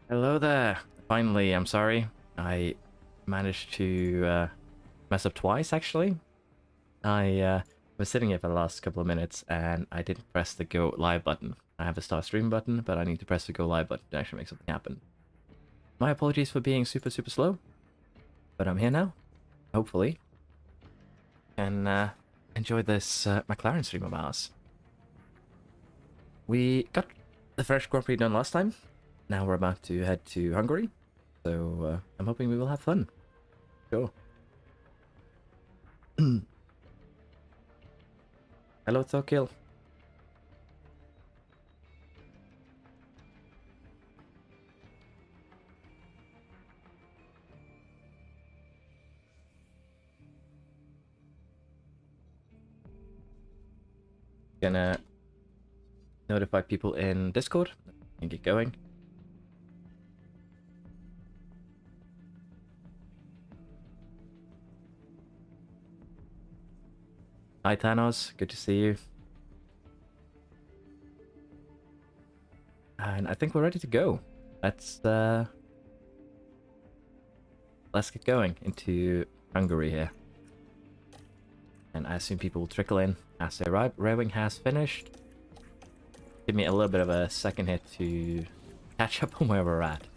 Hello there. Finally, I'm sorry. I managed to mess up twice, actually. I was sitting here for the last couple of minutes and I didn't press the go live button. I have a start stream button, but I need to press the go live button to actually make something happen. My apologies for being super slow, but I'm here now. Hopefully, and enjoy this McLaren stream of ours. We got the French Grand Prix done last time. Now we're about to head to Hungary, so I'm hoping we will have fun. Sure. Hello, Tokil. Gonna notify people in Discord and get going. Hi Thanos, good to see you. And I think we're ready to go. Let's get going into Hungary here. And I assume people will trickle in as they arrive. Railing has finished. Give me a little bit of a second here to catch up on where we're at.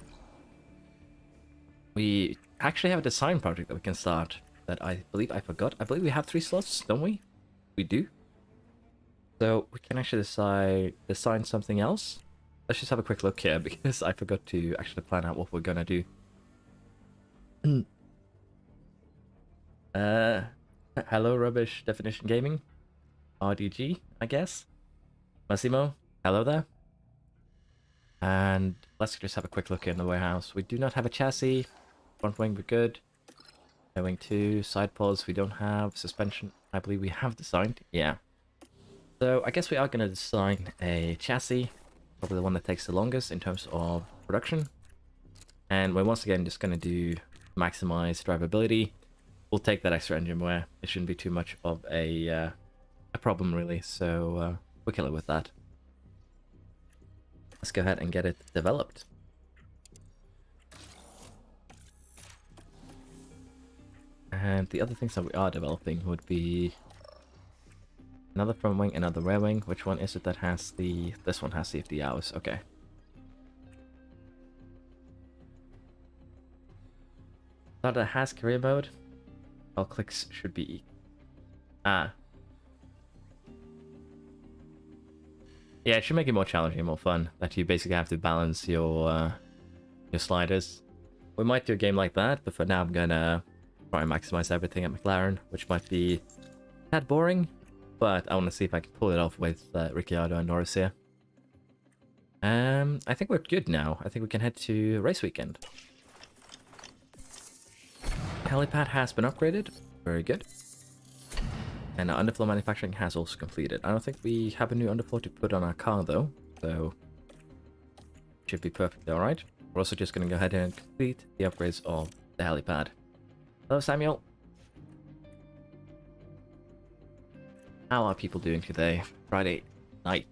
We actually have a design project that we can start that I believe I forgot. I believe we have 3 slots, don't we? We do. So we can actually design something else. Let's just have a quick look here because I forgot to actually plan out what we're gonna do. Hello, Rubbish Definition Gaming. RDG, I guess. Massimo, hello there. And let's just have a quick look in the warehouse. We do not have a chassis. Front wing, we're good. Rear wing 2, side pods, we don't have. Suspension, I believe we have designed. Yeah. So I guess we are going to design a chassis. Probably the one that takes the longest in terms of production. And we're once again just going to do maximize drivability. We'll take that extra engine wear. It shouldn't be too much of a problem really. So we'll kill it with that. Let's go ahead and get it developed. And the other things that we are developing would be another front wing, another rear wing. Which one is it that has the... This one has safety hours. Okay. That has career mode. All clicks should be... Ah. Yeah, it should make it more challenging, more fun. That you basically have to balance your sliders. We might do a game like that, but for now I'm gonna try and maximize everything at McLaren, which might be a tad boring, but I want to see if I can pull it off with Ricciardo and Norris here. I think we're good now. I think we can head to race weekend. Helipad has been upgraded. Very good. And our underfloor manufacturing has also completed. I don't think we have a new underfloor to put on our car though, so should be perfectly alright. We're also just going to go ahead and complete the upgrades of the helipad. Hello Samuel. How are people doing today? Friday night.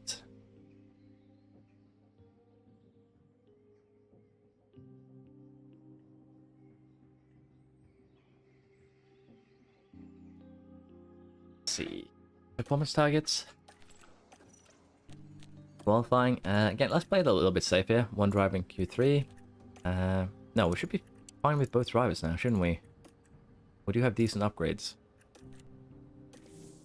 Let's see. Performance targets. Qualifying. Again, let's play it a little bit safe here. One driver in Q3. No, we should be fine with both drivers now, shouldn't we? We do have decent upgrades.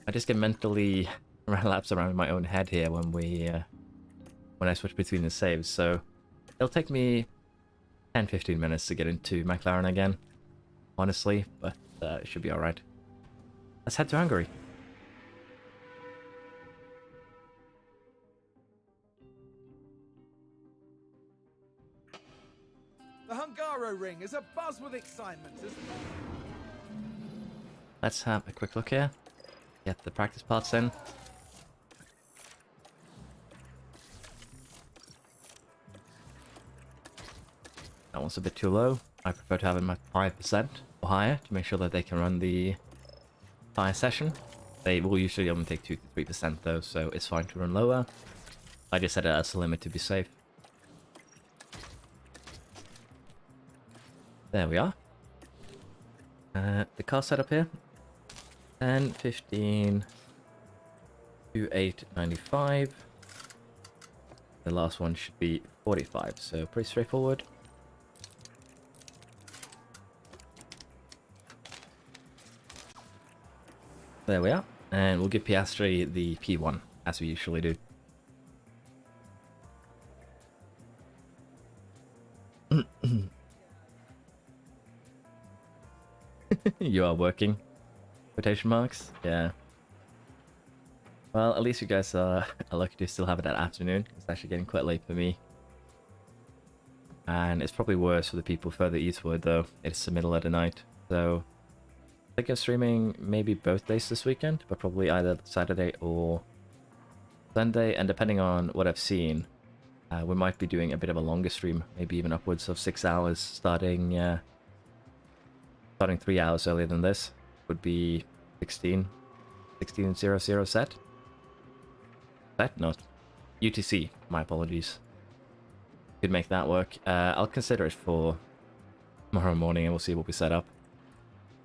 I just get mentally run laps around in my own head here when when I switch between the saves, so it'll take me 10-15 minutes to get into McLaren again, honestly, but it should be alright. Let's head to Hungary. The Hungaro ring is abuzz with excitement, isn't it? Let's have a quick look here. Get the practice parts in. That one's a bit too low. I prefer to have them at 5% or higher to make sure that they can run the entire session. They will usually only take 2 to 3% though, so it's fine to run lower. I just set it as a limit to be safe. There we are. The car setup here. 10, 15, 28.95. The last one should be 45, so pretty straightforward. There we are, and we'll give Piastri the P1, as we usually do. You are working? Quotation marks? Yeah. Well, at least you guys are lucky to still have it that afternoon. It's actually getting quite late for me. And it's probably worse for the people further eastward, though. It's the middle of the night. So, I think I'm streaming maybe both days this weekend, but probably either Saturday or Sunday. And depending on what I've seen, we might be doing a bit of a longer stream, maybe even upwards of 6 hours, starting 3 hours earlier than this. Would be 16:00 set. Set? Not UTC. My apologies. Could make that work. I'll consider it for tomorrow morning, and we'll see what we set up.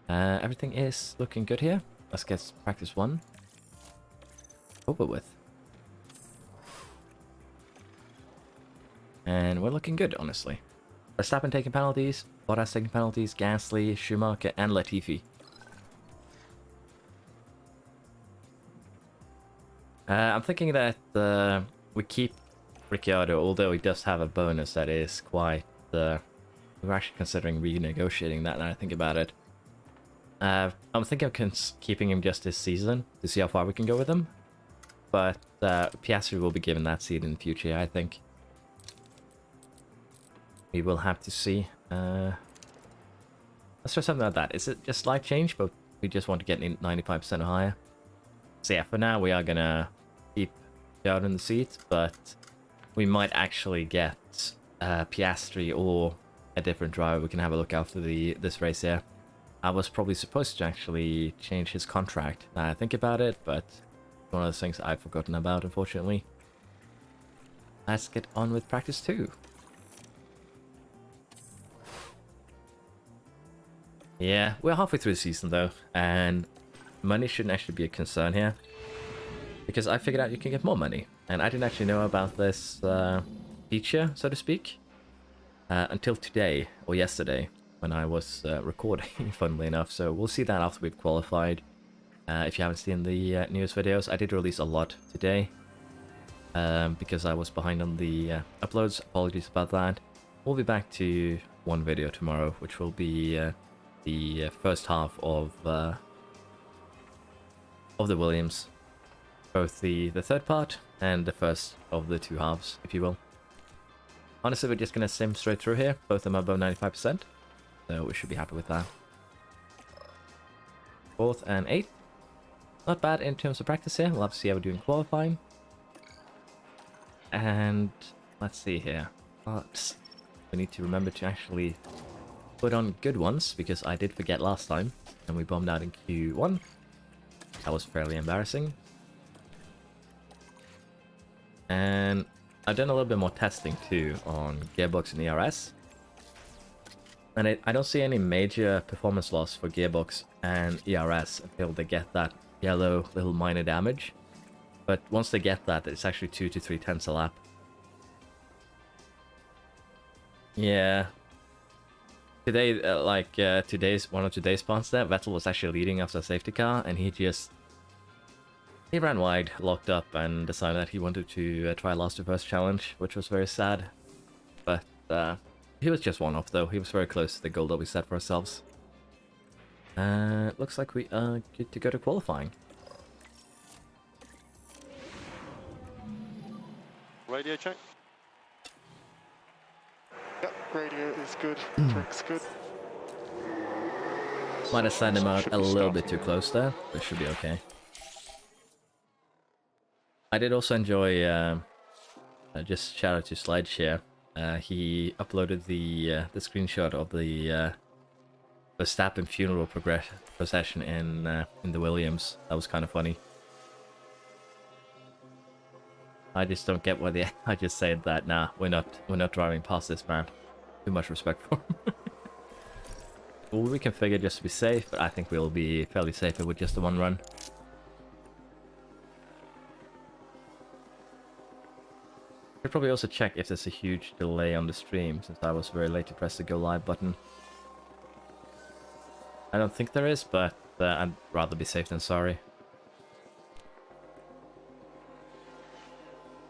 Everything is looking good here. Let's get practice 1 over with. And we're looking good, honestly. Verstappen taking penalties, Bottas taking penalties, Gasly, Schumacher, and Latifi. I'm thinking that we keep Ricciardo, although he does have a bonus that is quite... we're actually considering renegotiating that now I think about it. I'm thinking of keeping him just this season to see how far we can go with him. But Piastri will be given that seat in the future, I think. We will have to see. Let's try something like that. Is it just slight change, but we just want to get 95% or higher? So yeah, for now we are gonna keep Ricciardo in the seat, but we might actually get Piastri or a different driver. We can have a look after this race here. I was probably supposed to actually change his contract now I think about it, but one of those things I've forgotten about, unfortunately. Let's get on with practice 2. Yeah, we're halfway through the season though, and money shouldn't actually be a concern here. Because I figured out you can get more money, and I didn't actually know about this feature, so to speak, until today, or yesterday, when I was recording, funnily enough. So we'll see that after we've qualified. If you haven't seen the newest videos, I did release a lot today, because I was behind on the uploads. Apologies about that. We'll be back to one video tomorrow, which will be the first half of the Williams, both the third part and the first of the 2 halves, if you will. Honestly, we're just gonna sim straight through here. Both of them are above 95%, so we should be happy with that. 4th and 8th, not bad in terms of practice here. We'll have to see how we do in qualifying. And let's see here. But we need to remember to actually put on good ones, because I did forget last time, and we bombed out in Q1. That was fairly embarrassing. And I've done a little bit more testing too on gearbox and ERS. And I don't see any major performance loss for gearbox and ERS until they get that yellow little minor damage. But once they get that, it's actually 2 to 3 tenths a lap. Yeah. Today, one of today's spots there, Vettel was actually leading after a safety car, and he ran wide, locked up, and decided that he wanted to try last reverse challenge, which was very sad. But he was just one off though. He was very close to the goal that we set for ourselves. Looks like we are good to go to qualifying. Radio check. Yep, radio is good. Track's good. Might have signed him out a little bit too close there, but should be okay. I did also enjoy, just shout out to SlideShare. He uploaded the screenshot of the Verstappen funeral procession in the Williams. That was kind of funny. I just don't get why I just said that. Nah, we're not driving past this man. Too much respect for him. we'll reconfigure just to be safe, but I think we'll be fairly safe with just the one run. Should probably also check if there's a huge delay on the stream, since I was very late to press the go live button. I don't think there is, but I'd rather be safe than sorry.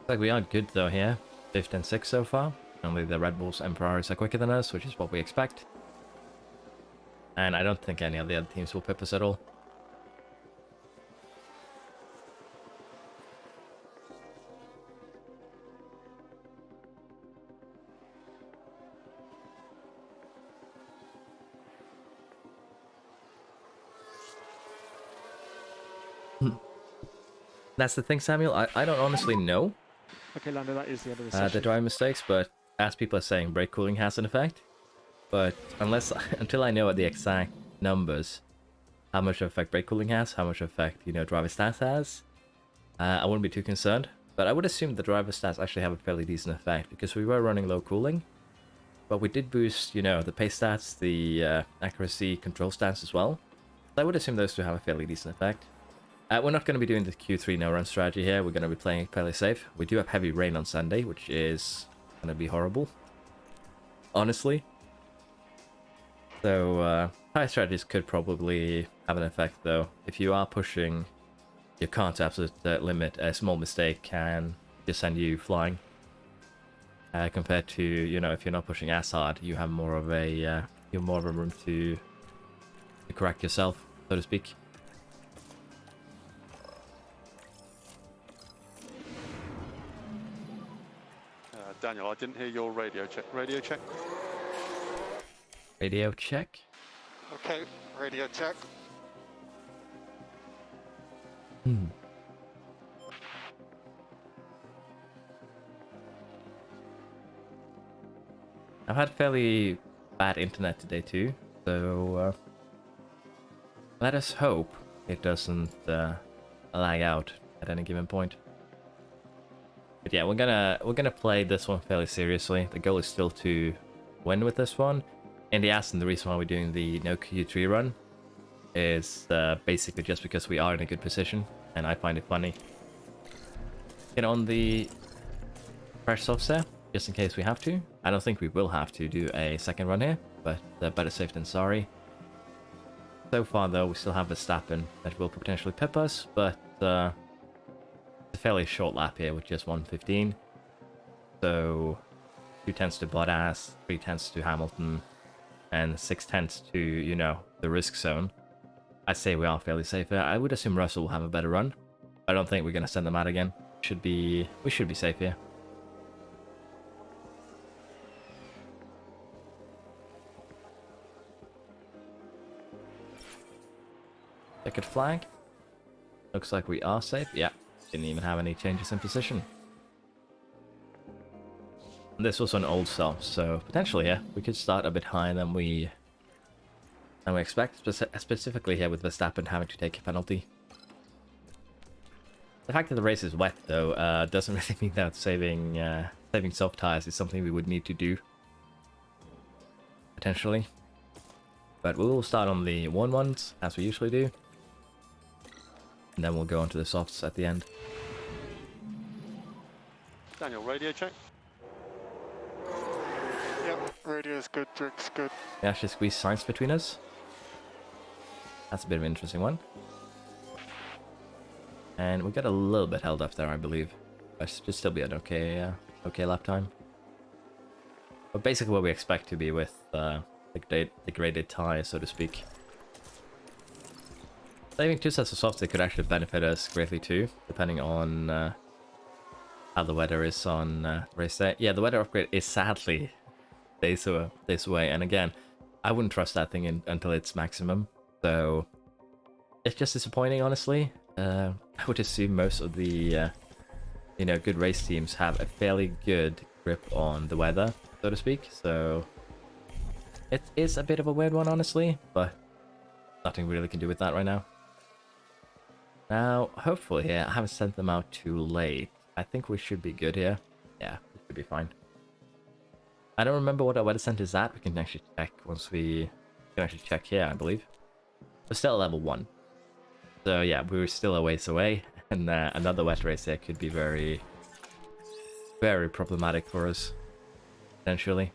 Looks like we are good though here. 5th and 6th so far. Only the Red Bulls and Ferraris are quicker than us, which is what we expect. And I don't think any of the other teams will pip us at all. That's the thing, Samuel. I don't honestly know Okay, Lando, that is the end of the session. the driving mistakes, but as people are saying, brake cooling has an effect. But until I know the exact numbers, how much effect brake cooling has, how much effect, you know, driver stats has, I wouldn't be too concerned. But I would assume the driver stats actually have a fairly decent effect, because we were running low cooling, but we did boost, you know, the pace stats, the accuracy, control stats as well. So I would assume those two have a fairly decent effect. We're not going to be doing the Q3 no-run strategy here. We're going to be playing it fairly safe. We do have heavy rain on Sunday, which is going to be horrible, honestly. So, high strategies could probably have an effect, though. If you are pushing your car to absolute limit, a small mistake can just send you flying. Compared to, you know, if you're not pushing as hard, you have more of a you have more of a room to correct yourself, so to speak. Daniel, I didn't hear your radio check. Radio check? Radio check. Okay, radio check. I've had fairly bad internet today too, so let us hope it doesn't lag out at any given point. But yeah, we're gonna play this one fairly seriously. The goal is still to win with this one. In the end, the reason why we're doing the no Q3 run is basically just because we are in a good position, and I find it funny. Get on the fresh softs there, just in case we have to. I don't think we will have to do a second run here, but better safe than sorry. So far though, we still have Verstappen that will potentially pip us, but it's a fairly short lap here with just 1:15. So 2/10 to Bottas, 3/10 to Hamilton, and 6/10 to, you know, the risk zone. I'd say we are fairly safe here. I would assume Russell will have a better run. I don't think we're going to send them out again. We should be safe here. Checkered flag. Looks like we are safe. Yeah, didn't even have any changes in position. And this was an old soft, so potentially, yeah, we could start a bit higher than we expect, specifically here with Verstappen having to take a penalty. The fact that the race is wet, though, doesn't really mean that saving soft tires is something we would need to do. Potentially. But we will start on the 1-1s, as we usually do. And then we'll go on to the softs at the end. Daniel, radio check? Yep, radio is good, trick's good. We actually squeeze science between us. That's a bit of an interesting one. And we got a little bit held up there, I believe. But should still be an okay lap time. But basically what we expect to be with degraded tires, so to speak. Saving 2 sets of softs, it could actually benefit us greatly too, depending on how the weather is on race day. Yeah, the weather upgrade is sadly days away, and again, I wouldn't trust that thing until it's maximum. So it's just disappointing, honestly. I would assume most of the good race teams have a fairly good grip on the weather, so to speak. So it is a bit of a weird one, honestly, but nothing we really can do with that right now. Now, hopefully here, I haven't sent them out too late. I think we should be good here. Yeah, we should be fine. I don't remember what our weather center is at. We can actually check once we can actually check here, I believe. We're still at level 1. So yeah, we were still a ways away, and another wet race here could be very, very problematic for us, potentially.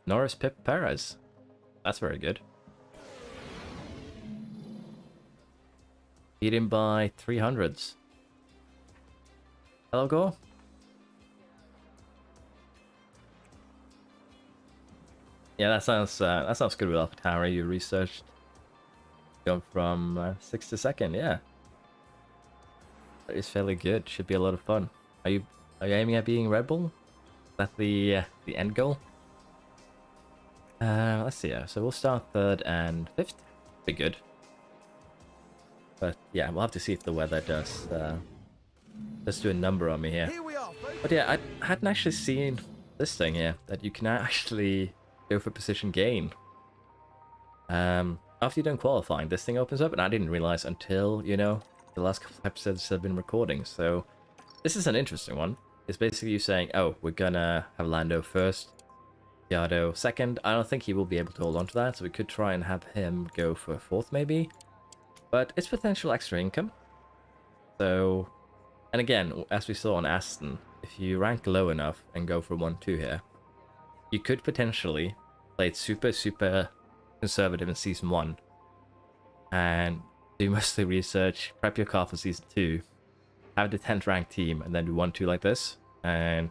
Norris, Pip, Perez. That's very good. Beat him by 300s. Hello, Gore. Yeah, that sounds good with AlphaTauri. You researched going from 6th to 2nd. Yeah, that is fairly good. Should be a lot of fun. Are you aiming at being Red Bull? Is that the end goal? Let's see. Yeah, so we'll start 3rd and 5th. Be good. But yeah, we'll have to see if the weather does do a number on me here. Here we are, folks. But yeah, I hadn't actually seen this thing here, that you can actually go for position gain. After you're done qualifying, this thing opens up, and I didn't realize until, you know, the last couple of episodes I've been recording. So this is an interesting one. It's basically you saying, oh, we're gonna have Lando first, Ricciardo second. I don't think he will be able to hold on to that, so we could try and have him go for 4th maybe. But it's potential extra income. So, and again, as we saw on Aston, if you rank low enough and go for 1-2 here, you could potentially play it super, super conservative in Season 1 and do mostly research, prep your car for Season 2, have the 10th ranked team, and then do 1-2 like this, and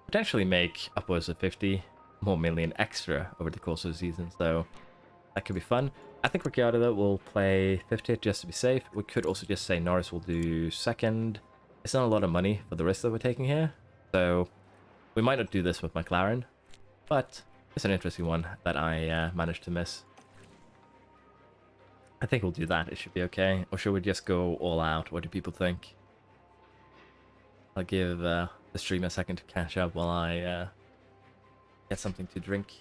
potentially make upwards of 50 more million extra over the course of the season. So that could be fun. I think Ricciardo, though, will play 50th just to be safe. We could also just say Norris will do 2nd. It's not a lot of money for the risk that we're taking here, so we might not do this with McLaren, but it's an interesting one that I managed to miss. I think we'll do that. It should be okay. Or should we just go all out? What do people think? I'll give the stream a second to catch up while I get something to drink.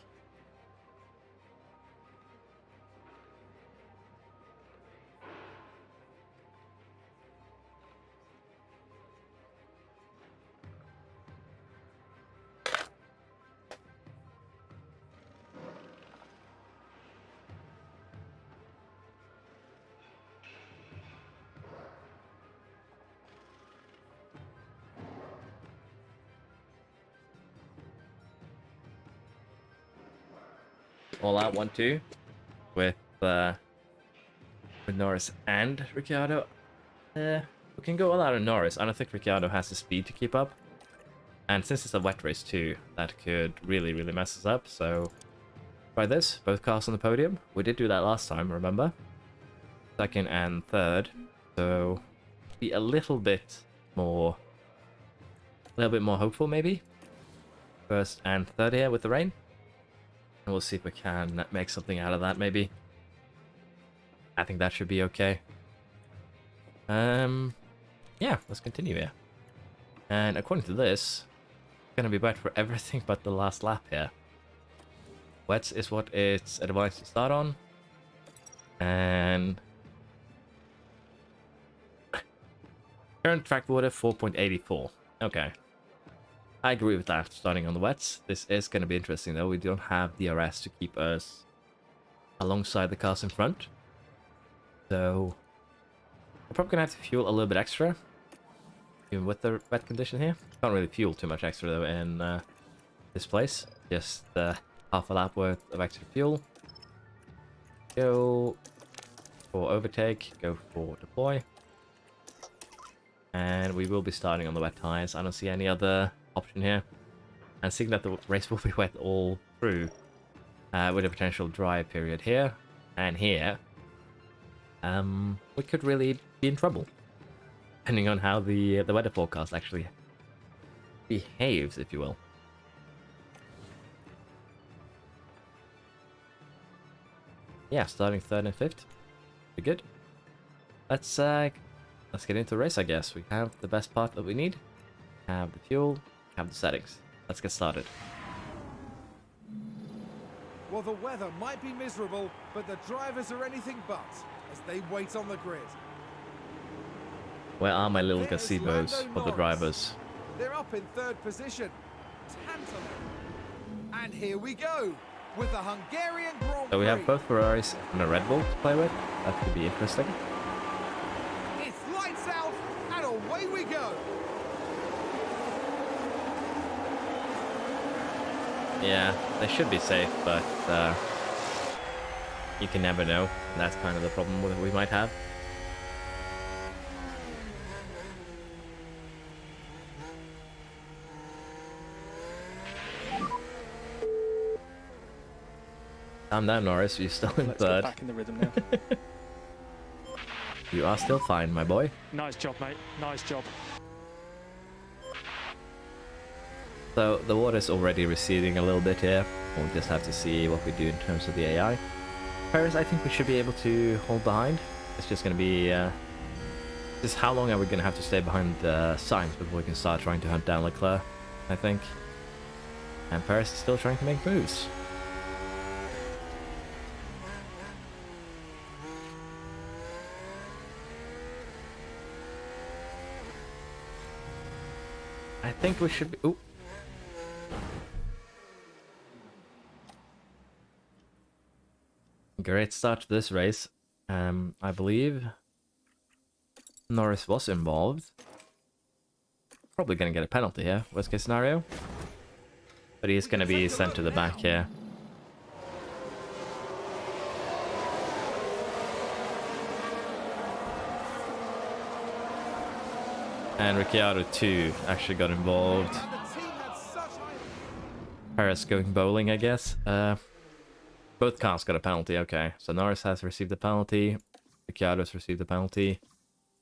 All out 1-2 with Norris and Ricciardo. We can go all out on Norris. I don't think Ricciardo has the speed to keep up, and since it's a wet race too, that could really mess us up. So try this, both cars on the podium. We did do that last time, remember? 2nd and 3rd, so be a little bit more hopeful maybe. 1st and 3rd here with the rain. And we'll see if we can make something out of that, maybe. I think that should be okay. Yeah, let's continue here. And according to this, it's gonna be wet for everything but the last lap here. Wet is what it's advised to start on. And current track water 4.84. Okay. I agree with that, starting on the wets. This is going to be interesting, though. We don't have DRS to keep us alongside the cars in front. So, we're probably going to have to fuel a little bit extra, even with the wet condition here. Can't really fuel too much extra, though, in this place. Just half a lap worth of extra fuel. Go for overtake, go for deploy. And we will be starting on the wet tires. I don't see any other option here, and seeing that the race will be wet all through, with a potential dry period here and here, we could really be in trouble, depending on how the weather forecast actually behaves, if you will. Yeah, starting 3rd and 5th, be good. Let's get into the race, I guess. We have the best part that we need. Have the fuel. Have the settings. Let's get started. Well, the weather might be miserable, but the drivers are anything but as they wait on the grid. Where are my little There's gazebos Lando for the Norris. drivers? They're up in 3rd position. Tantalum. And here we go. with the Hungarian Grand So we have Prix. both Ferraris and a Red Bull to play with. That could be interesting. It's lights out and away we go. Yeah, they should be safe, but you can never know. That's kind of the problem that we might have. Calm down, Norris. You're still in Let's third. get back in the rhythm now. You are still fine, my boy. Nice job, mate. Nice job. So the water's already receding a little bit here. We'll just have to see what we do in terms of the AI. Paris, I think we should be able to hold behind. It's just going to be... just how long are we going to have to stay behind Sainz before we can start trying to hunt down Leclerc, I think. And Paris is still trying to make moves. I think we should be... Ooh. Great start to this race. I believe Norris was involved. Probably going to get a penalty here, worst case scenario. But he's going to be sent to the back here. And Ricciardo too actually got involved. The team had such high... Paris going bowling, I guess. Both cars got a penalty, okay. So Norris has received a penalty. Ricciardo's received a penalty.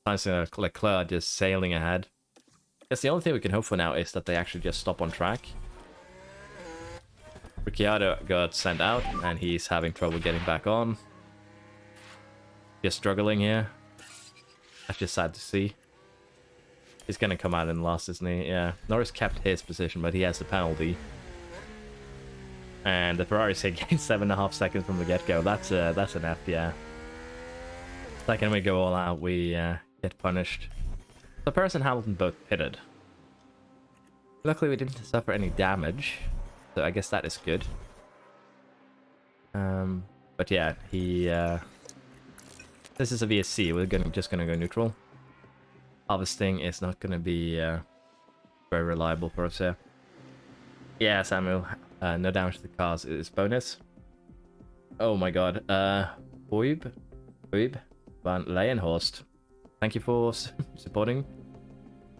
Sainz and Leclerc just sailing ahead. Guess the only thing we can hope for now is that they actually just stop on track. Ricciardo got sent out, and he's having trouble getting back on. Just struggling here. That's just sad to see. He's gonna come out in last, isn't he? Yeah. Norris kept his position, but he has the penalty. And the Ferrari's gained 7.5 seconds from the get-go. That's an F, yeah. Second we go all out, we get punished. So Paris and Hamilton both pitted. Luckily we didn't suffer any damage, so I guess that is good. But yeah, he... this is a VSC, we're just gonna go neutral. Harvesting is not gonna be very reliable for us here. Yeah, Samuel. No damage to the cars is bonus. Oh my god. Boib van Leyenhorst. Thank you for supporting.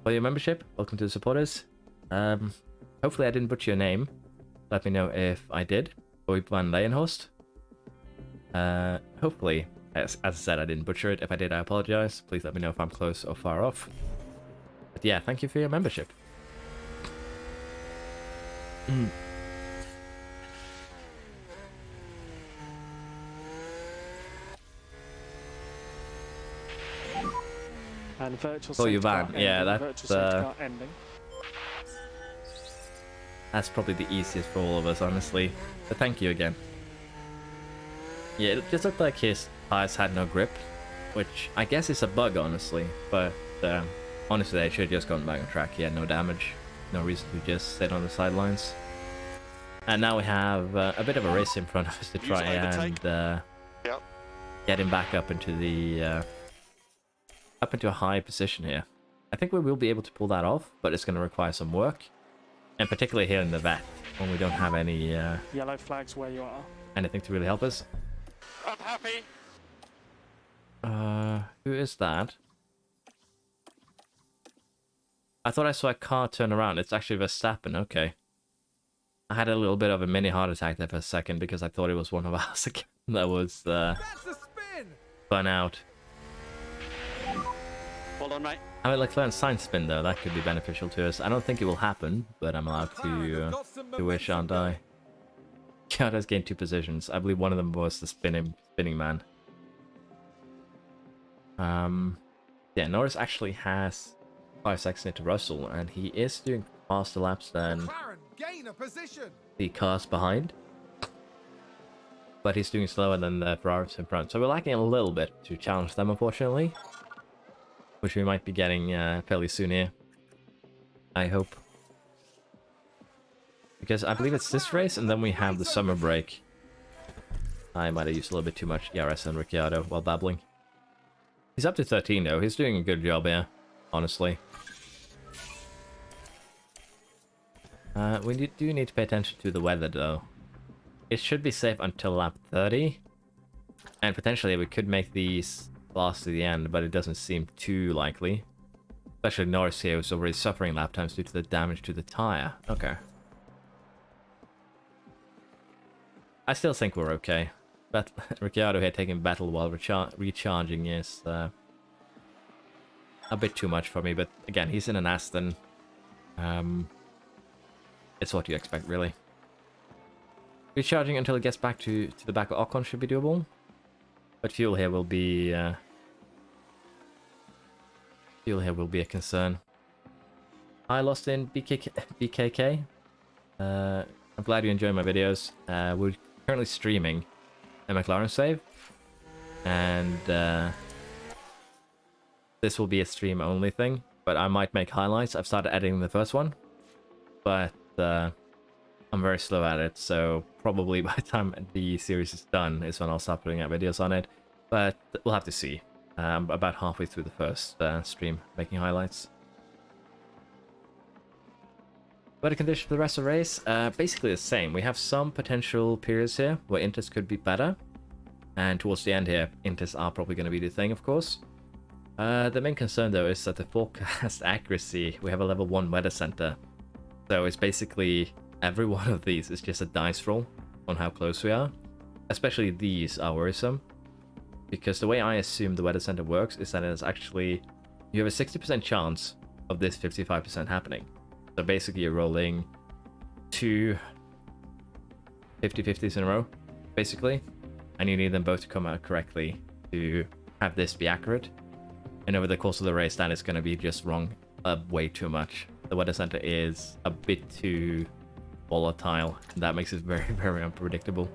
For your membership. Welcome to the supporters. Hopefully I didn't butcher your name. Let me know if I did. Boib van Leyenhorst. Hopefully, as I said, I didn't butcher it. If I did, I apologize. Please let me know if I'm close or far off. But yeah, thank you for your membership. And virtual Oh, you safety car van. Yeah, ending, that's virtual safety car ending. that's probably the easiest for all of us, honestly. But thank you again. Yeah, it just looked like his tires had no grip, which I guess is a bug, honestly. But honestly, they should have just gone back on track. He had no damage, no reason to just sit on the sidelines. And now we have a bit of a race in front of us to try and get him back up into the up into a high position here. I think we will be able to pull that off, but it's going to require some work, and particularly here in the vet when we don't have any Yellow flags where you are. anything to really help us. I'm happy. Who is that? I thought I saw a car turn around. It's actually Verstappen. Okay. I had a little bit of a mini heart attack there for a second because I thought it was one of us again that was That's a spin. spun out. Well done, mate. I mean, Leclerc and Sainz spin though. That could be beneficial to us. I don't think it will happen, but I'm allowed McLaren have got some to wish, aren't I? Ricciardo's gained 2 positions. I believe one of them was the spinning man. Yeah, Norris actually has 5 seconds into Russell, and he is doing faster laps than McLaren gain a position. the cars behind. But he's doing slower than the Ferraris in front. So we're lacking a little bit to challenge them, unfortunately. Which we might be getting fairly soon here. I hope. Because I believe it's this race, and then we have the summer break. I might have used a little bit too much ERS on Ricciardo while babbling. He's up to 13 though. He's doing a good job here, honestly. We do need to pay attention to the weather though. It should be safe until lap 30. And potentially we could make these last to the end, but it doesn't seem too likely. Especially Norris here, who's already suffering lap times due to the damage to the tire. Okay. I still think we're okay. But Ricciardo here taking battle while recharging is a bit too much for me. But again, he's in an Aston. It's what you expect, really. Recharging until it gets back to the back of Ocon should be doable. But fuel here will be a concern. I lost in BKK. I'm glad you enjoy my videos. We're currently streaming a McLaren save, and this will be a stream only thing, but I might make highlights. I've started editing the first one, but I'm very slow at it, so probably by the time the series is done is when I'll start putting out videos on it, but we'll have to see. I'm about halfway through the first stream making highlights. Weather condition for the rest of the race, basically the same. We have some potential periods here where inters could be better. And towards the end here, inters are probably going to be the thing, of course. The main concern though is that the forecast accuracy, we have a level 1 weather center. So it's basically every one of these is just a dice roll on how close we are. Especially these are worrisome. Because the way I assume the weather center works is that it's actually, you have a 60% chance of this 55% happening. So basically you're rolling two 50-50s in a row, basically. And you need them both to come out correctly to have this be accurate. And over the course of the race, that is going to be just wrong way too much. The weather center is a bit too volatile, and that makes it very, very unpredictable.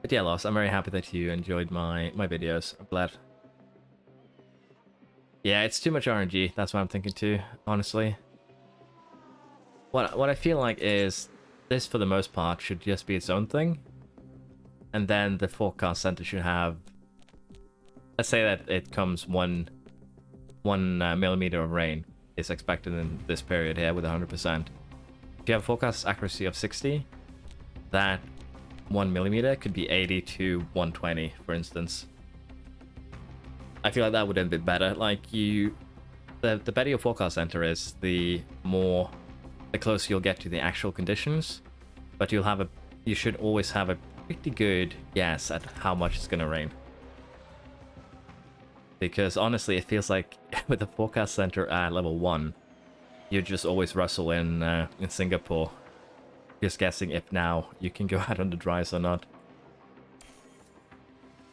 But yeah, Loss, I'm very happy that you enjoyed my videos. I'm glad. Yeah, it's too much RNG. That's what I'm thinking too, honestly. What I feel like is this, for the most part, should just be its own thing. And then the forecast center should have, let's say that it comes one millimeter of rain is expected in this period here with 100%. If you have a forecast accuracy of 60, that 1 millimeter could be 80 to 120, for instance. I feel like that would end a bit better. Like the better your forecast center is, the closer you'll get to the actual conditions. But you should always have a pretty good guess at how much it's gonna rain. Because honestly, it feels like with the forecast center at level 1, you just always rustle in Singapore, just guessing if now you can go out on the dries or not.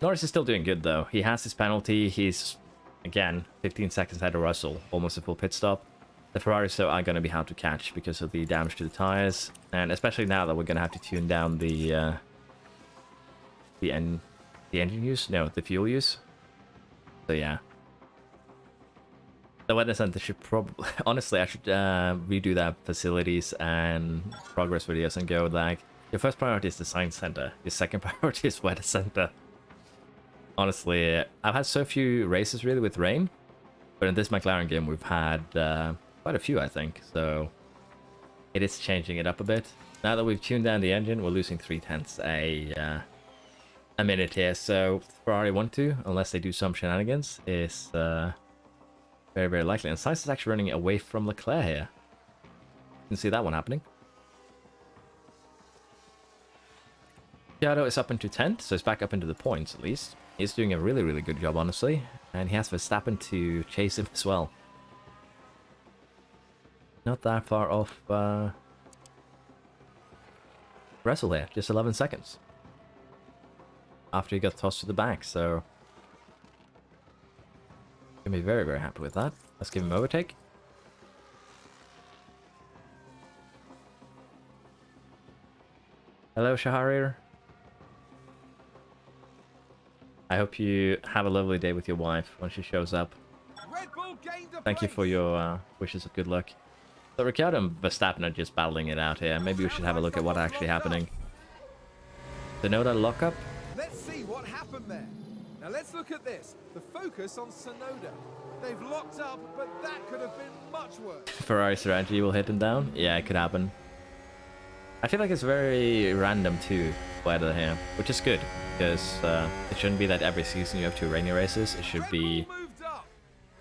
Norris is still doing good though. He has his penalty. He's, again, 15 seconds ahead of Russell, almost a full pit stop. The Ferraris though are going to be hard to catch because of the damage to the tires, and especially now that we're going to have to tune down the engine use, no, the fuel use. So yeah, the weather center should probably, honestly, I should redo that facilities and progress videos and go like, your first priority is the science center, your second priority is weather center. Honestly, I've had so few races really with rain, but in this McLaren game we've had quite a few, I think, so it is changing it up a bit. Now that we've tuned down the engine, we're losing 0.3 a minute here, so Ferrari want to, unless they do some shenanigans, is very, very likely. And Sainz is actually running away from Leclerc here. You can see that one happening. Ricciardo is up into 10th, so it's back up into the points at least. He's doing a really, really good job, honestly. And he has Verstappen to chase him as well. Not that far off Russell here, just 11 seconds. After he got tossed to the back, so gonna be very, very happy with that. Let's give him overtake. Hello, Shaharir. I hope you have a lovely day with your wife when she shows up. Red Bull gained a Thank you for place. your wishes of good luck. So Ricciardo and Verstappen are just battling it out here. Maybe we should have a look at what's actually happening. Sonoda lockup? Let's see what happened there. Now let's look at this. The focus on Sonoda. They've locked up, but that could have been much worse. Ferrari strategy will hit him down? Yeah, it could happen. I feel like it's very random too, weather here, which is good, because it shouldn't be that every season you have 2 rainy races. It should be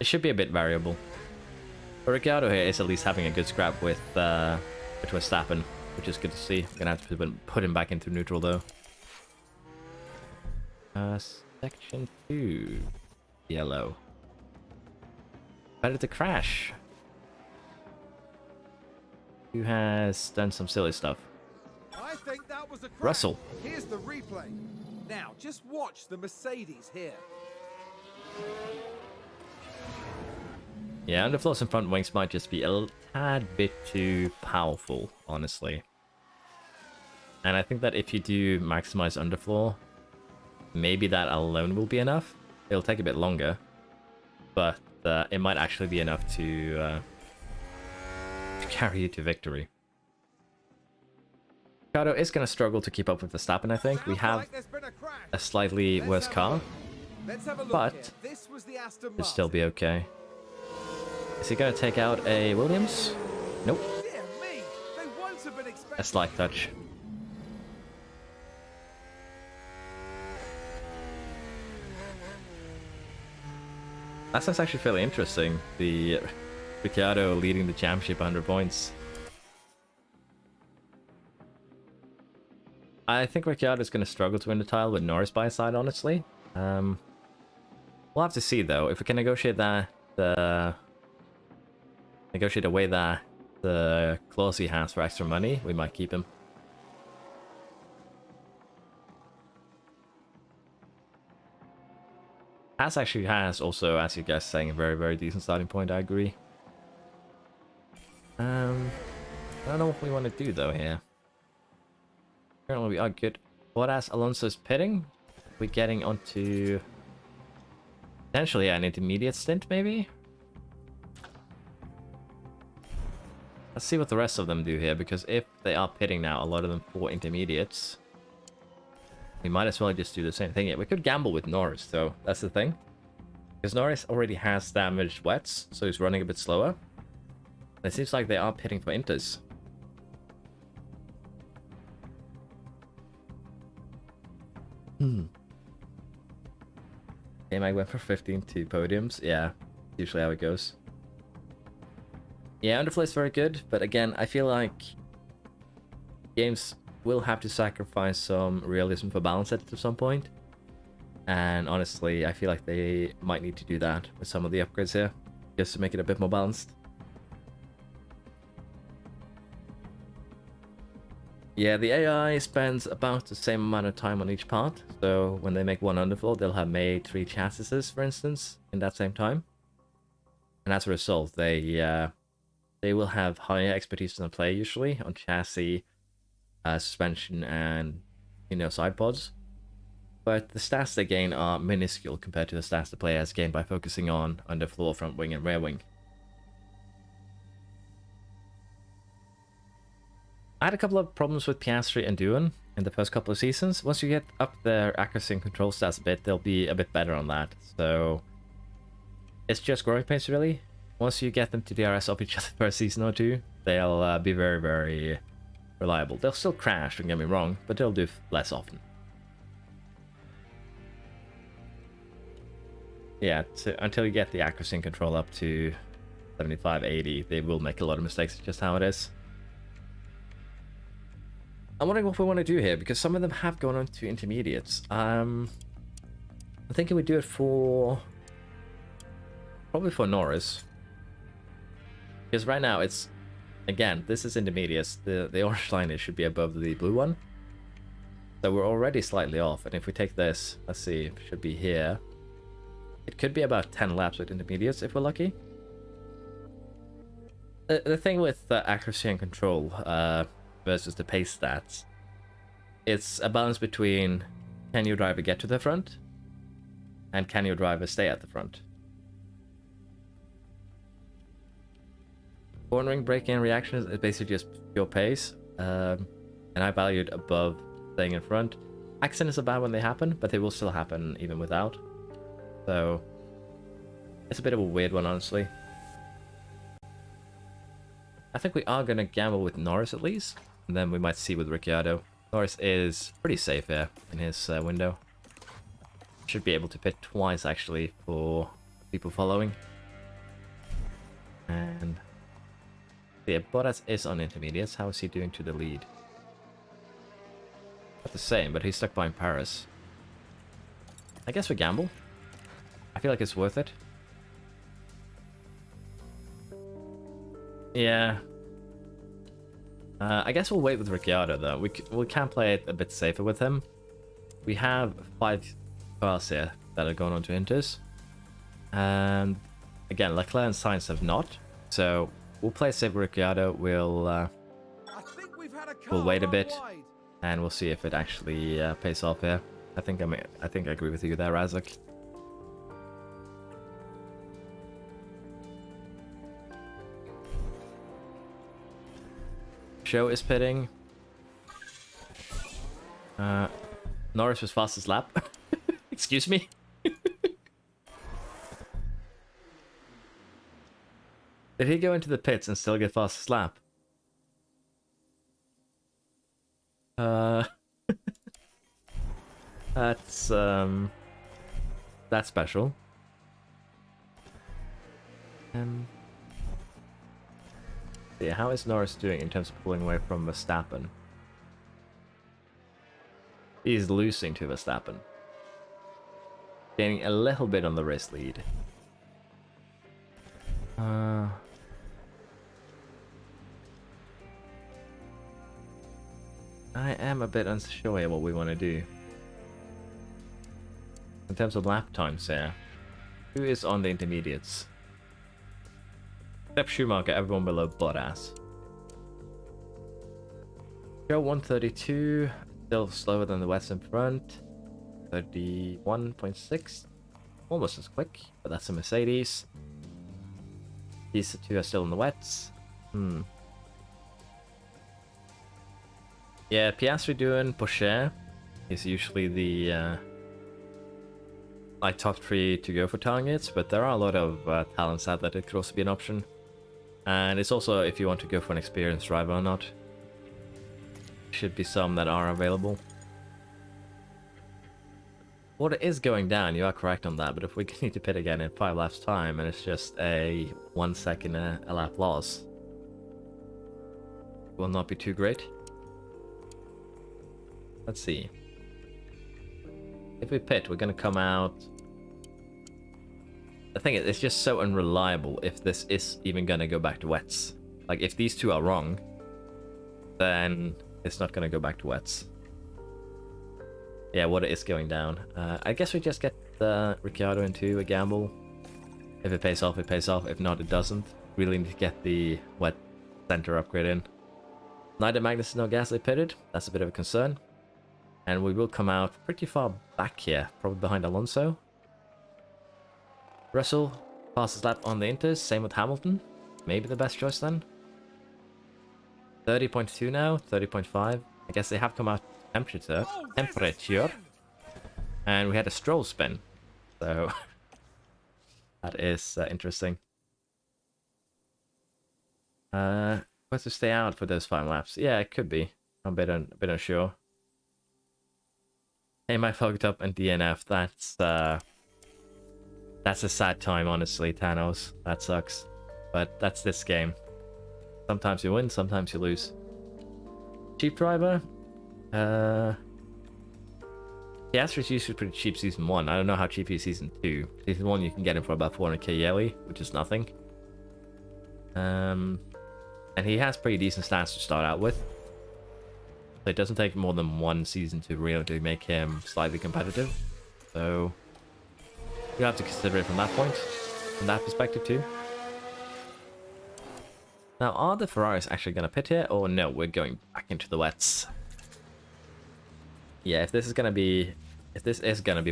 a bit variable. But Ricciardo here is at least having a good scrap with Verstappen, which is good to see. I'm gonna have to put him back into neutral though. Section 2, yellow. Better to crash. Who has done some silly stuff? I think that was a crash. Russell. Here's the replay. Now, just watch the Mercedes here. Yeah, underfloors and front wings might just be a tad bit too powerful, honestly. And I think that if you do maximize underfloor, maybe that alone will be enough. It'll take a bit longer, but it might actually be enough to carry you to victory. Ricciardo is going to struggle to keep up with Verstappen, I think. We have a slightly worse car, but it'll still be okay. Is he going to take out a Williams? Nope. A slight touch. That's actually fairly interesting. The Ricciardo leading the championship 100 points. I think Ricciardo is going to struggle to win the title with Norris by his side, honestly. We'll have to see though. If we can negotiate that, negotiate away that the clause he has for extra money, we might keep him. Haas actually has also, as you guys saying, a very, very decent starting point. I agree. I don't know what we want to do though here. Currently we are good. What as Alonso's pitting? We're getting onto potentially an intermediate stint, maybe. Let's see what the rest of them do here, because if they are pitting now, a lot of them for intermediates, we might as well just do the same thing. Yeah, we could gamble with Norris, though. That's the thing. Because Norris already has damaged wets, so he's running a bit slower. It seems like they are pitting for inters. Game I went for 15 podiums. Yeah, usually how it goes. Yeah, underflow is very good, but again, I feel like games will have to sacrifice some realism for balance at some point. And honestly, I feel like they might need to do that with some of the upgrades here, just to make it a bit more balanced. Yeah, the AI spends about the same amount of time on each part, so when they make one underfloor, they'll have made 3 chassis, for instance, in that same time. And as a result, they will have higher expertise than the player usually on chassis, suspension, and side pods. But the stats they gain are minuscule compared to the stats the player has gained by focusing on underfloor, front wing, and rear wing. I had a couple of problems with Piastri and Doohan in the first couple of seasons. Once you get up their accuracy and control stats a bit, they'll be a bit better on that. So it's just growing pains, really. Once you get them to DRS off each other for a season or two, they'll be very, very reliable. They'll still crash, don't get me wrong, but they'll do less often. Yeah, until you get the accuracy and control up to 75, 80, they will make a lot of mistakes. It's just how it is. I'm wondering what we want to do here, because some of them have gone on to intermediates. I'm thinking we do it for... probably for Norris. Because right now it's... again, this is intermediates. The orange line should be above the blue one. So we're already slightly off. And if we take this, let's see, it should be here. It could be about 10 laps with intermediates if we're lucky. The thing with accuracy and control versus the pace stats, it's a balance between can your driver get to the front and can your driver stay at the front. Cornering braking reactions is basically just pure pace, and I valued above staying in front. Accidents are bad when they happen, but they will still happen even without. So it's a bit of a weird one, honestly. I think we are going to gamble with Norris at least, and then we might see with Ricciardo. Norris is pretty safe here in his window. Should be able to pit twice actually for people following. And yeah, Bottas is on intermediates. How is he doing to the lead? Not the same, but he's stuck behind Paris. I guess we gamble. I feel like it's worth it. Yeah. I guess we'll wait with Ricciardo though. We can play it a bit safer with him. We have 5 cars here that are going on to Inters. And again, Leclerc and Sainz have not. So we'll play safe with Ricciardo. We'll wait a bit, and we'll see if it actually pays off here. I think I agree with you there, Razak. Show is pitting. Norris was fastest lap. Excuse me. Did he go into the pits and still get fastest lap? That's special. Yeah, how is Norris doing in terms of pulling away from Verstappen? He's losing to Verstappen. Gaining a little bit on the race lead. I am a bit unsure here what we want to do. In terms of lap times here, who is on the intermediates? Except Schumacher, everyone below Bottas. Show 132, still slower than the West in front. 31.6, almost as quick, but that's a Mercedes. These two are still in the wets. Yeah, Piastri doing Porsche is usually the like top 3 to go for targets, but there are a lot of talents out that it could also be an option. And it's also if you want to go for an experienced driver or not. Should be some that are available. Water is going down, you are correct on that, but if we need to pit again in 5 laps time and it's just a 1 second a lap loss, it will not be too great. Let's see. If we pit, we're going to come out. The thing is, it's just so unreliable if this is even going to go back to wets. Like, if these two are wrong, then it's not going to go back to wets. Yeah, water is going down. I guess we just get Ricciardo into a gamble. If it pays off, it pays off. If not, it doesn't. Really need to get the wet center upgrade in. Neither Magnussen nor Gasly pitted. That's a bit of a concern. And we will come out pretty far back here, probably behind Alonso. Russell passes lap on the Inters, same with Hamilton. Maybe the best choice then. 30.2 now, 30.5. I guess they have come out temperature. And we had a Stroll spin. So that is interesting. What's to stay out for those 5 laps? Yeah, it could be. I'm a bit unsure. Hey, my fucked up and DNF. That's a sad time, honestly, Thanos. That sucks. But that's this game. Sometimes you win, sometimes you lose. Cheap driver. Piastri's usually pretty cheap season 1. I don't know how cheap he is season 2. Season 1 you can get him for about 400k yearly, which is nothing. And he has pretty decent stats to start out with. So it doesn't take more than 1 season to really make him slightly competitive. So you have to consider it from that point, from that perspective too. Now, are the Ferraris actually going to pit here? Or no, we're going back into the wets. Yeah, if this is going to be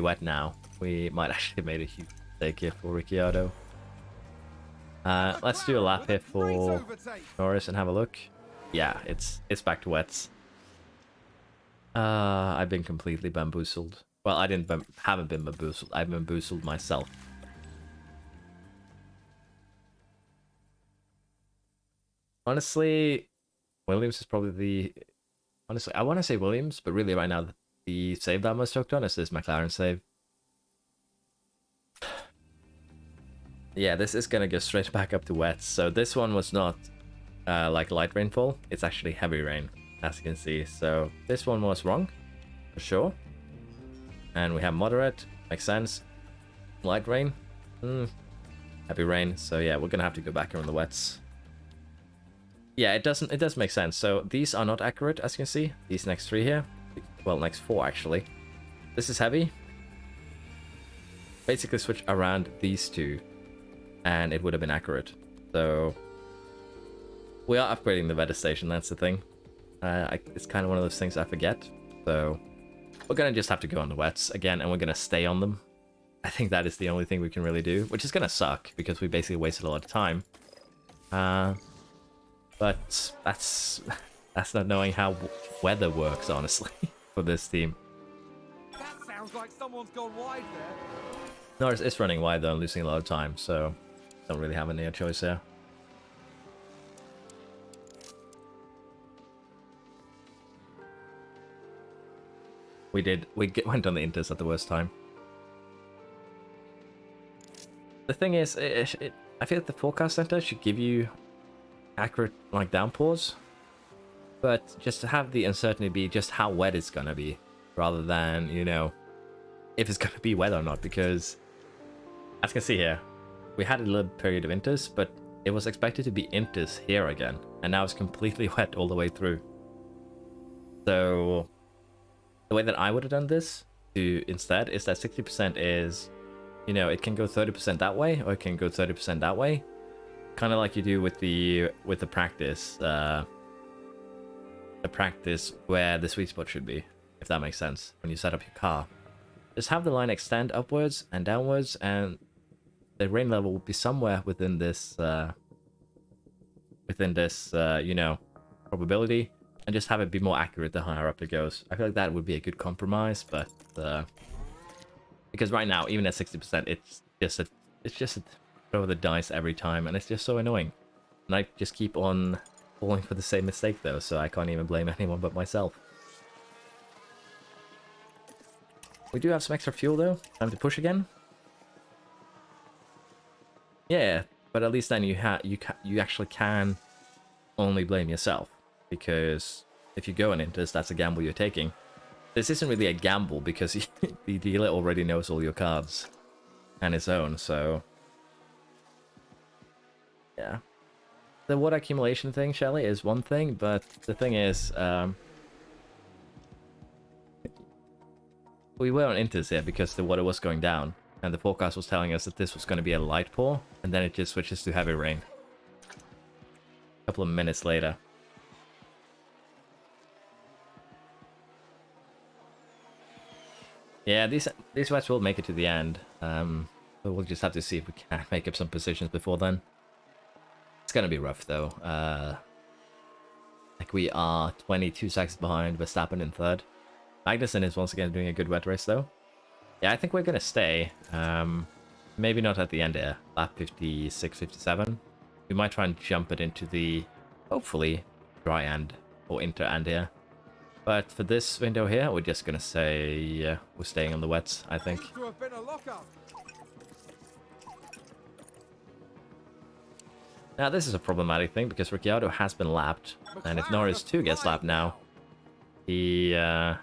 wet now, we might actually have made a huge mistake here for Ricciardo. Let's do a lap here With a great for overtake. Norris and have a look. Yeah, it's back to wets. I've been completely bamboozled. Well, I haven't been bamboozled. I've bamboozled myself. Honestly, Williams is probably the... Honestly, I want to say Williams, but really right now, the save that I'm most hooked on is this McLaren save. Yeah, this is going to go straight back up to wets. So this one was not like light rainfall. It's actually heavy rain, as you can see. So this one was wrong, for sure. And we have moderate, makes sense. Light rain, heavy rain. So yeah, we're going to have to go back here on the wets. Yeah, it does make sense. So these are not accurate, as you can see. These next three here. Well, next four, actually. This is heavy. Basically switch around these two, and it would have been accurate. So we are upgrading the weather station, that's the thing. It's kind of one of those things I forget. So we're going to just have to go on the wets again, and we're going to stay on them. I think that is the only thing we can really do, which is going to suck, because we basically wasted a lot of time. But that's not knowing how weather works, honestly, for this team. That sounds like someone's gone wide there. Norris is running wide, though, and losing a lot of time, so don't really have any choice here. We went on the inters at the worst time. The thing is, I feel like the forecast center should give you accurate like downpours, but just to have the uncertainty be just how wet it's gonna be, rather than, you know, if it's gonna be wet or not. Because as you can see here, we had a little period of inters, but it was expected to be inters here again, and now it's completely wet all the way through. So the way that I would have done this instead is that 60% is, you know, it can go 30% that way, or it can go 30% that way. Kind of like you do with the practice, the practice where the sweet spot should be, if that makes sense. When you set up your car, just have the line extend upwards and downwards, and the rain level will be somewhere within this, you know, probability, and just have it be more accurate the higher up it goes. I feel like that would be a good compromise, but because right now, even at 60%, it's just a throw the dice every time, and it's just so annoying. And I just keep on falling for the same mistake, though, so I can't even blame anyone but myself. We do have some extra fuel, though. Time to push again. Yeah, but at least then you actually can only blame yourself, because if you go on inters, that's a gamble you're taking. This isn't really a gamble, because the dealer already knows all your cards and his own, so yeah. The water accumulation thing, Shelly, is one thing, but the thing is, we were on inters here because the water was going down, and the forecast was telling us that this was going to be a light pour, and then it just switches to heavy rain a couple of minutes later. Yeah, these wets will make it to the end, but we'll just have to see if we can make up some positions before then. It's gonna be rough, though. Like, we are 22 seconds behind Verstappen in third. Magnussen is once again doing a good wet race, though. Yeah, I think we're gonna stay. Maybe not at the end here, lap 56, 57. We might try and jump it into the, hopefully, dry end or inter end here. But for this window here, we're just gonna say we're staying on the wets, I think. Seems to have been a lockup. Now, this is a problematic thing, because Ricciardo has been lapped, and if Norris 2 gets lapped now, the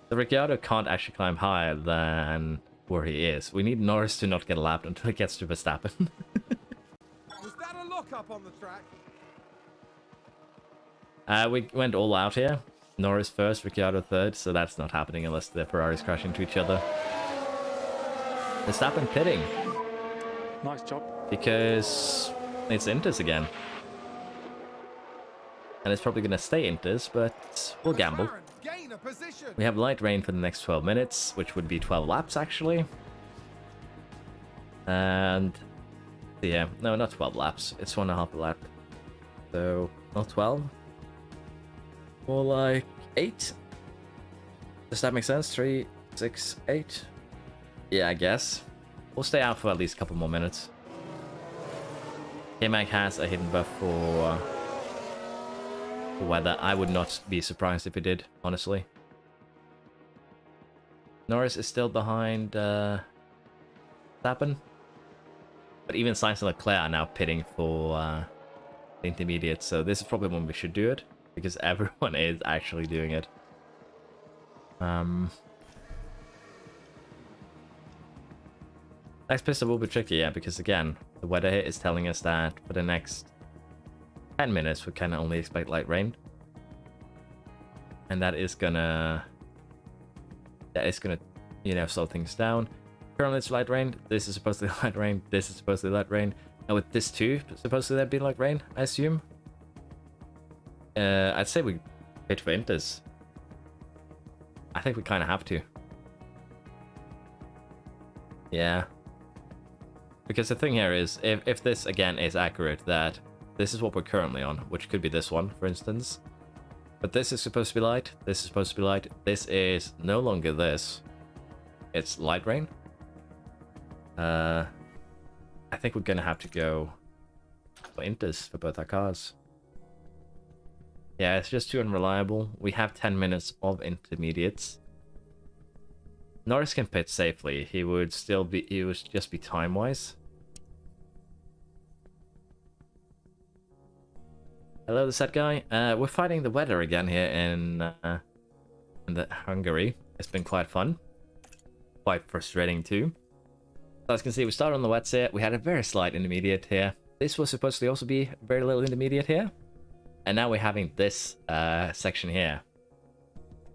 Ricciardo can't actually climb higher than where he is. We need Norris to not get lapped until he gets to Verstappen. Was that a lockup on the track? We went all out here. Norris first, Ricciardo third, so that's not happening unless the Ferraris crash into each other. Verstappen pitting. Nice job. Because it's inters again. And it's probably going to stay inters, but we'll gamble. McLaren gain a position. We have light rain for the next 12 minutes, which would be 12 laps, actually. And yeah, no, not 12 laps. It's 1.5 a lap. So not 12. More like 8. Does that make sense? 3, 6, 8. Yeah, I guess. We'll stay out for at least a couple more minutes. K-Mag has a hidden buff for weather. I would not be surprised if it did, honestly. Norris is still behind Verstappen. But even Sainz and Leclerc are now pitting for the intermediate, so this is probably when we should do it, because everyone is actually doing it. Next pistol will be tricky, yeah, because again, the weather here is telling us that for the next 10 minutes we can only expect light rain. And that is gonna, you know, slow things down. Currently it's light rain, this is supposed to be light rain, this is supposed to be light rain. And with this too, supposedly that'd be light rain, I assume. I'd say we pit for inters. I think we kind of have to. Yeah. Because the thing here is, if this again is accurate, that this is what we're currently on, which could be this one, for instance. But this is supposed to be light, this is supposed to be light, this is no longer this. It's light rain. I think we're gonna have to go for inters for both our cars. Yeah, it's just too unreliable. We have 10 minutes of intermediates. Norris can pit safely. He would just be time-wise. Hello, the set guy. We're fighting the weather again here in the Hungary. It's been quite fun. Quite frustrating too. So as you can see, we started on the wets here. We had a very slight intermediate here. This was supposed to also be very little intermediate here. And now we're having this section here.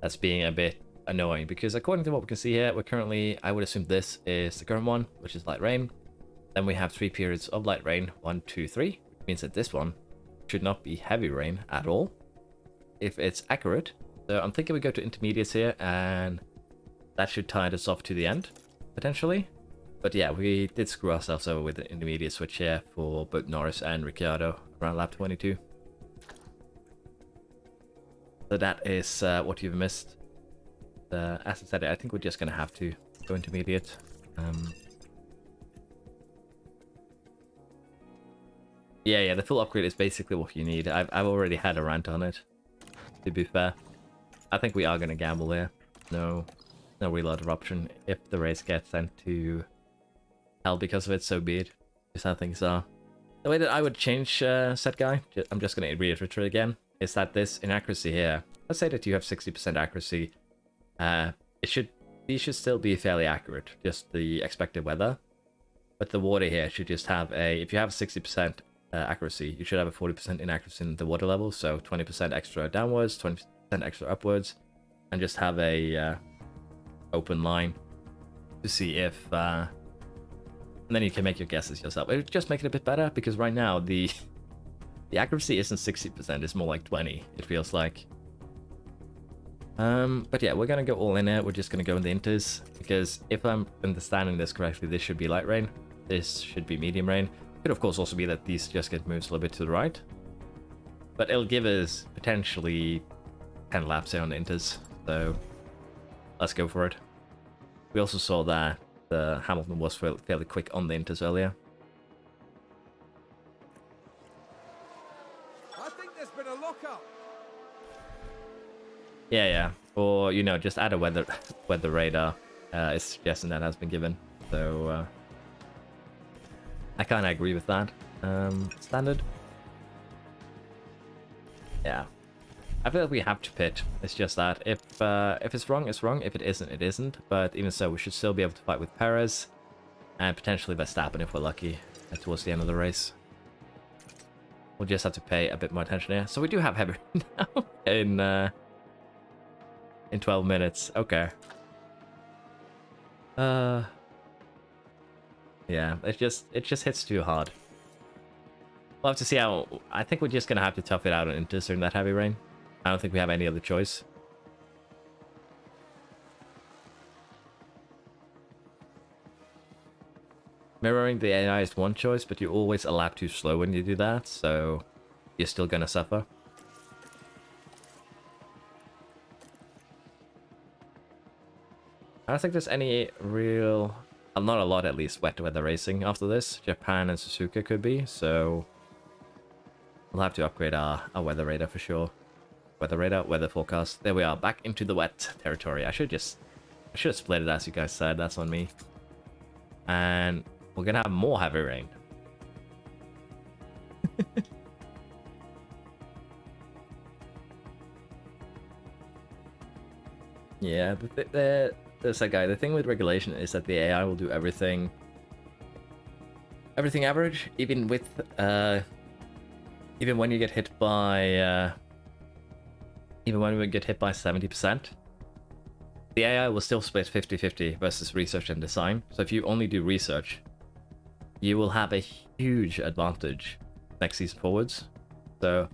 That's being a bit annoying, because according to what we can see here, we're currently, I would assume this is the current one, which is light rain. Then we have 3 periods of light rain, 1, 2, 3, which means that this one should not be heavy rain at all, if it's accurate. So I'm thinking we go to intermediates here, and that should tide us off to the end, potentially. But yeah, we did screw ourselves over with the intermediate switch here for both Norris and Ricciardo around lap 22. So that is what you've missed. As I said, I think we're just going to have to go intermediate. Yeah, the full upgrade is basically what you need. I've already had a rant on it, to be fair. I think we are going to gamble here. No real other option. If the race gets sent to hell because of it, so be it. Just how things are. The way that I would change set guy, I'm just going to reiterate it again, is that this inaccuracy here, let's say that you have 60% accuracy, these should still be fairly accurate, just the expected weather. But the water here should just have if you have 60% accuracy, you should have a 40% inaccuracy in the water level, so 20% extra downwards, 20% extra upwards, and just have a open line to see if, and then you can make your guesses yourself. It would just make it a bit better, because right now the accuracy isn't 60%, it's more like 20, it feels like. But yeah, we're gonna go all in here. We're just gonna go in the inters, because if I'm understanding this correctly, this should be light rain, this should be medium rain. Could of course also be that these just get moved a little bit to the right, but it'll give us potentially 10 laps here on the inters, so let's go for it. We also saw that the Hamilton was fairly quick on the inters earlier. I think there's been a lockup. Yeah, or you know, just add a weather radar. Is suggestion that has been given, so I kind of agree with that. Standard. Yeah, I feel like we have to pit. It's just that if it's wrong, it's wrong. If it isn't, it isn't. But even so, we should still be able to fight with Perez and potentially Verstappen if we're lucky towards the end of the race. We'll just have to pay a bit more attention here. So we do have heavy now in 12 minutes. Okay. Yeah, it just hits too hard. We'll have to see how. I think we're just gonna have to tough it out and during that heavy rain. I don't think we have any other choice. Mirroring the AI is one choice, but you're always a lap too slow when you do that, so you're still gonna suffer. I don't think there's any real, not a lot at least, wet weather racing after this. Japan and Suzuka could be, so we'll have to upgrade our weather radar for sure. Weather radar, weather forecast. There we are, back into the wet territory. I should have split it as you guys said, that's on me. And we're gonna have more heavy rain. Yeah, there's that guy. The thing with regulation is that the AI will do everything average, even with even when you get hit by even when we get hit by 70%, the AI will still split 50-50 versus research and design. So if you only do research, you will have a huge advantage next season forwards. So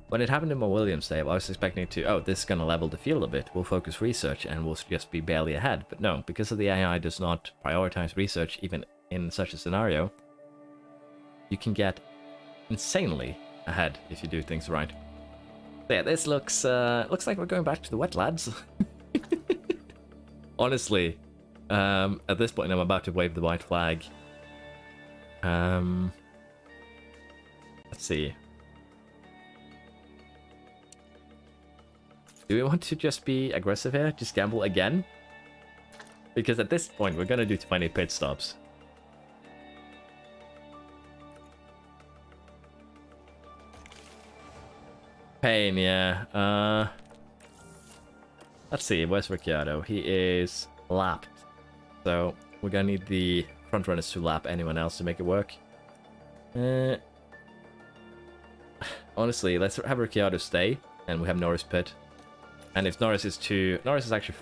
when it happened in my Williams save, I was expecting it to, oh, this is going to level the field a bit. We'll focus research and we'll just be barely ahead. But no, because of the AI does not prioritize research even in such a scenario, you can get insanely ahead if you do things right. So yeah, this looks like we're going back to the wet, lads. Honestly, at this point I'm about to wave the white flag. Let's see. Do we want to just be aggressive here? Just gamble again? Because at this point, we're gonna do 20 pit stops. Pain, yeah. Let's see, where's Ricciardo? He is lapped. So, we're gonna need the front runners to lap anyone else to make it work. Honestly, let's have Ricciardo stay, and we have Norris pit. And if Norris is actually...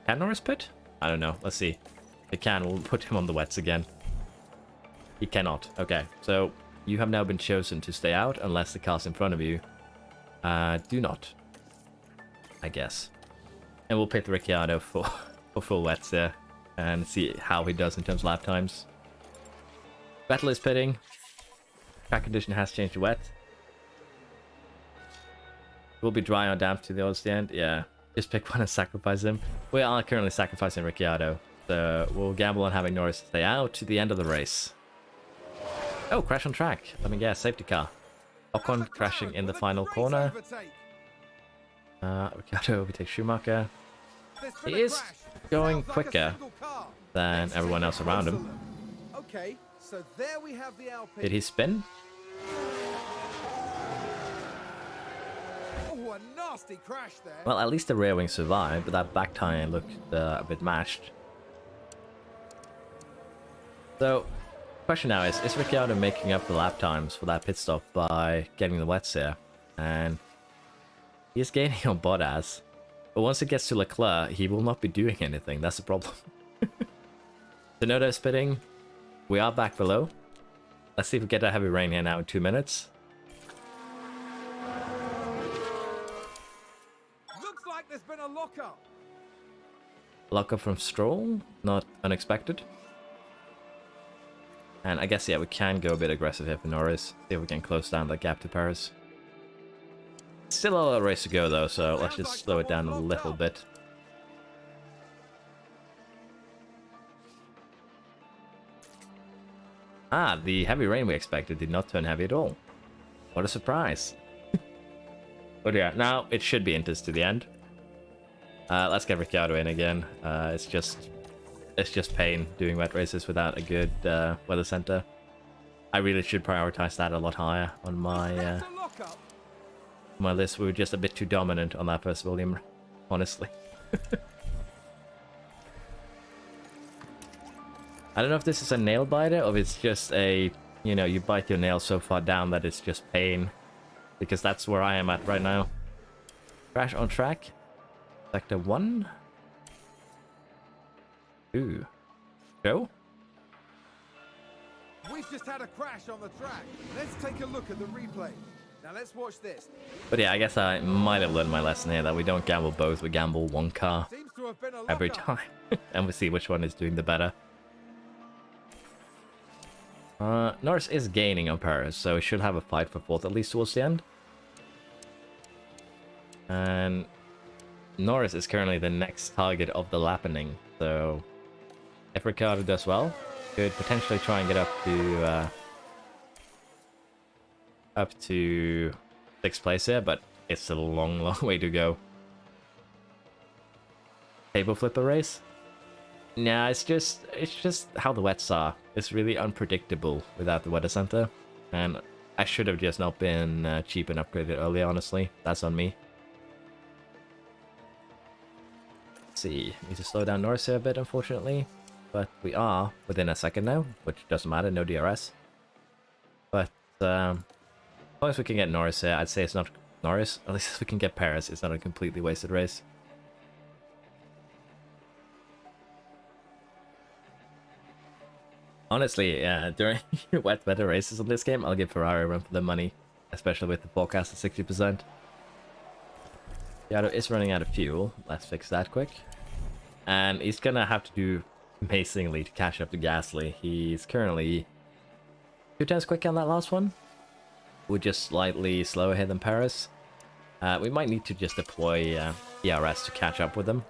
Can Norris pit? I don't know. Let's see. It can. We'll put him on the wets again. He cannot. Okay. So, you have now been chosen to stay out unless the cars in front of you do not. I guess. And we'll pit Ricciardo for full wets there. And see how he does in terms of lap times. Vettel is pitting. Track condition has changed to wet. We'll be dry or damp to the end. Yeah, just pick one and sacrifice him. We are currently sacrificing Ricciardo, so we'll gamble on having Norris stay out to the end of the race. Oh, crash on track. Let me guess, safety car. Ocon crashing in the final corner. Ricciardo overtakes Schumacher. He is going quicker than everyone else around him. Okay, so there we have the Alpine. Did he spin? Oh, a nasty crash there. Well, at least the rear wing survived, but that back tire looked a bit mashed. So, question now is Ricciardo making up the lap times for that pit stop by getting the wets here? And he's gaining on Bottas. But once it gets to Leclerc, he will not be doing anything. That's the problem. Tsunoda is spitting. We are back below. Let's see if we get a heavy rain here now in 2 minutes. Looks like there's been a lockup. Lockup from Stroll. Not unexpected. And I guess, yeah, we can go a bit aggressive here for Norris. See if we can close down that gap to Paris. Still a lot of race to go, though, so let's just slow it down a little bit. Ah, the heavy rain we expected did not turn heavy at all. What a surprise. But yeah, now it should be Inters to the end. Let's get Ricciardo in again. It's just pain doing wet races without a good weather center. I really should prioritize that a lot higher on my my list. We were just a bit too dominant on that first volume, honestly. I don't know if this is a nail biter or if it's just a, you know, you bite your nail so far down that it's just pain. Because that's where I am at right now. Crash on track. Sector 1. Ooh. Go? We've just had a crash on the track. Let's take a look at the replay. Now let's watch this. But yeah, I guess I might have learned my lesson here that we don't gamble both, we gamble one car Seems to have been a every lockup. time. And we see which one is doing the better. Norris is gaining on Paris, so he should have a fight for fourth at least towards the end. And Norris is currently the next target of the lappening, so if Ricciardo does well, could potentially try and get up to 6th place here, but it's a long, long way to go. Table flipper race? Nah, it's just how the wets are. It's really unpredictable without the weather center, and I should have just not been cheap and upgraded earlier, honestly. That's on me. Let's see, need to slow down Norris here a bit, unfortunately, but we are within a second now, which doesn't matter, no DRS. But as long as we can get Norris here, I'd say it's not Norris. At least if we can get Paris, it's not a completely wasted race. Honestly, during wet weather races in this game, I'll give Ferrari a run for the money, especially with the forecast at 60%. Ricciardo is running out of fuel. Let's fix that quick. And he's gonna have to do amazingly to catch up to Gasly. He's currently 2 times quicker on that last one. We're just slightly slower here than Paris. We might need to just deploy ERS to catch up with them.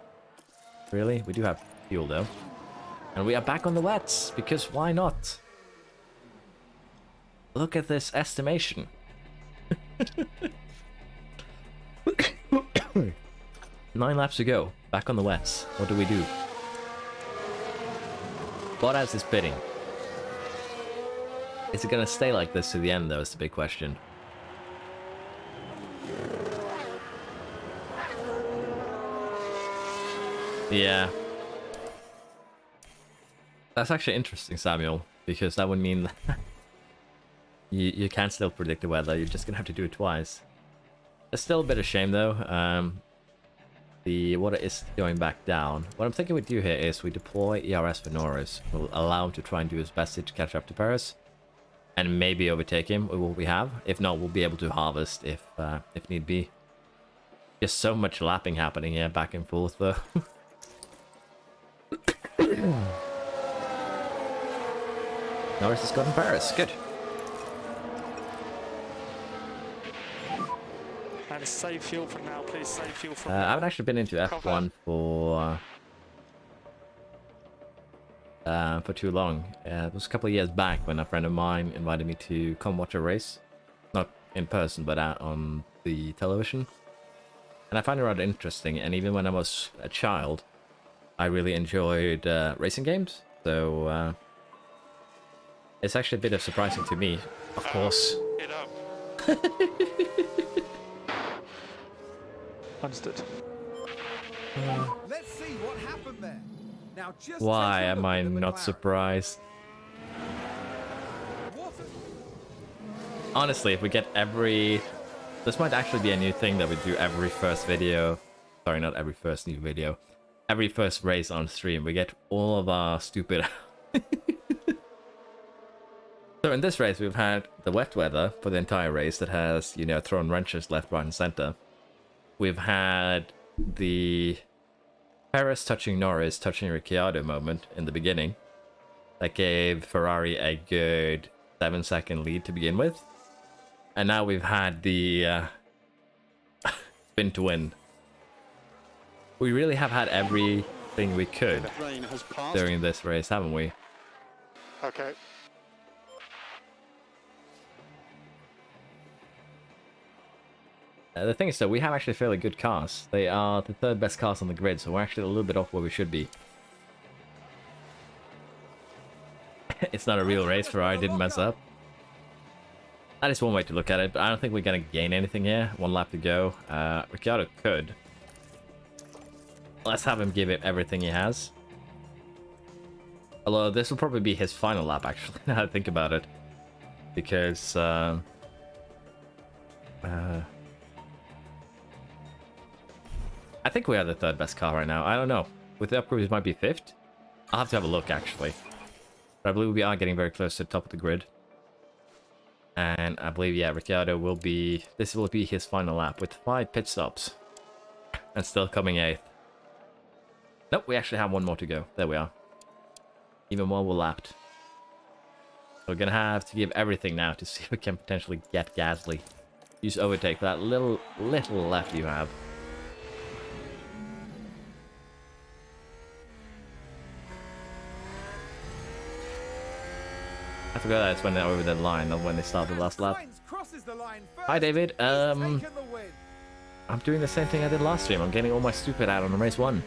Really? We do have fuel though. And we are back on the wets, because why not? Look at this estimation. 9 laps to go. Back on the wets. What do we do? Bottas is pitting. Is it going to stay like this to the end, though, is the big question. Yeah. That's actually interesting, Samuel, because that would mean that you can still predict the weather. You're just going to have to do it twice. It's still a bit of shame, though. The water is going back down. What I'm thinking we do here is we deploy ERS for Norris. We'll allow him to try and do his best to catch up to Paris, and maybe overtake him with what we have. If not, we'll be able to harvest if need be. Just so much lapping happening here, back and forth, though. Norris has gotten Paris. Good. And save fuel from now, please. Save fuel from I now. haven't actually been into F1 for too long. It was a couple of years back when a friend of mine invited me to come watch a race. Not in person, but out on the television. And I found it rather interesting, and even when I was a child, I really enjoyed racing games. So it's actually a bit of surprising to me, of course. Get up. Understood. Let's see what happened there. Now just Why take a am look I at the not McLaren. surprised? What a- Honestly, if we get every... This might actually be a new thing that we do every first video. Sorry, not every first new video. Every first race on stream. We get all of our stupid... So in this race, we've had the wet weather for the entire race that has, you know, thrown wrenches left, right, and center. We've had the Perez touching Norris, touching Ricciardo moment in the beginning. That gave Ferrari a good 7-second lead to begin with. And now we've had the spin to win. We really have had everything we could Rain has passed. during this race, haven't we? Okay. The thing is, though, we have actually fairly good cars. They are the 3rd best cars on the grid, so we're actually a little bit off where we should be. It's not a real race. Ferrari didn't mess up. That is one way to look at it, but I don't think we're going to gain anything here. 1 lap to go. Ricciardo could. Let's have him give it everything he has. Although this will probably be his final lap, actually, now I think about it. Because... I think we are the 3rd best car right now. I don't know. With the upgrades, it might be 5th. I'll have to have a look, actually. But I believe we are getting very close to the top of the grid. And I believe, yeah, Ricciardo will be... This will be his final lap with 5 pit stops. And still coming 8th. Nope, we actually have 1 more to go. There we are. Even more, we're lapped. So We're gonna have to give everything now to see if we can potentially get Gasly. Use overtake for that little left you have. I forgot that's when they're over the line, not when they start the last lap. Hi David, I'm doing the same thing I did last stream. I'm getting all my stupid out on the race 1.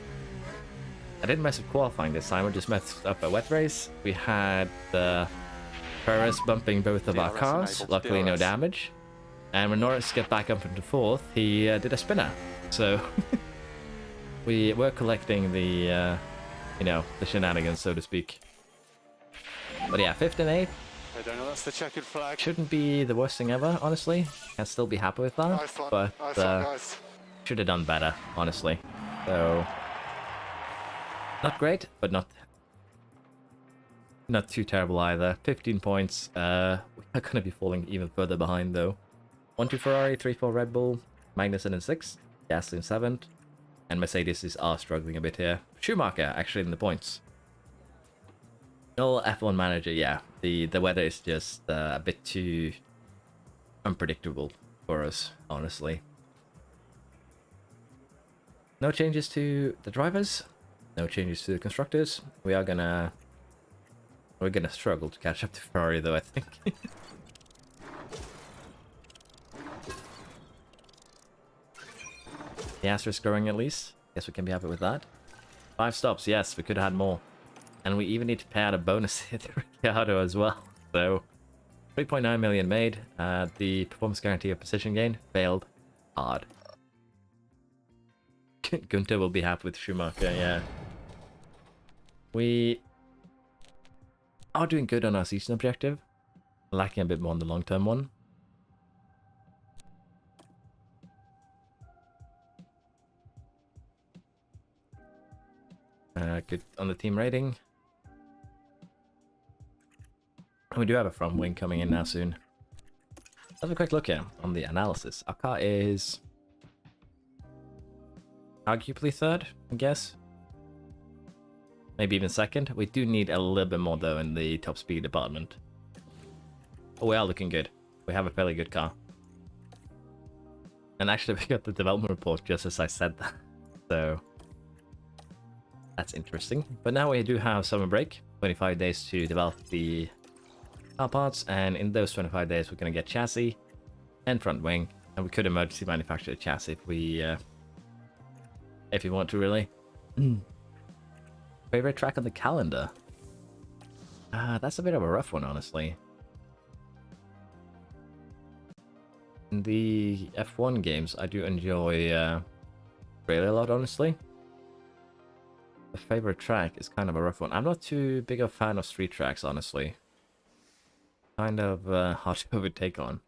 I didn't mess with qualifying this time, I just messed up a wet race. We had the Perez bumping both of our cars, luckily no damage. And when Norris got back up into 4th, he did a spinner. So we were collecting the, you know, the shenanigans, so to speak. But yeah, 5th and 8th. Hey Daniel, that's the checkered flag. Shouldn't be the worst thing ever, honestly. Can still be happy with that. Nice one. But Nice one, guys. should have done better, honestly. So not great, but not too terrible either. 15 points. We are gonna be falling even further behind though. 1-2 Ferrari, 3-4 Red Bull, Magnussen in 6th, Gasly in 7th, and Mercedes are struggling a bit here. Schumacher actually in the points. No F1 manager, yeah. The weather is just a bit too unpredictable for us, honestly. No changes to the drivers, no changes to the constructors. We're gonna struggle to catch up to Ferrari though, I think. The asterisk growing at least. Guess we can be happy with that. 5 stops, yes, we could have had more. And we even need to pay out a bonus here to Ricciardo as well. So 3.9 million made. The performance guarantee of position gain failed hard. Gunter will be happy with Schumacher, yeah. We are doing good on our season objective. Lacking a bit more on the long-term one. Good on the team rating. And we do have a front wing coming in now soon. Let's have a quick look here on the analysis. Our car is arguably 3rd, I guess. Maybe even 2nd. We do need a little bit more though in the top speed department. But we are looking good. We have a fairly good car. And actually we got the development report just as I said that. So that's interesting. But now we do have summer break. 25 days to develop the car parts. And in those 25 days we're going to get chassis and front wing. And we could emergency manufacture the chassis if we want to really. Favorite track on the calendar? That's a bit of a rough one, honestly. In the F1 games, I do enjoy really a lot, honestly. The favorite track is kind of a rough one. I'm not too big a fan of street tracks, honestly. Kind of hard to overtake on.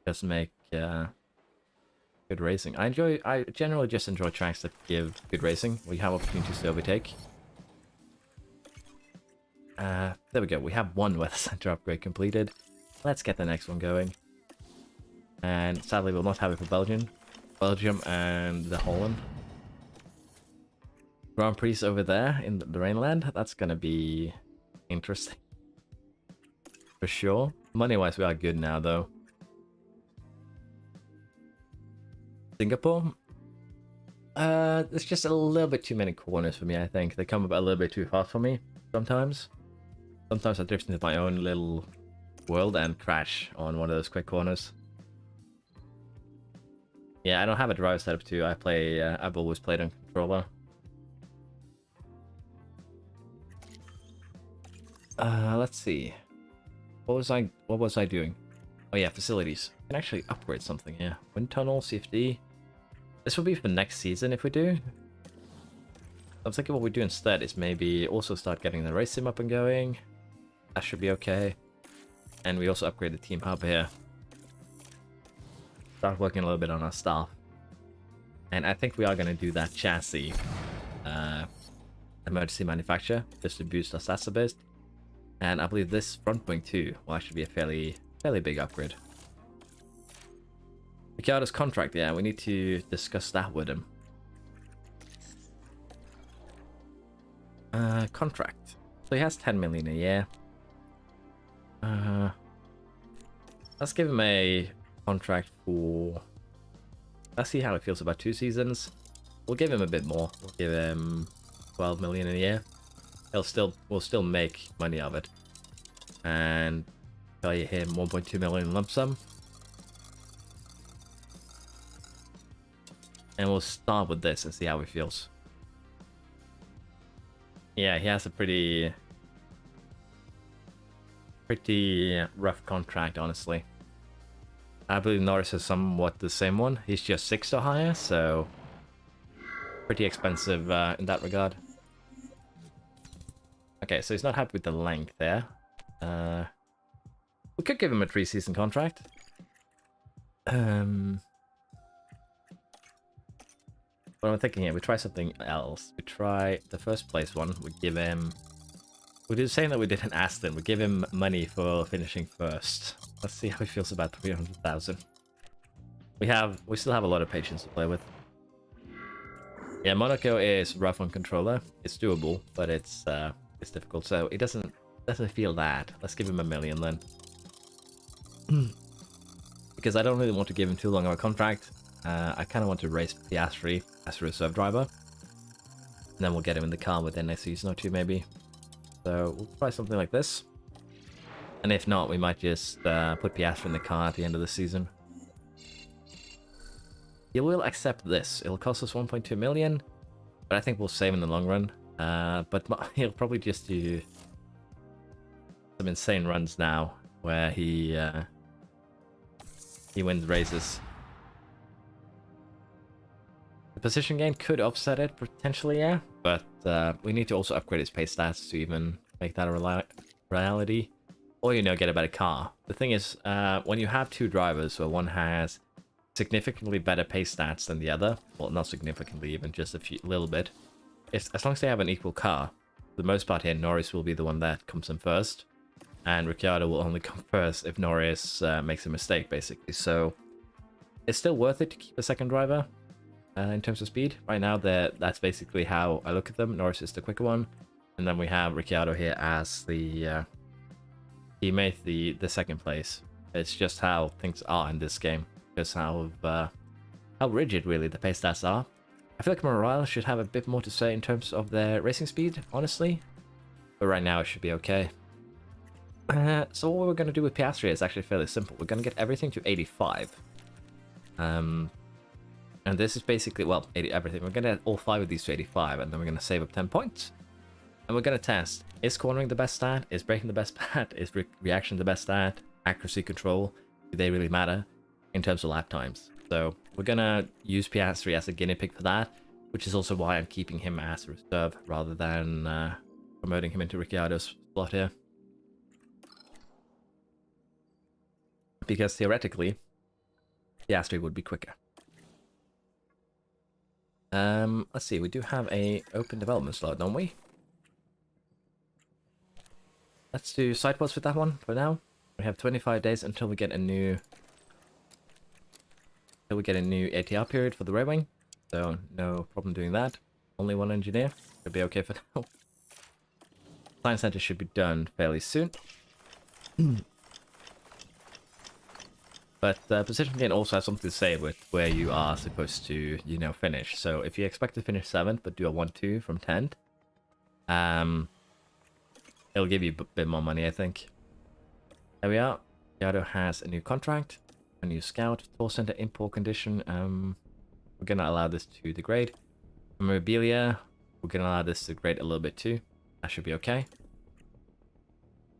Just make good racing. I generally just enjoy tracks that give good racing. We have opportunities to overtake. There we go. We have one weather center upgrade completed. Let's get the next one going. And sadly, we'll not have it for Belgium and the Holland Grand Prix over there in the Rainland. That's gonna be interesting for sure. Money-wise, we are good now, though. Singapore? There's just a little bit too many corners for me, I think. They come up a little bit too fast for me sometimes. Sometimes I drift into my own little world and crash on one of those quick corners. Yeah, I don't have a driver setup too. I've always played on controller. Let's see. What was I doing? Oh yeah, facilities. I can actually upgrade something here. Wind tunnel, CFD. This will be for next season if we do. I'm thinking what we do instead is maybe also start getting the race sim up and going. That should be okay. And we also upgrade the team hub here. Start working a little bit on our staff. And I think we are going to do that chassis emergency manufacture just to boost our stats a bit. And I believe this front wing too will actually be a fairly big upgrade. Ricciardo's contract, yeah, we need to discuss that with him. Contract. So he has 10 million a year. Let's give him a contract for... Let's see how it feels about 2 seasons. We'll give him a bit more. We'll give him 12 million a year. We'll still make money of it. And pay him 1.2 million lump sum. And we'll start with this and see how he feels. Yeah, he has a pretty rough contract, honestly. I believe Norris is somewhat the same one. He's just 6 or higher, so pretty expensive in that regard. Okay, so he's not happy with the length there. We could give him a 3-season contract. What I'm thinking here, we try something else. We try the first place one. We give him... We do the same that we did in Aston. We give him money for finishing first. Let's see how he feels about 300,000. We still have a lot of patience to play with. Yeah, Monaco is rough on controller. It's doable, but it's difficult. So it doesn't feel that. Let's give him 1 million then. Because I don't really want to give him too long of a contract. I kind of want to race Piastri as a reserve driver. And then we'll get him in the car within next season or 2 maybe. So we'll try something like this. And if not, we might just put Piastri in the car at the end of the season. He will accept this. It'll cost us 1.2 million. But I think we'll save in the long run. But he'll probably just do some insane runs now. Where he wins races. The position gain could offset it, potentially, yeah. But we need to also upgrade his pace stats to even make that a reality. Or, get a better car. The thing is, when you have 2 drivers where one has significantly better pace stats than the other, well, not significantly, even just little bit, as long as they have an equal car, for the most part here, Norris will be the one that comes in first. And Ricciardo will only come first if Norris makes a mistake, basically. So it's still worth it to keep a second driver in terms of speed. Right now, that's basically how I look at them. Norris is the quicker one. And then we have Ricciardo here as the... he made the second place. It's just how things are in this game. Because how rigid, really, the pace stats are. I feel like Morale should have a bit more to say in terms of their racing speed, honestly. But right now, it should be okay. So what we're going to do with Piastri is actually fairly simple. We're going to get everything to 85. And this is basically, well, 80 everything. We're going to get all 5 of these to 85, and then we're going to save up 10 points. And we're going to test, is cornering the best stat? Is braking the best stat? Is reaction the best stat? Accuracy control? Do they really matter in terms of lap times? So we're going to use Piastri as a guinea pig for that, which is also why I'm keeping him as a reserve rather than promoting him into Ricciardo's slot here. Because theoretically, Piastri would be quicker. Let's see, we do have a open development slot, don't we? Let's do sidepods with that one for now. We have 25 days until we get a new ATR period for the Red Wing. So no problem doing that. Only 1 engineer. Should be okay for now. Science center should be done fairly soon. But position gain also has something to say with where you are supposed to, finish. So if you expect to finish 7th, but do a 1-2 from 10th, it'll give you a bit more money, I think. There we are. Ricciardo has a new contract, a new scout, tour center in poor condition. We're going to allow this to degrade. Memorabilia, we're going to allow this to degrade a little bit too. That should be okay.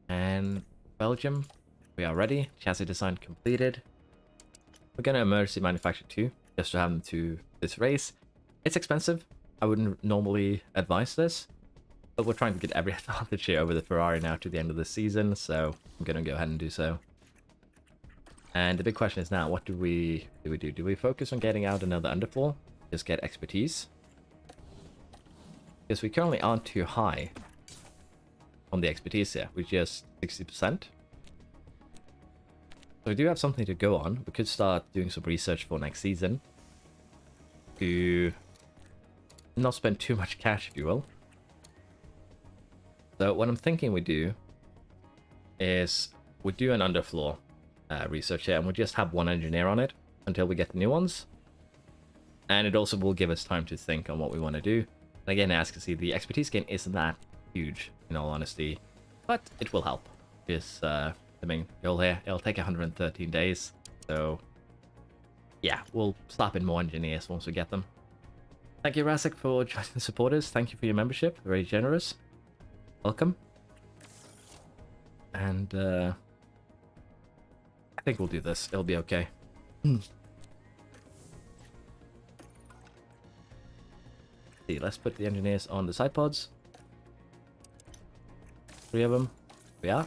And Belgium, we are ready. Chassis design completed. We're going to emergency manufacture 2, just to have them to this race. It's expensive. I wouldn't normally advise this, but we're trying to get every advantage here over the Ferrari now to the end of the season, so I'm going to go ahead and do so. And the big question is now, what do we do? Do we focus on getting out another underfloor? Just get expertise? Because we currently aren't too high on the expertise here. We're just 60%. So we do have something to go on. We could start doing some research for next season to not spend too much cash, if you will. So what I'm thinking we do is we do an underfloor research here, and we just have one engineer on it until we get the new ones. And it also will give us time to think on what we want to do. And again, as you can see, the expertise gain isn't that huge, in all honesty, but it will help. Is the main goal here. It'll take 113 days, so yeah, we'll slap in more engineers once we get them. Thank you, Rasek, for joining the supporters. Thank you for your membership. Very generous. Welcome. And I think we'll do this. It'll be okay. See, let's put the engineers on the side pods. 3 of them. We are.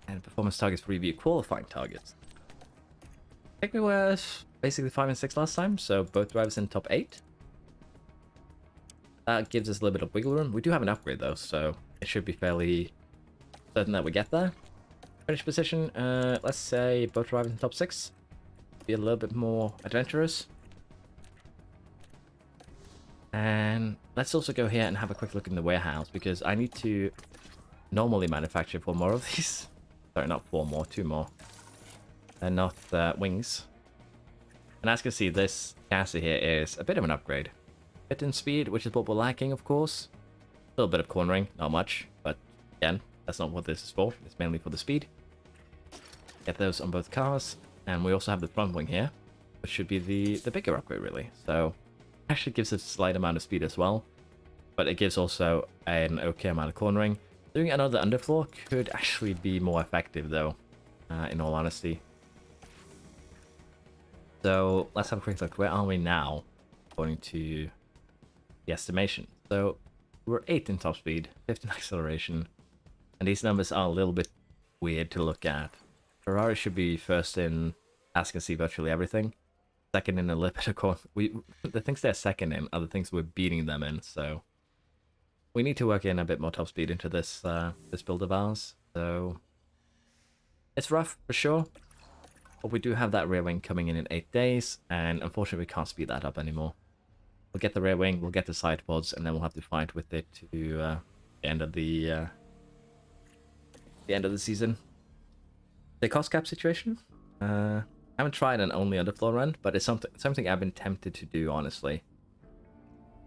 And performance targets for review qualifying targets. I think we were basically 5 and 6 last time, so both drivers in top 8. That gives us a little bit of wiggle room. We do have an upgrade though, so it should be fairly certain that we get there. Finish position, let's say both drivers in top 6. Be a little bit more adventurous. And let's also go here and have a quick look in the warehouse, because I need to normally manufacture 4 more of these. Sorry, not 4 more, 2 more. And not wings. And as you can see, this chassis here is a bit of an upgrade. Bit in speed, which is what we're lacking, of course. A little bit of cornering, not much, but again, that's not what this is for. It's mainly for the speed. Get those on both cars, and we also have the front wing here, which should be the bigger upgrade, really. So, actually gives us a slight amount of speed as well, but it gives also an okay amount of cornering. Doing another underfloor could actually be more effective, though, in all honesty. So, let's have a quick look. Where are we now, according to the estimation? So, we're 8 in top speed, 15 acceleration, and these numbers are a little bit weird to look at. Ferrari should be first in, as you can see, virtually everything. Second in a little bit of corner. The things they're second in are the things we're beating them in, so we need to work in a bit more top speed into this this build of ours. So it's rough for sure, but we do have that rear wing coming in 8 days, and unfortunately we can't speed that up anymore. We'll get the rear wing, we'll get the side pods, and then we'll have to fight with it to the end of the season. The cost cap situation. I haven't tried an only underfloor run, but it's something I've been tempted to do, honestly.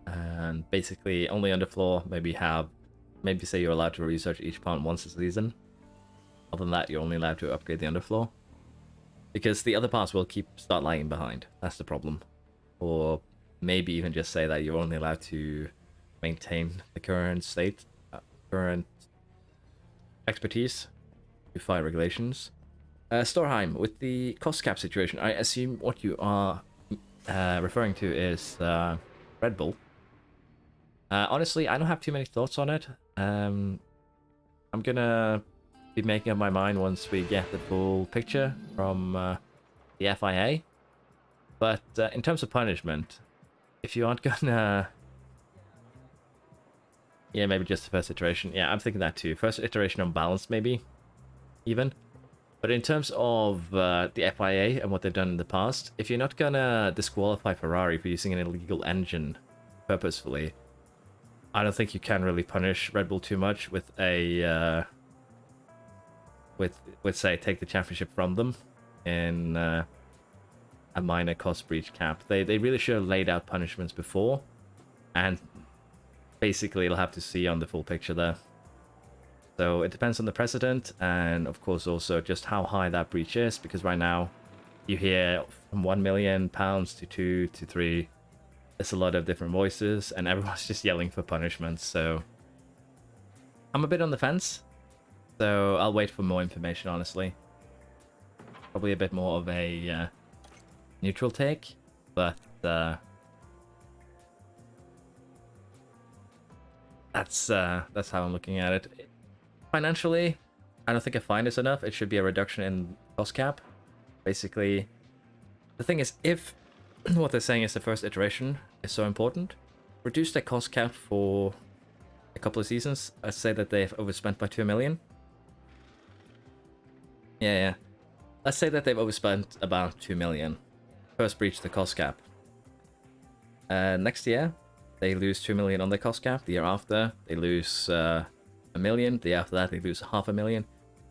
And basically, only underfloor, maybe say you're allowed to research each part once a season. Other than that, you're only allowed to upgrade the underfloor. Because the other parts will start lagging behind. That's the problem. Or maybe even just say that you're only allowed to maintain the current state, current expertise to fire regulations. Storheim, with the cost cap situation, I assume what you are referring to is Red Bull. Honestly, I don't have too many thoughts on it. I'm gonna be making up my mind once we get the full picture from the FIA. But in terms of punishment, if you aren't gonna... Yeah, maybe just the first iteration. Yeah, I'm thinking that too. First iteration on balance, maybe, even. But in terms of the FIA and what they've done in the past, if you're not gonna disqualify Ferrari for using an illegal engine purposefully, I don't think you can really punish Red Bull too much with a with say take the championship from them in a minor cost breach cap. They really should have laid out punishments before, and basically you'll have to see on the full picture there. So it depends on the precedent, and of course also just how high that breach is, because right now you hear from £1 million to 2 to 3. There's a lot of different voices, and everyone's just yelling for punishments. So I'm a bit on the fence. So I'll wait for more information, honestly. Probably a bit more of a neutral take, but that's how I'm looking at it. Financially, I don't think a fine is enough. It should be a reduction in cost cap. Basically, the thing is, if what they're saying is the first iteration is so important, reduce their cost cap for a couple of seasons. I'd say that they've overspent by 2 million. Yeah. Let's say that they've overspent about 2 million. First breach the cost cap. Next year, they lose 2 million on their cost cap. The year after, they lose 1 million. The year after that, they lose 500,000.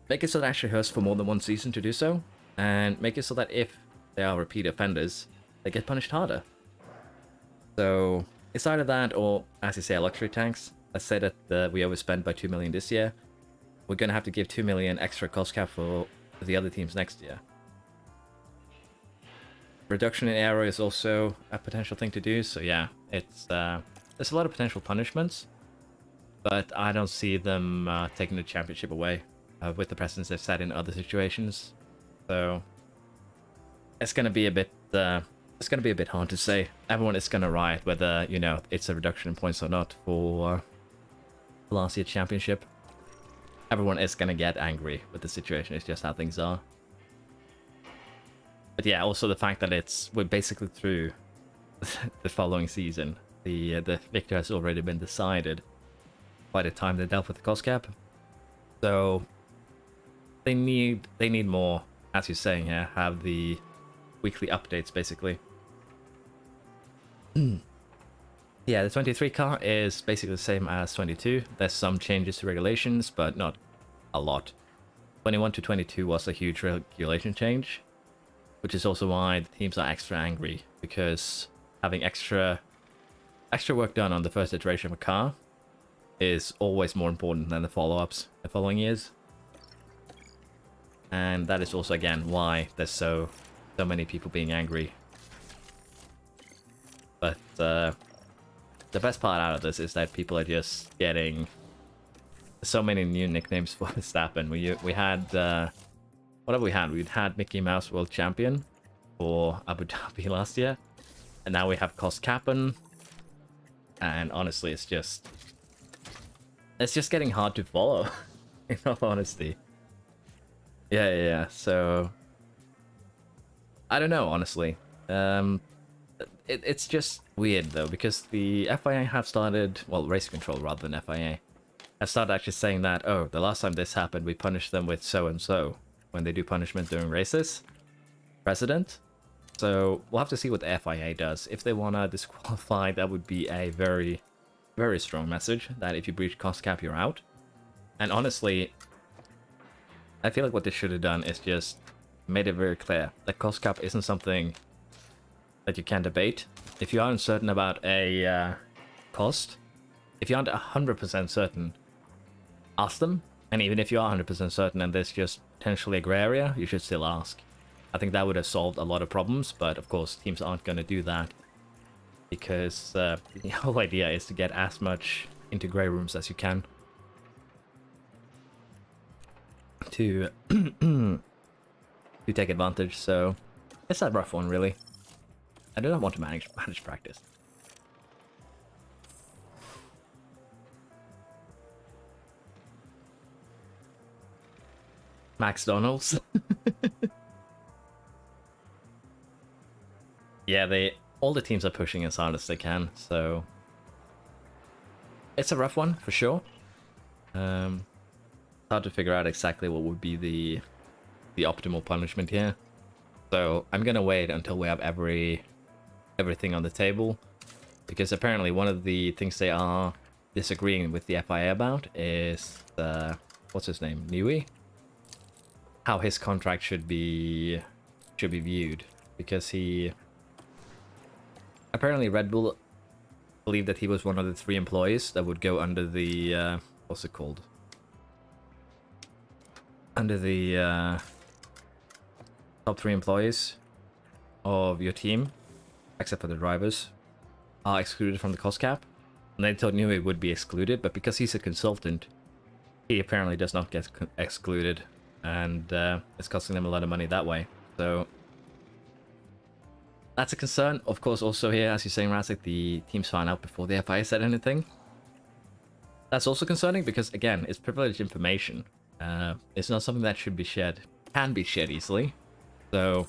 Make it so that it actually hurts for more than one season to do so, and make it so that if they are repeat offenders, they get punished harder. So it's either that or, as you say, a luxury tax. Let's say that we overspend by 2 million this year. We're going to have to give 2 million extra cost cap for the other teams next year. Reduction in error is also a potential thing to do. So yeah, it's there's a lot of potential punishments, but I don't see them taking the championship away with the precedents they've set in other situations. So it's going to be a bit hard to say. Everyone is going to riot whether, you know, it's a reduction in points or not for last year's championship. Everyone is going to get angry with the situation. It's just how things are. But yeah, also the fact that we're basically through the following season. The victor has already been decided by the time they dealt with the cost cap. So they need more, as you're saying here, have the weekly updates basically. Yeah, the 23 car is basically the same as 22. There's some changes to regulations, but not a lot. 21 to 22 was a huge regulation change, which is also why the teams are extra angry, because having extra work done on the first iteration of a car is always more important than the follow-ups the following years. And that is also, again, why there's so many people being angry. But the best part out of this is that people are just getting so many new nicknames for Verstappen. We had what have we had? We'd had Mickey Mouse World Champion for Abu Dhabi last year, and now we have Cost Cap'n. And honestly, it's just getting hard to follow. In all honesty. Yeah. So I don't know, honestly. It's just weird though, because the FIA have started, well, Race Control rather than FIA, have started actually saying that, oh, the last time this happened, we punished them with so and so when they do punishment during races. Precedent. So we'll have to see what the FIA does. If they want to disqualify, that would be a very, very strong message that if you breach cost cap, you're out. And honestly, I feel like what they should have done is just made it very clear that cost cap isn't something that you can debate. If you are uncertain about a cost, if you aren't 100% certain, ask them. And even if you are 100% certain and there's just potentially a grey area, you should still ask. I think that would have solved a lot of problems, but of course teams aren't going to do that, because the whole idea is to get as much into grey rooms as you can to take advantage. So it's a rough one, really. I do not want to manage practice. Max Donalds. Yeah, all the teams are pushing as hard as they can, so it's a rough one for sure. Hard to figure out exactly what would be the optimal punishment here. So I'm gonna wait until we have everything on the table, because apparently one of the things they are disagreeing with the FIA about is what's his name, Newey? How his contract should be viewed, because he apparently Red Bull believed that he was one of the 3 employees that would go under the what's it called? Under the top 3 employees of your team, except for the drivers, are excluded from the cost cap. And they told Newey would be excluded, but because he's a consultant, he apparently does not get excluded, and it's costing them a lot of money that way. So that's a concern. Of course, also here, as you're saying, Razzik, the teams found out before the FIA said anything. That's also concerning because, again, it's privileged information. It's not something that should be shared. Can be shared easily. So,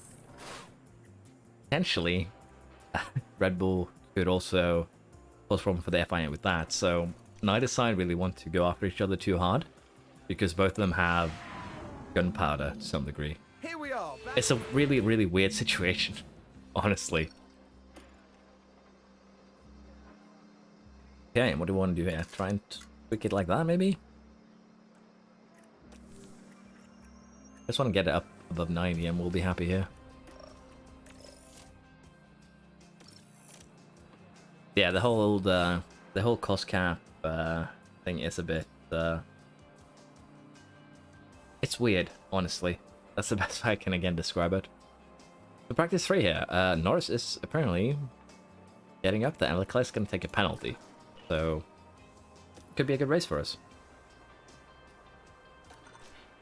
potentially, Red Bull could also cause problem for the FIA with that. So, neither side really want to go after each other too hard, because both of them have gunpowder to some degree. Here we are. It's a really, really weird situation. Honestly. Okay, what do we want to do here? Try and tweak it like that, maybe? Just want to get it up above 90 and we'll be happy here. Yeah, the whole cost cap thing is a bit it's weird, honestly. That's the best way I can again describe it. So practice 3 here. Norris is apparently getting up there, and Leclerc's going to take a penalty. So, could be a good race for us.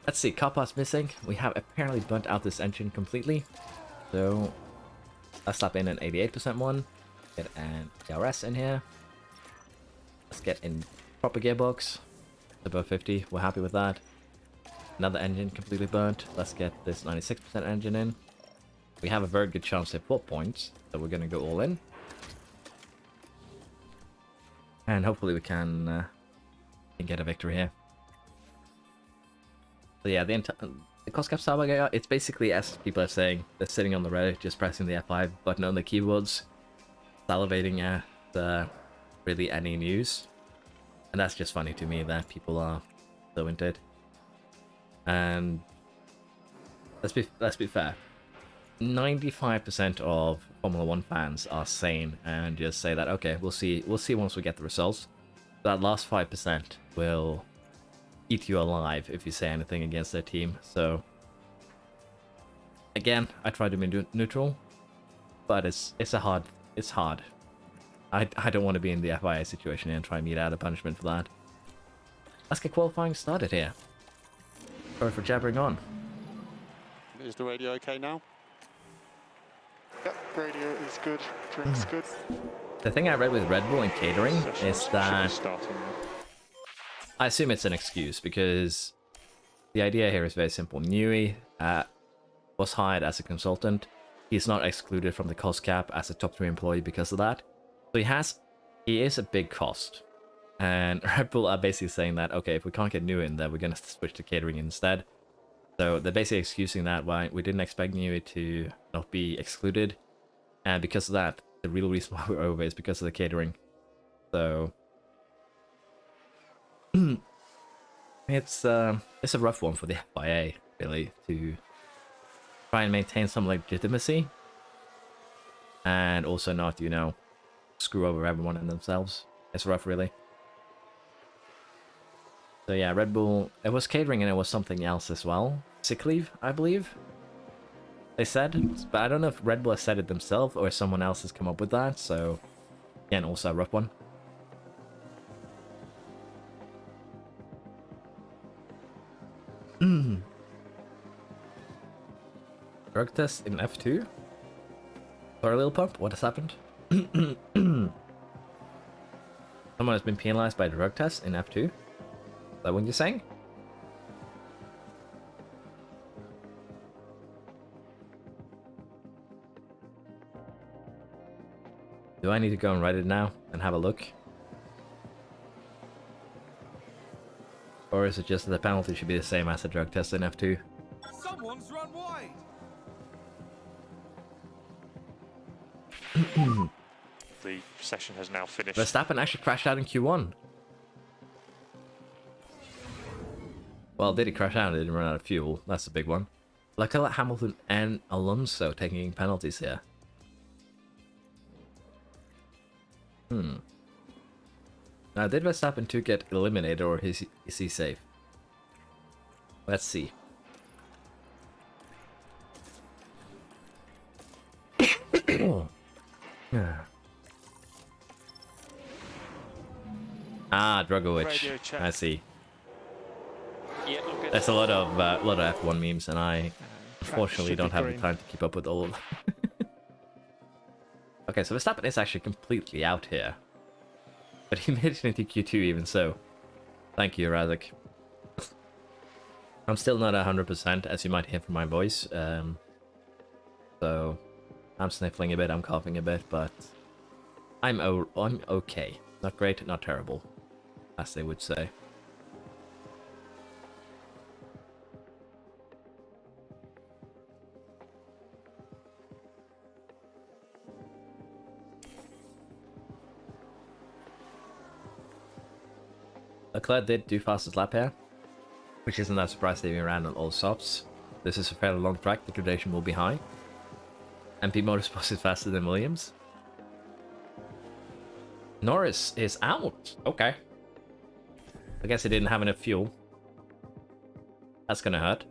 Let's see, car parts missing. We have apparently burnt out this engine completely. So, let's slap in an 88% one. Get an DRS in here. Let's get in proper gearbox. Above 50, we're happy with that. Another engine completely burnt. Let's get this 96% engine in. We have a very good chance to 4 points, so we're going to go all in. And hopefully we can get a victory here. So yeah, the cost cap saga, it's basically, as people are saying, they're sitting on the Reddit, just pressing the F5 button on the keyboards, salivating at really any news. And that's just funny to me that people are so into it. And let's be fair. 95% of Formula 1 fans are sane and just say that, okay, we'll see once we get the results. That last 5% will eat you alive if you say anything against their team. So again, I try to be neutral, but it's hard. I don't want to be in the FIA situation and try and mete out a punishment for that. Let's get qualifying started here. Sorry for jabbering on. Is the radio okay now? Yep, radio is good. Drink's good. The thing I read with Red Bull and catering is that Starting. I assume it's an excuse, because the idea here is very simple. Newey was hired as a consultant. He's not excluded from the cost cap as a top 3 employee because of that. So he is a big cost. And Red Bull are basically saying that, okay, if we can't get Newey in there, we're going to switch to catering instead. So they're basically excusing that why we didn't expect Newey to not be excluded. And because of that, the real reason why we're over is because of the catering. So it's a rough one for the FIA, really, to try and maintain some legitimacy and also not, you know, screw over everyone and themselves. It's rough, really. So yeah, Red Bull, it was catering and it was something else as well. Sick leave, I believe they said, but I don't know if Red Bull has said it themselves or if someone else has come up with that. So again, also a rough one. Drug test in F2? Sorry, Lil Pump, what has happened? Someone has been penalized by drug test in F2? Is that what you're saying? Do I need to go and write it now and have a look? Or is it just that the penalty should be the same as the drug test in F2? Someone's run wide. The session has now finished. Verstappen actually crashed out in Q1. Well, did he crash out? He didn't run out of fuel. That's a big one. Look at Hamilton and Alonso taking penalties here. Now, did Verstappen 2 get eliminated, or is he safe? Let's see. Ah, Dragovic. I see. Yeah, look at There's a lot of F1 memes, and I unfortunately don't have the time to keep up with all of them. Okay, so Verstappen is actually completely out here. But he made it into Q2 even so. Thank you, Razak. I'm still not 100%, as you might hear from my voice. So, I'm sniffling a bit, I'm coughing a bit, but I'm okay. Not great, not terrible, as they would say. Leclerc did do fastest lap here, which isn't that surprising, they ran on all softs. This is a fairly long track, degradation will be high. MP Motorsports is faster than Williams. Norris is out. Okay. I guess he didn't have enough fuel. That's gonna hurt.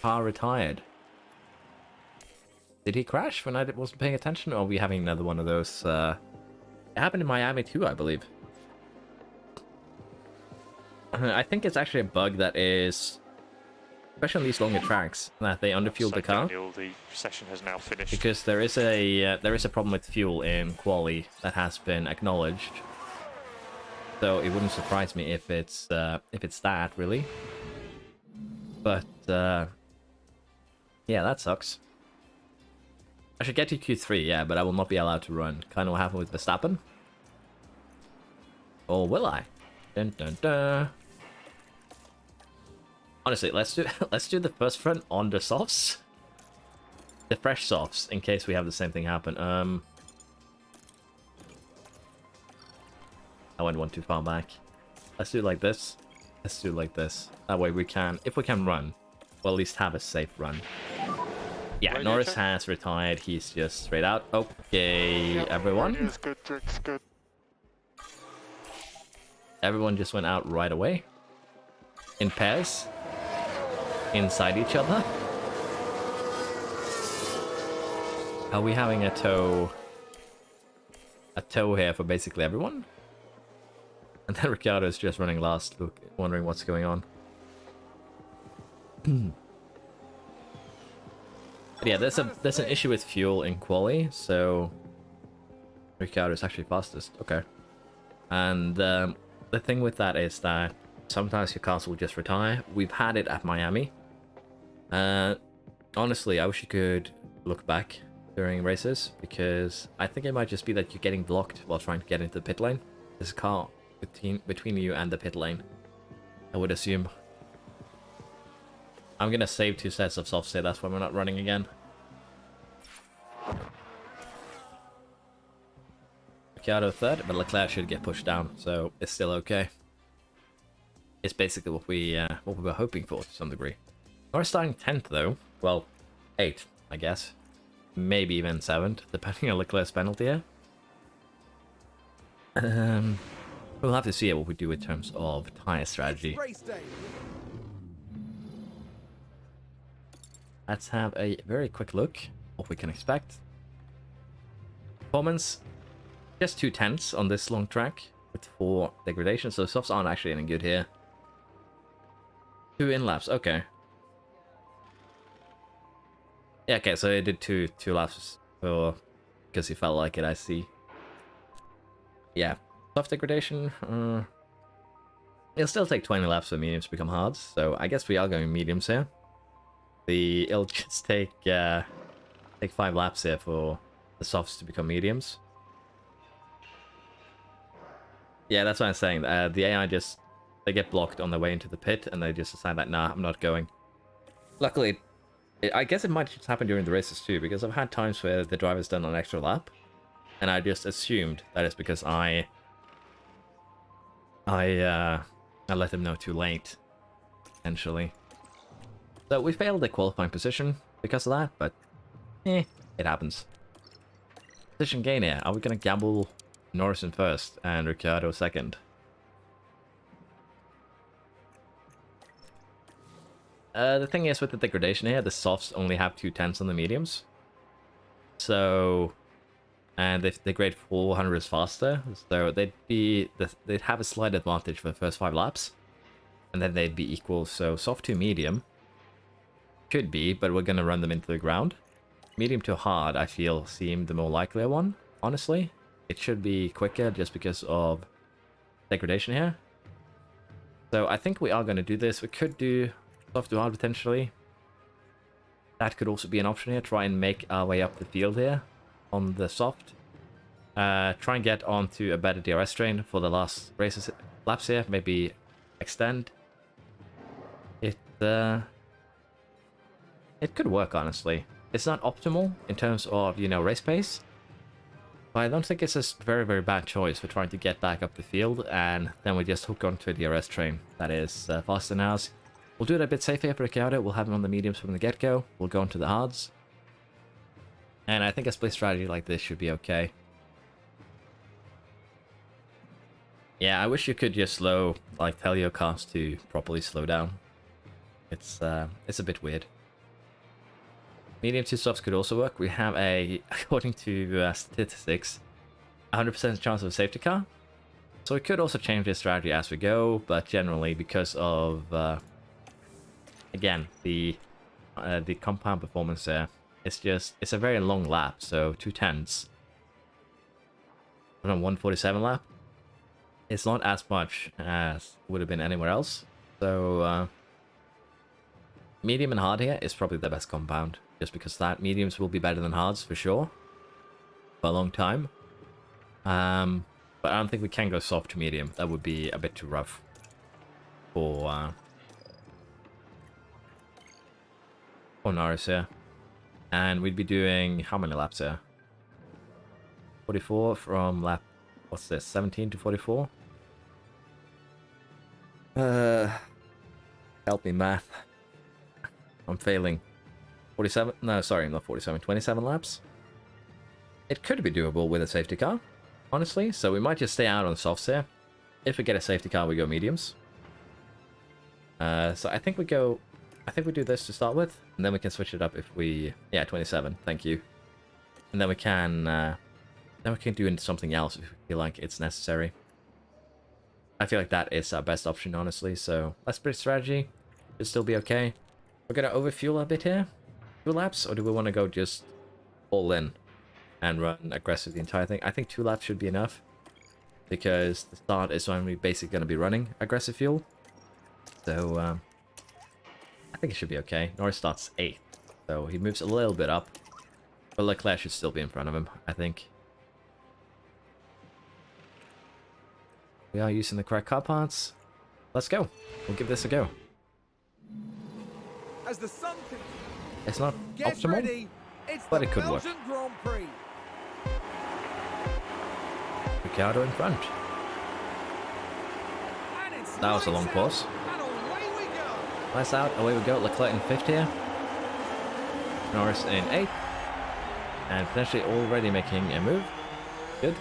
Car retired. Did he crash when I wasn't paying attention? Or are we having another one of those? It happened in Miami too, I believe. I think it's actually a bug that is, especially on these longer tracks, that they underfuel the car. Daniel, the session has now finished. Because there is a problem with fuel in quali that has been acknowledged. So it wouldn't surprise me if it's that really. But yeah, that sucks. I should get to Q3, yeah, but I will not be allowed to run. Kind of what happened with Verstappen. Or will I? Dun dun dun. Honestly, let's do the first run on the softs. The fresh softs, in case we have the same thing happen. I went one too far back. Let's do it like this. Let's do it like this. That way we can, if we can run, we'll at least have a safe run. Yeah, Radio Norris check. has retired. He's just straight out. Okay, everyone. Radio's good, Drick's good. Everyone just went out right away. In pairs. Inside each other. Are we having a tow? A tow here for basically everyone? And then Ricciardo's just running last, look, wondering what's going on. But yeah, there's an issue with fuel in quali, so Ricciardo's actually fastest. Okay. And the thing with that is that sometimes your cars will just retire. We've had it at Miami. Honestly, I wish you could look back during races, because I think it might just be that you're getting blocked while trying to get into the pit lane. There's a car between you and the pit lane, I would assume. I'm gonna save 2 sets of soft, so that's why we're not running again. Ricciardo third, but Leclerc should get pushed down, so it's still okay. It's basically what we were hoping for to some degree. Norris starting 10th though. Well, 8th, I guess. Maybe even 7th, depending on Leclerc's penalty here. We'll have to see what we do in terms of tire strategy. Race day. Let's have a very quick look what we can expect. Performance, just 2/10 on this long track with 4 degradation, so softs aren't actually any good here. 2 in laps, okay. Yeah, okay, so he did two laps because he felt like it, I see. Yeah, soft degradation, it'll still take 20 laps for mediums to become hards, so I guess we are going mediums here. It'll just take 5 laps here for the softs to become mediums. Yeah, that's what I'm saying. The AI they get blocked on their way into the pit, and they just decide that, nah, I'm not going. Luckily, I guess it might just happen during the races too, because I've had times where the driver's done an extra lap, and I just assumed that it's because I let them know too late, essentially. So we failed the qualifying position because of that, but it happens. Position gain here. Are we gonna gamble Norris in first and Ricciardo second? The thing is with the degradation here, the softs only have 2/10 on the mediums. So, and if they grade 400 is faster, so they'd have a slight advantage for the first 5 laps, and then they'd be equal. So soft to medium could be, but we're gonna run them into the ground. Medium to hard, I feel, seemed the more likelier one. Honestly, it should be quicker just because of degradation here. So I think we are going to do this. We could do soft to hard potentially. That could also be an option here. Try and make our way up the field here on the soft. Try and get onto a better DRS train for the last laps here. Maybe extend. It could work, honestly. It's not optimal in terms of, race pace. But I don't think it's a very, very bad choice for trying to get back up the field. And then we just hook onto a DRS train that is faster than ours. We'll do it a bit safer for Ricciardo. We'll have him on the mediums from the get-go. We'll go into the hards. And I think a split strategy like this should be okay. Yeah, I wish you could just tell your cars to properly slow down. It's a bit weird. Medium 2 softs could also work. We have according to statistics, 100% chance of a safety car. So we could also change this strategy as we go, but generally because of, again, the compound performance there, it's a very long lap, so 2/10s on a 147 lap. It's not as much as would have been anywhere else. So medium and hard here is probably the best compound, just because that mediums will be better than hards for sure for a long time. But I don't think we can go soft to medium. That would be a bit too rough for Norris here. And we'd be doing how many laps here? 44 from lap, what's this, 17 to 44? Help me math. I'm failing. 47? No, sorry, not 47. 27 laps? It could be doable with a safety car, honestly. So we might just stay out on softs here. If we get a safety car, we go mediums. So I think we do this to start with, and then we can switch it up if we... Yeah, 27, thank you. And then we can do something else if we feel like it's necessary. I feel like that is our best option, honestly, so let's split strategy. Should still be okay. We're gonna overfuel a bit here. 2 laps, or do we want to go just all in and run aggressive the entire thing? I think 2 laps should be enough, because the start is when we're basically going to be running aggressive fuel. So, I think it should be okay. Norris starts 8th, so he moves a little bit up. But Leclerc should still be in front of him, I think. We are using the correct car parts. Let's go. We'll give this a go. As the sun It's not Get optimal, ready. It's but the it could work. Belgian Grand Prix. Ricciardo in front. And it's That was a long lights pause. out, and away we go. Nice out, away we go. Leclerc in 5th here. Norris in 8th. And potentially already making a move. Good.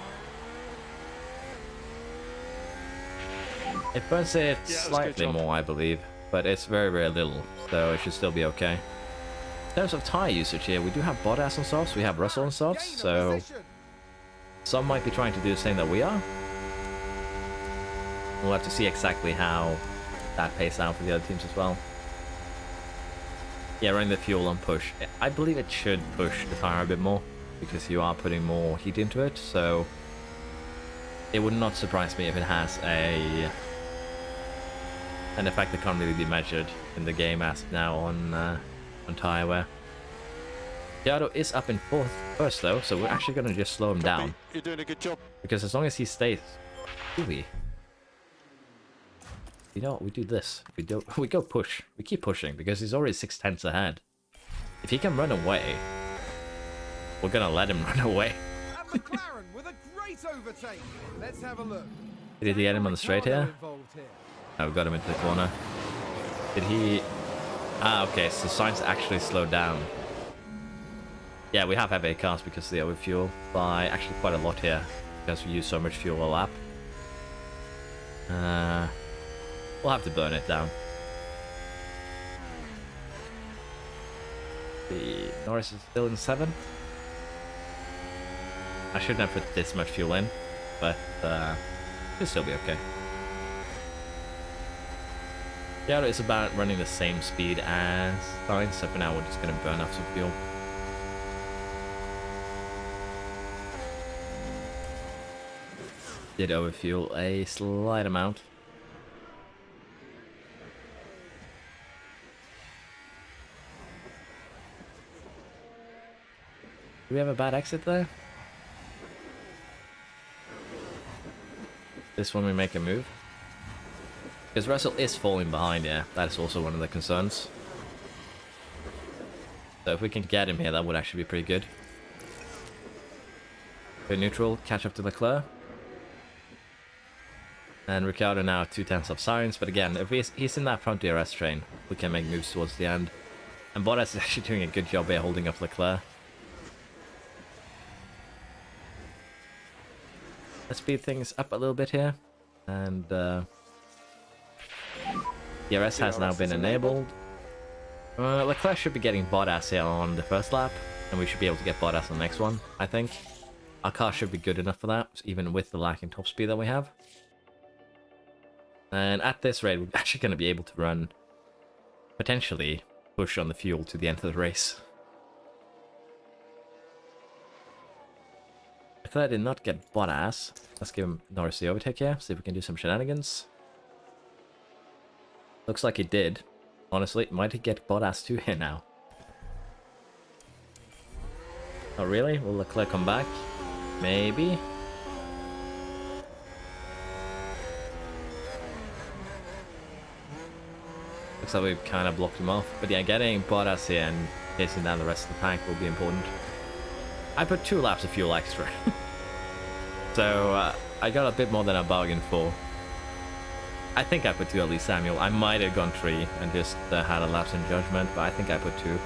It burns it slightly more, I believe. But it's very, very little. So it should still be okay. In terms of tyre usage here, we do have Bottas on softs. We have Russell on softs. Gain of So position. some might be trying to do the same that we are. We'll have to see exactly how that pays out for the other teams as well. Yeah, running the fuel on push. I believe it should push the tire a bit more, because you are putting more heat into it, so it would not surprise me if it has an effect that can't really be measured in the game as now on tire wear. Ricciardo is up in first though, so we're actually going to just slow him down. You're doing a good job. Because as long as he stays... Do we? You know what, we do this. We go push. We keep pushing, because he's already 6/10 ahead. If he can run away, we're going to let him run away. And McLaren with a great overtake. Let's have a look. Did he get him on the straight here? Involved here. Oh, we got him into the corner. Did he... Ah, okay, so Sainz actually slowed down. Yeah, we have heavy cars because of the overfuel by actually quite a lot here, because we use so much fuel a lap. We'll have to burn it down. The Norris is still in 7th. I shouldn't have put this much fuel in, but it'll still be okay. Yeah, it's about running the same speed as Sainz, so for now we're just going to burn off some fuel. Did overfuel a slight amount. Do we have a bad exit there? This one we make a move. Because Russell is falling behind, yeah. That is also one of the concerns. So if we can get him here, that would actually be pretty good. Go neutral, catch up to Leclerc. And Ricciardo now 2/10 of science, but again, if he's in that front DRS train, we can make moves towards the end. And Bottas is actually doing a good job here holding up Leclerc. Let's speed things up a little bit here. And DRS has now been enabled. Leclerc should be getting Bottas here on the first lap, and we should be able to get Bottas on the next one, I think. Our car should be good enough for that, even with the lacking top speed that we have. And at this rate, we're actually going to be able to run, potentially, push on the fuel to the end of the race. Leclerc did not get Bottas. Let's give him Norris the overtake here, see if we can do some shenanigans. Looks like he did. Honestly, might he get Bottas too here now? Oh really? Will Leclerc come back? Maybe? Looks like we've kind of blocked him off. But yeah, getting Bottas here and chasing down the rest of the pack will be important. I put 2 laps of fuel extra. So I got a bit more than I bargained for. I think I put 2 at least, Samuel. I might have gone 3 and just had a lapse in judgment, but I think I put 2.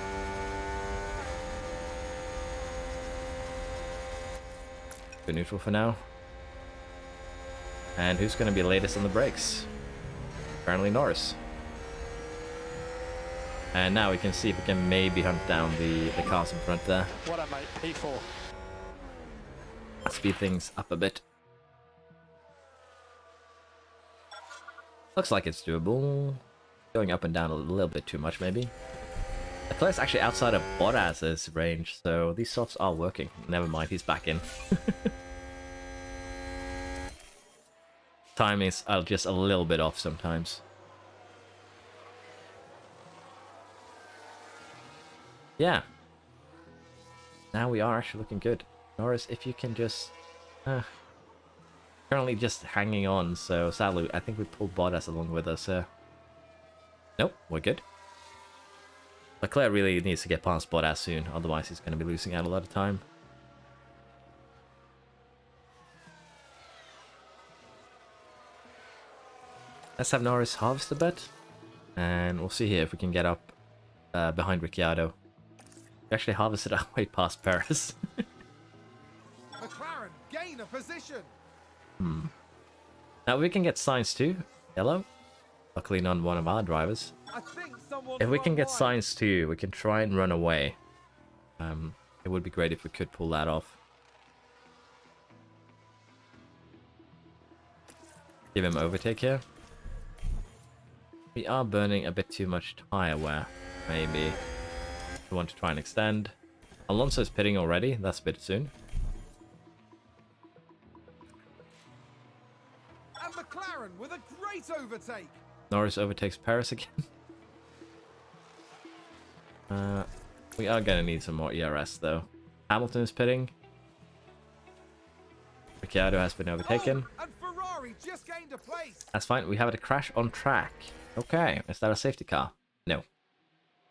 Go neutral for now. And who's going to be latest on the brakes? Apparently Norris. And now we can see if we can maybe hunt down the cars in front there. What up, mate? P4. Speed things up a bit. Looks like it's doable. Going up and down a little bit too much, maybe. Leclerc's actually outside of Bottas's range, so these softs are working. Never mind, he's back in. Timings are just a little bit off sometimes. Yeah. Now we are actually looking good. Norris, if you can just... currently just hanging on, so sadly, I think we pulled Bottas along with us. Nope, we're good. Leclerc really needs to get past Bottas soon, otherwise he's going to be losing out a lot of time. Let's have Norris harvest a bit, and we'll see here if we can get up behind Ricciardo. We actually harvested our way past Perez. McLaren gain a position. Now we can get Sainz too, yellow. Luckily not one of our drivers. I think someone If we can get wide. Sainz too, we can try and run away. It would be great if we could pull that off. Give him overtake here. We are burning a bit too much tire wear, maybe. We want to try and extend. Alonso's pitting already, that's a bit soon. And McLaren with a great overtake. Norris overtakes Paris again. We are going to need some more ERS though. Hamilton is pitting. Ricciardo has been overtaken. Oh, and Ferrari just gained a place. That's fine. We have a crash on track. Okay, is that a safety car? No.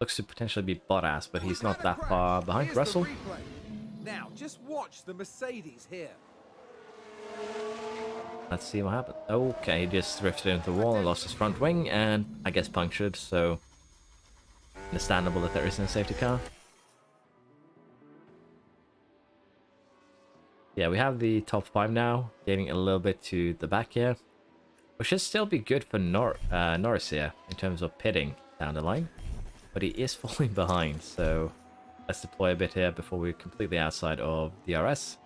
Looks to potentially be Bottas, but he's not that far behind. Here's Russell? the replay. Now, just watch the Mercedes here. Let's see what happens. Okay, he just drifted into the wall and lost his front wing, and I guess punctured, so understandable that there isn't a safety car. Yeah, we have the top 5 now, gaining a little bit to the back here. Which should still be good for Norris here, in terms of pitting down the line. But he is falling behind, so let's deploy a bit here before we're completely outside of DRS.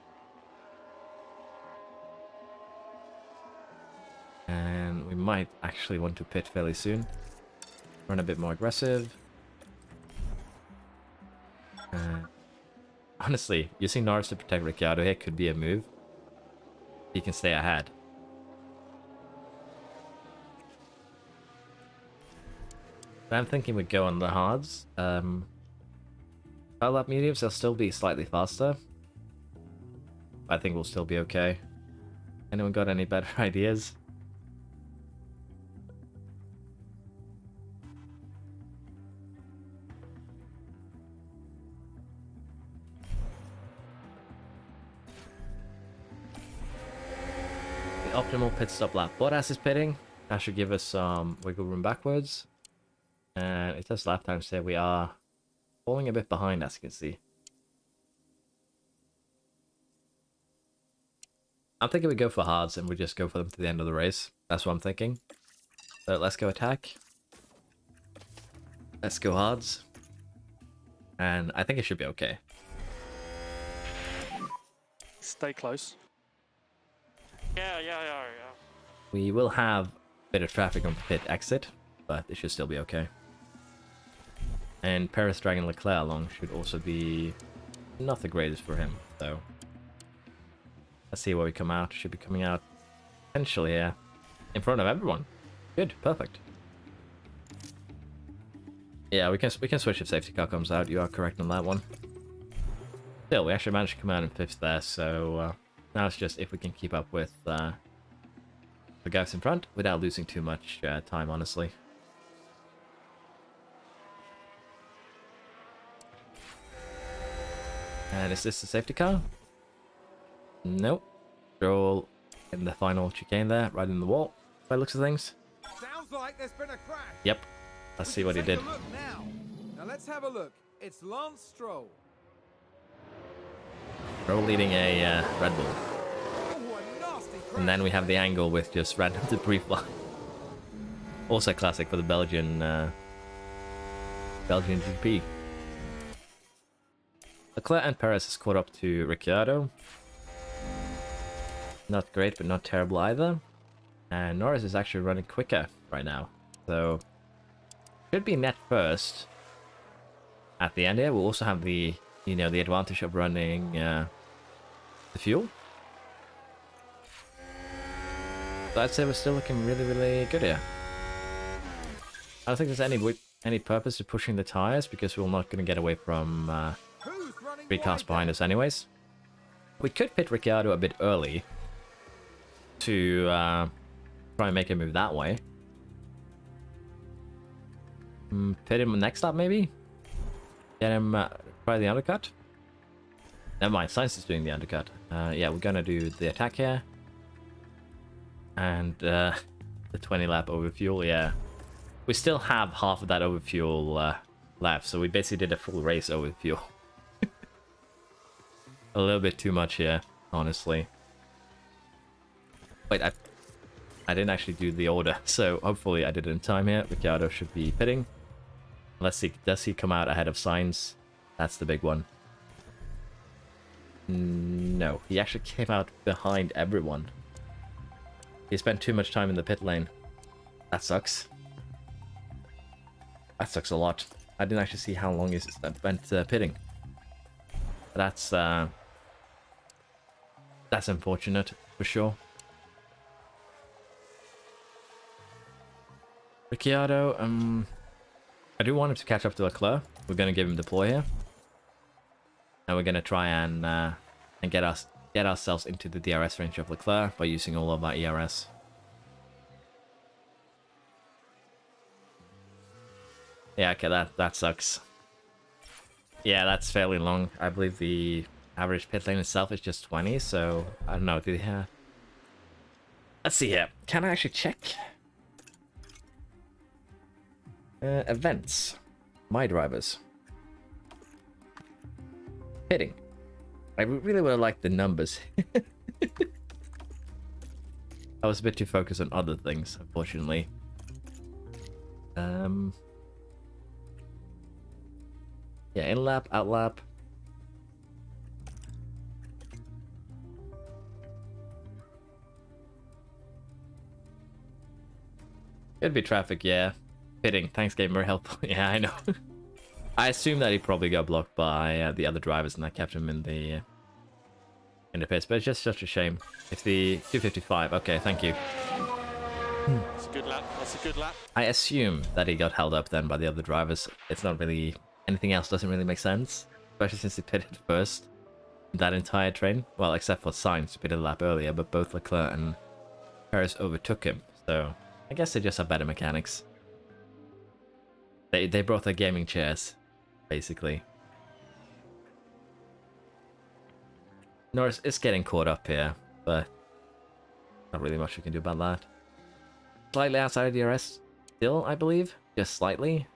And we might actually want to pit fairly soon. Run a bit more aggressive. Honestly, using Norris to protect Ricciardo here could be a move. He can stay ahead. But I'm thinking we go on the hards. 5 lap mediums, they'll still be slightly faster. I think we'll still be okay. Anyone got any better ideas? optimal pit stop lap. Bottas is pitting. That should give us some wiggle room backwards. And it does lap time say we are falling a bit behind, as you can see. I'm thinking we go for hards and we just go for them to the end of the race. That's what I'm thinking. So let's go attack. Let's go hards. And I think it should be okay. Stay close. Yeah. We will have a bit of traffic on the pit exit, but it should still be okay. And Perez dragging Leclerc along should also be not the greatest for him, so let's see where we come out. Should be coming out potentially here in front of everyone. Good, perfect. Yeah, we can switch if safety car comes out. You are correct on that one. Still, we actually managed to come out in 5th there, so now it's just if we can keep up with the guys in front without losing too much time, honestly. And is this the safety car? Nope. Stroll in the final chicane there, right in the wall, by the looks of things. Sounds like there's been a crash. Yep. Let's see what he did. Take a look now let's have a look. It's Lance Stroll. Stroll leading a Red Bull. Oh, a nasty crash. And then we have the angle with just random debris flying. Also classic for the Belgian GP. Leclerc and Perez has caught up to Ricciardo. Not great, but not terrible either. And Norris is actually running quicker right now. So, should be net first at the end here. We'll also have the, you know, the advantage of running the fuel. So I'd say we're still looking really, really good here. I don't think there's any purpose to pushing the tires because we're not going to get away from Who's running 3 cars wide behind there? us anyways. We could pit Ricciardo a bit early to try and make him move that way. Pit him next lap maybe? Get him try the undercut? Never mind, Sainz is doing the undercut. Yeah, we're gonna do the attack here. And the 20 lap overfuel, yeah. We still have half of that overfuel left, so we basically did a full race overfuel. A little bit too much here, honestly. Wait, I didn't actually do the order, so hopefully I did it in time here. Ricciardo should be pitting. Let's see, does he come out ahead of Sainz? That's the big one. No, he actually came out behind everyone. He spent too much time in the pit lane. That sucks. That sucks a lot. I didn't actually see how long he spent pitting. That's unfortunate, for sure. Ricciardo, I do want him to catch up to Leclerc. We're going to give him deploy here. And we're going to try and get ourselves into the DRS range of Leclerc by using all of our ERS. Yeah, okay, that sucks. Yeah, that's fairly long. I believe the average pit lane itself is just 20, so I don't know. Let's see here. Can I actually check? Events. My drivers. Pitting. I really would have liked the numbers. I was a bit too focused on other things, unfortunately. Yeah, in lap, out lap. It'd be traffic, yeah. Pitting, thanks game, very helpful. Yeah, I know. I assume that he probably got blocked by the other drivers and that kept him in the pits, but it's just such a shame. It's the 255, okay, thank you. That's a good lap. That's a good lap. I assume that he got held up then by the other drivers. It's not really... Anything else doesn't really make sense, especially since he pitted first that entire train. Well, except for Sainz, who pitted a lap earlier, but both Leclerc and Perez overtook him. So I guess they just have better mechanics. They brought their gaming chairs, basically. Norris is getting caught up here, but Not really much we can do about that. Slightly outside of DRS still, I believe. Just slightly.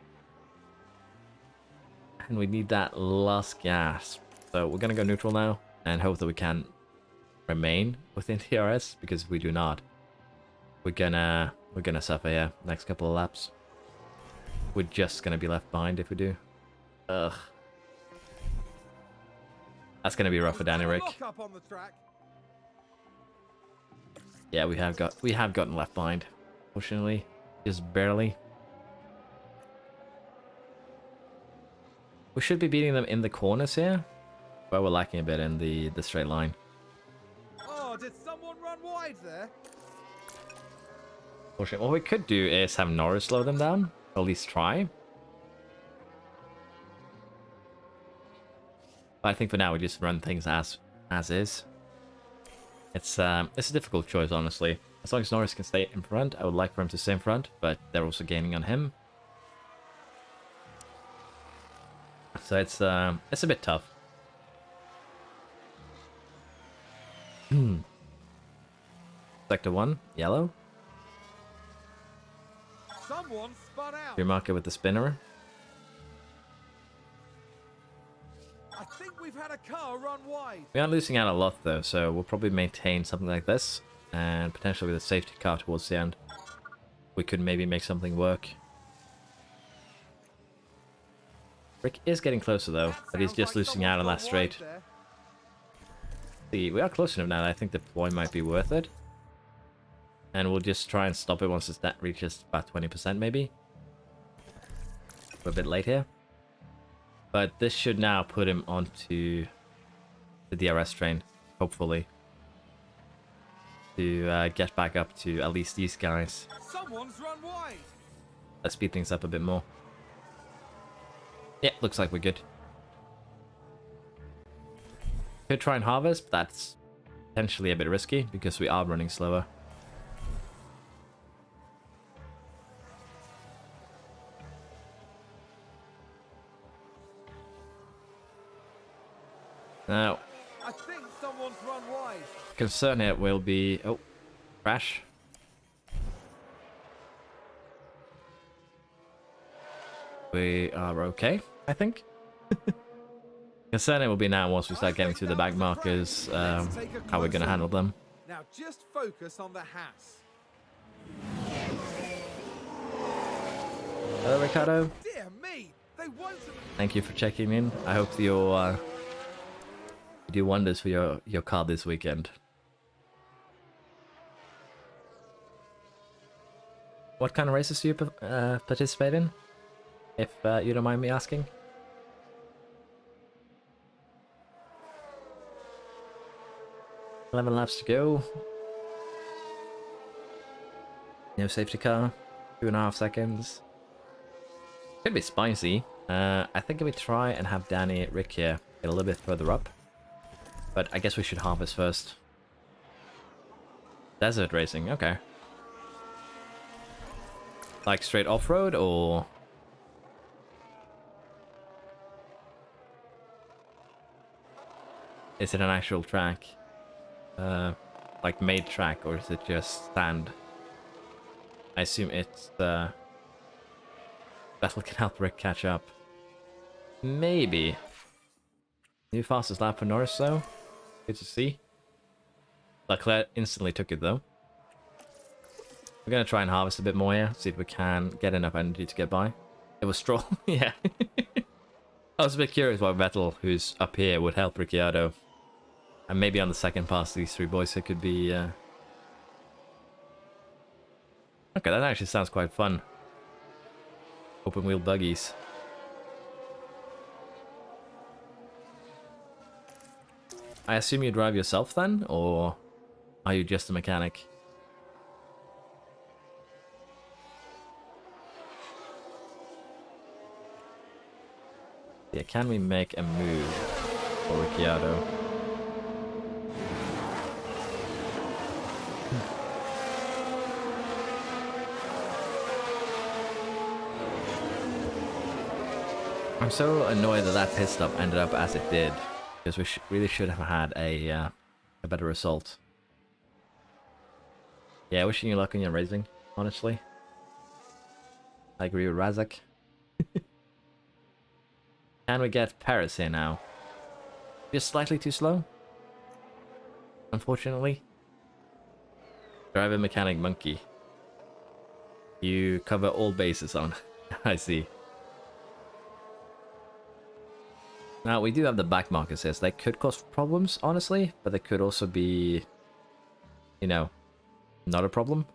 And we need that last gas. So we're gonna go neutral now and hope that we can remain within DRS, because if we do not, we're gonna suffer here next couple of laps. We're just gonna be left behind if we do. Ugh. That's gonna be rough for Danny Rick. Lock up on the track. Yeah, we have gotten left behind. Fortunately, just barely. We should be beating them in the corners here, but we're lacking a bit in the straight line. Oh, did someone run wide there? Fortunately, what we could do is have Norris slow them down, or at least try. But I think for now we just run things as is. It's a difficult choice, honestly. As long as Norris can stay in front, I would like for him to stay in front, but they're also gaining on him. So it's a bit tough. Sector 1, yellow. Someone spun out. Your marker with the spinner. I think we've had a car run wide. We aren't losing out a lot though, so we'll probably maintain something like this, and potentially with a safety car towards the end, we could maybe make something work. Rick is getting closer though, but he's just losing out on that straight. See, we are close enough now that I think the deploy might be worth it. And we'll just try and stop it once the stat reaches about 20% maybe. We're a bit late here. But this should now put him onto the DRS train, hopefully. To get back up to at least these guys. Someone's run wide. Let's speed things up a bit more. Yeah, looks like we're good. Could try and harvest, but that's potentially a bit risky because we are running slower. Now, I think someone's run wide. concern here will be... Oh, crash. We are okay, I think. Concern it will be now once we start getting to the back markers, how we're going to handle them. Now just focus on the Haas. Hello, Ricardo. Dear me, they won't. Thank you for checking in. I hope you'll do wonders for your car this weekend. What kind of races do you participate in? If you don't mind me asking. $11 laps to go. No safety car. 2.5 seconds. Could be spicy. I think if we try and have Danny Rick here get a little bit further up. But I guess we should harvest first. Desert racing, okay. Like straight off-road or... Is it an actual track? Like made track, or is it just sand? I assume it's that'll can help Rick catch up. Maybe. New fastest lap for Norris though. Good to see. Leclerc instantly took it though. We're gonna try and harvest a bit more here, see if we can get enough energy to get by. It was Stroll, yeah. I was a bit curious why Vettel, who's up here, would help Ricciardo. And maybe on the second pass, these three boys, it could be... Okay, that actually sounds quite fun. Open wheel buggies. I assume you drive yourself then, or are you just a mechanic? Yeah, can we make a move for Ricciardo? I'm so annoyed that that pit stop ended up as it did, because we really should have had a better result. Yeah, wishing you luck on your racing, honestly. I agree with Razak. Can we get Paris here now? Just slightly too slow, unfortunately. Driver mechanic monkey. You cover all bases on. I see. Now, we do have the back markers here, so they could cause problems, honestly, but they could also be, you know, not a problem.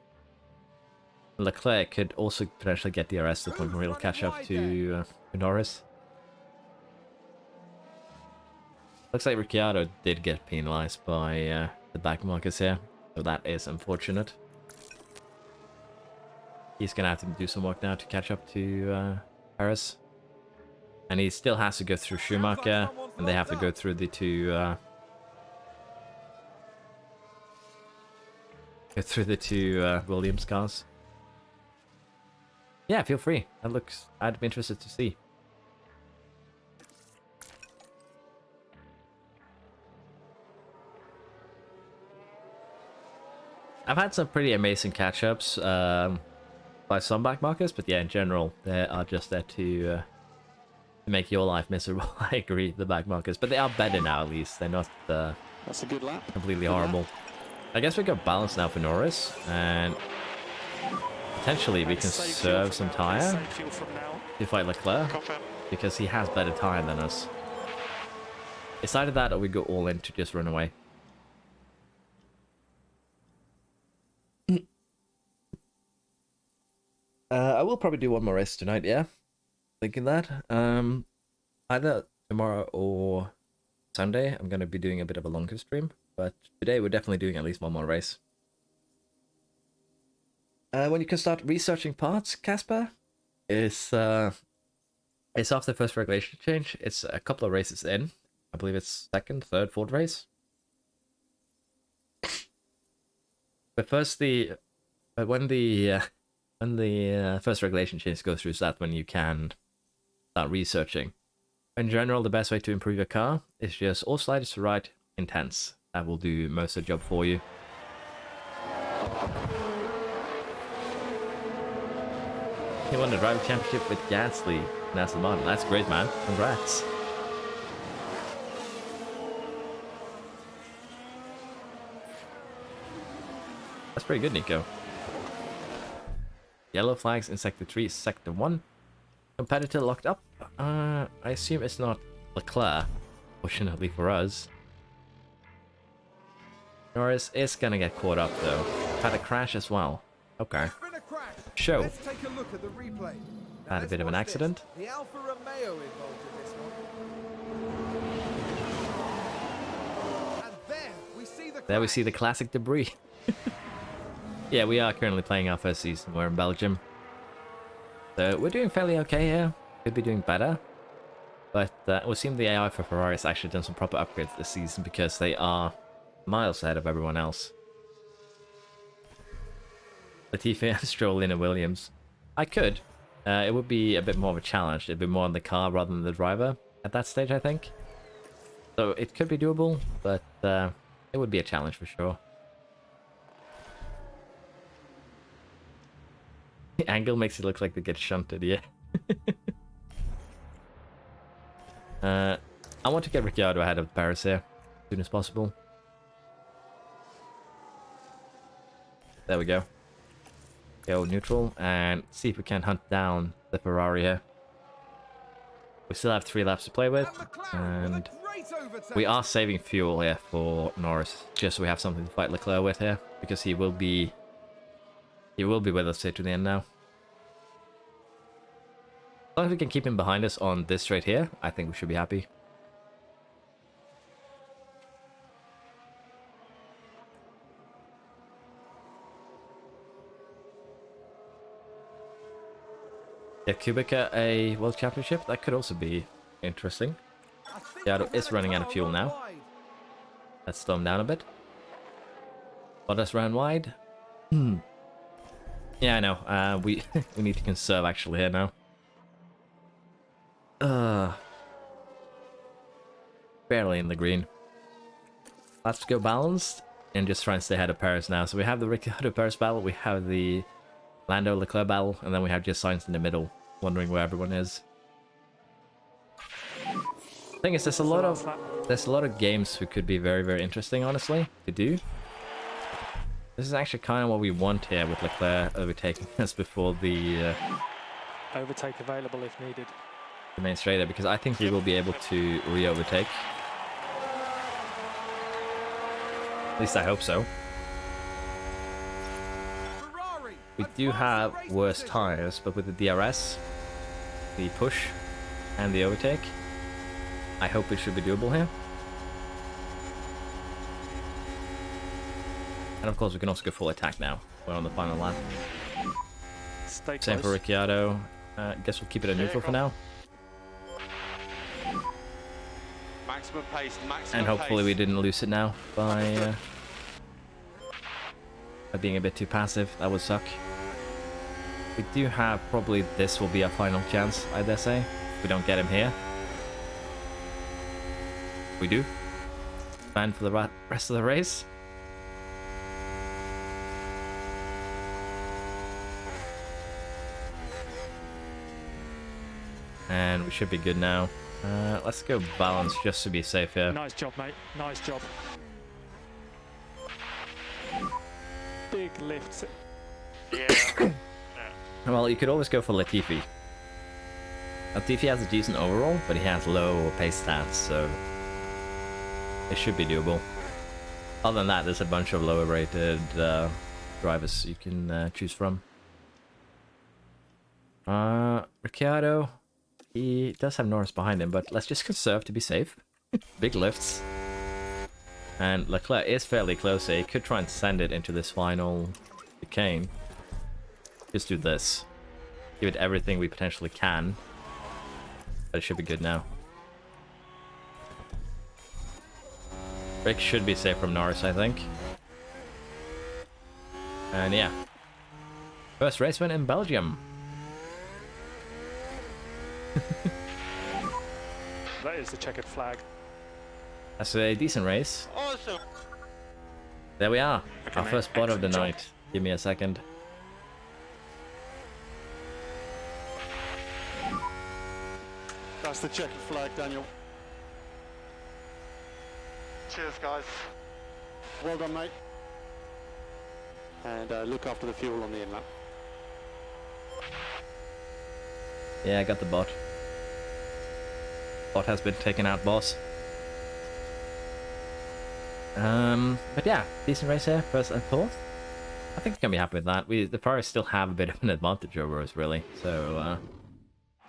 Leclerc could also potentially get DRS to the point where he'll catch up to Norris. Looks like Ricciardo did get penalized by the back markers here, so that is unfortunate. He's gonna have to do some work now to catch up to Paris. And he still has to go through Schumacher, and they have to go through the two Williams cars. Yeah, feel free. That looks... I'd be interested to see. I've had some pretty amazing catch-ups by some backmarkers, but yeah, in general, they are just there to make your life miserable. I agree, the backmarkers, but they are better now at least. They're not That's a good lap. completely horrible. I guess we got balance now for Norris, and potentially we can serve some tyre to fight Leclerc, because he has better tyre than us. It's either that or we go all in to just run away. I will probably do one more race tonight, yeah. Thinking that. Either tomorrow or Sunday, I'm going to be doing a bit of a longer stream. But today we're definitely doing at least one more race. When you can start researching parts, Casper, it's after the first regulation change. It's a couple of races in. I believe it's second, third, fourth race. But when the first regulation change goes through, so that's when you can start researching. In general, the best way to improve your car is just all sliders to right, intense. That will do most of the job for you. He won the driver championship with Gasly and Aston Martin. That's great, man. Congrats. That's pretty good, Nico. Yellow flags in Sector 3, Sector 1. Competitor locked up. I assume it's not Leclerc, fortunately for us. Norris is gonna get caught up though. Had a crash as well. Okay. Show. Let's take a look at the replay. Now Had a bit of an accident. The Alfa Romeo involved in this one. And there we see the classic debris. Yeah, we are currently playing our first season. We're in Belgium. So we're doing fairly okay here. Could be doing better. But it would seem the AI for Ferrari has actually done some proper upgrades this season because they are miles ahead of everyone else. Latifi and Stroll in a Williams. I could. It would be a bit more of a challenge. It'd be more on the car rather than the driver at that stage, I think. So it could be doable, but it would be a challenge for sure. The angle makes it look like they get shunted, yeah. I want to get Ricciardo ahead of Paris here as soon as possible. There we go. Go neutral and see if we can hunt down the Ferrari here. We still have 3 laps to play with, and we are saving fuel here for Norris, just so we have something to fight Leclerc with here, because he will be with us here to the end now. As long as we can keep him behind us on this straight here, I think we should be happy. Yeah, Kubica a World Championship, that could also be interesting. Ricciardo is running out of fuel now. Let's slow him down a bit. Bottas ran wide. Yeah, I know. We we need to conserve actually here now. Barely in the green. Let's go balanced. and just try and stay ahead of Paris now. So we have the Ricciardo Paris battle, we have the Lando Leclerc battle, and then we have just Sainz in the middle, wondering where everyone is. Thing is, there's a lot of games who could be very, very interesting, honestly, to do. This is actually kind of what we want here with Leclerc overtaking us before the Overtake available if needed. the main straight there, because I think we will be able to re-overtake. At least I hope so. Ferrari We do advance have the race worse position. tires, but with the DRS, the push, and the overtake, I hope it should be doable here. And of course, we can also go full attack now. We're on the final lap. Stay close. Same for Ricciardo. Guess we'll keep it a neutral for now. Maximum pace, maximum And hopefully we pace. didn't lose it now by being a bit too passive. That would suck. We do have probably this will be our final chance, I dare say. If we don't get him here. We do. Banned for the rest of the race. And we should be good now. Let's go balance just to be safe here. Nice job, mate. Nice job. Big lifts. Yeah. Well, you could always go for Latifi. Latifi has a decent overall, but he has low pace stats, so it should be doable. Other than that, there's a bunch of lower rated drivers you can choose from. Ricciardo, he does have Norris behind him, but let's just conserve to be safe. Big lifts. And Leclerc is fairly close here. He could try and send it into this final chicane. Just do this. Give it everything we potentially can. But it should be good now. Rick should be safe from Norris, I think. And yeah. First race win in Belgium. That is the checkered flag. That's a decent race. Awesome. There we are. Okay, Our mate. first spot of the Excellent night. Give me a second. That's the checkered flag, Daniel. Cheers, guys. Well done, mate. And look after the fuel on the inlet. Yeah, I got the bot. Bot has been taken out, boss. But yeah, decent race here, first and fourth. I think we can be happy with that. The Ferraris still have a bit of an advantage over us, really. So,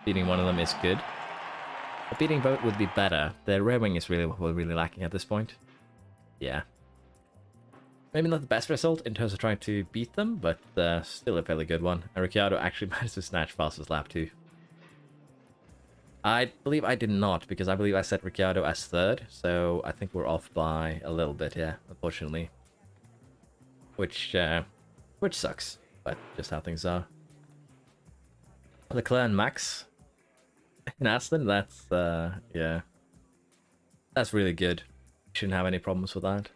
beating one of them is good. But beating both would be better. The rear wing is really what we're really lacking at this point. Yeah. Maybe not the best result in terms of trying to beat them, but still a fairly good one. And Ricciardo actually managed to snatch fastest lap too. I believe I did not, because I believe I set Ricciardo as third, so I think we're off by a little bit here, unfortunately. Which sucks, but just how things are. Leclerc and Max in Aston, that's, yeah. That's really good. Shouldn't have any problems with that.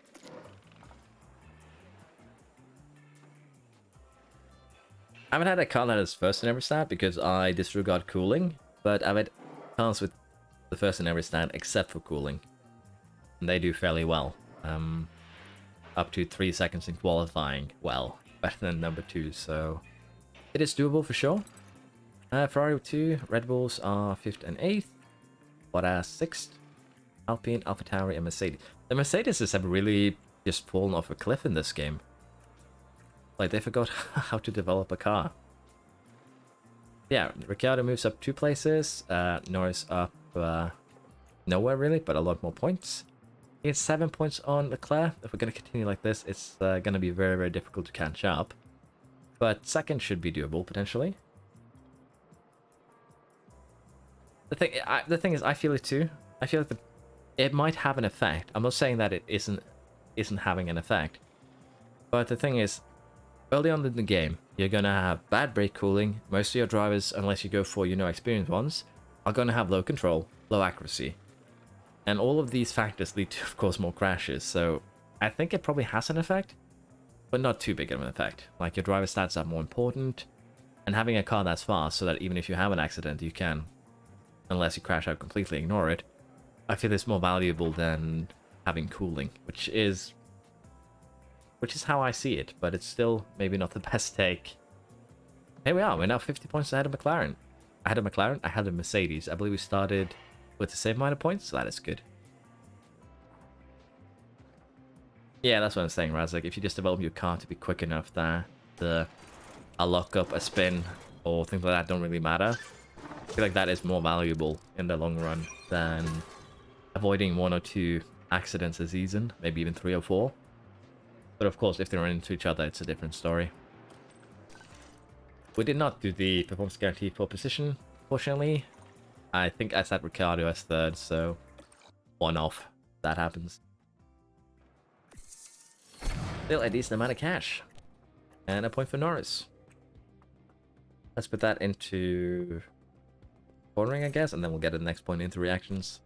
I haven't had a car that is first in every stat because I disregard cooling, but I've had cars with the first in every stat except for cooling. And they do fairly well. Up to 3 seconds in qualifying. Well, better than number 2, so it is doable for sure. Ferrari 2, Red Bulls are 5th and 8th. Bottas 6th. Alpine, AlphaTauri, and Mercedes. The Mercedes have really just fallen off a cliff in this game. Like, they forgot how to develop a car. Yeah, Ricciardo moves up 2 places. Norris up nowhere, really, but a lot more points. He has 7 points on Leclerc. If we're going to continue like this, it's going to be very, very difficult to catch up. But second should be doable, potentially. The thing is, I feel it too. I feel like it might have an effect. I'm not saying that it isn't having an effect. But the thing is, early on in the game, you're going to have bad brake cooling. Most of your drivers, unless you go for, experienced ones, are going to have low control, low accuracy. And all of these factors lead to, of course, more crashes. So I think it probably has an effect, but not too big of an effect. Like, your driver stats are more important, and having a car that's fast so that even if you have an accident, you can, unless you crash out completely, ignore it. I feel it's more valuable than having cooling, which is how I see it, but it's still maybe not the best take. Here we are, we're now 50 points ahead of McLaren. I had a McLaren, I had a Mercedes. I believe we started with the same amount of points, so that is good. Yeah, that's what I'm saying, Razak. If you just develop your car to be quick enough that a lockup, a spin, or things like that don't really matter, I feel like that is more valuable in the long run than avoiding 1 or 2 accidents a season, maybe even 3 or 4. But of course, if they run into each other, it's a different story. We did not do the performance guarantee for position, fortunately. I think I set Ricciardo as 3rd, so 1 off. That happens. Still a decent amount of cash. And a point for Norris. Let's put that into cornering, I guess, and then we'll get the next point into reactions.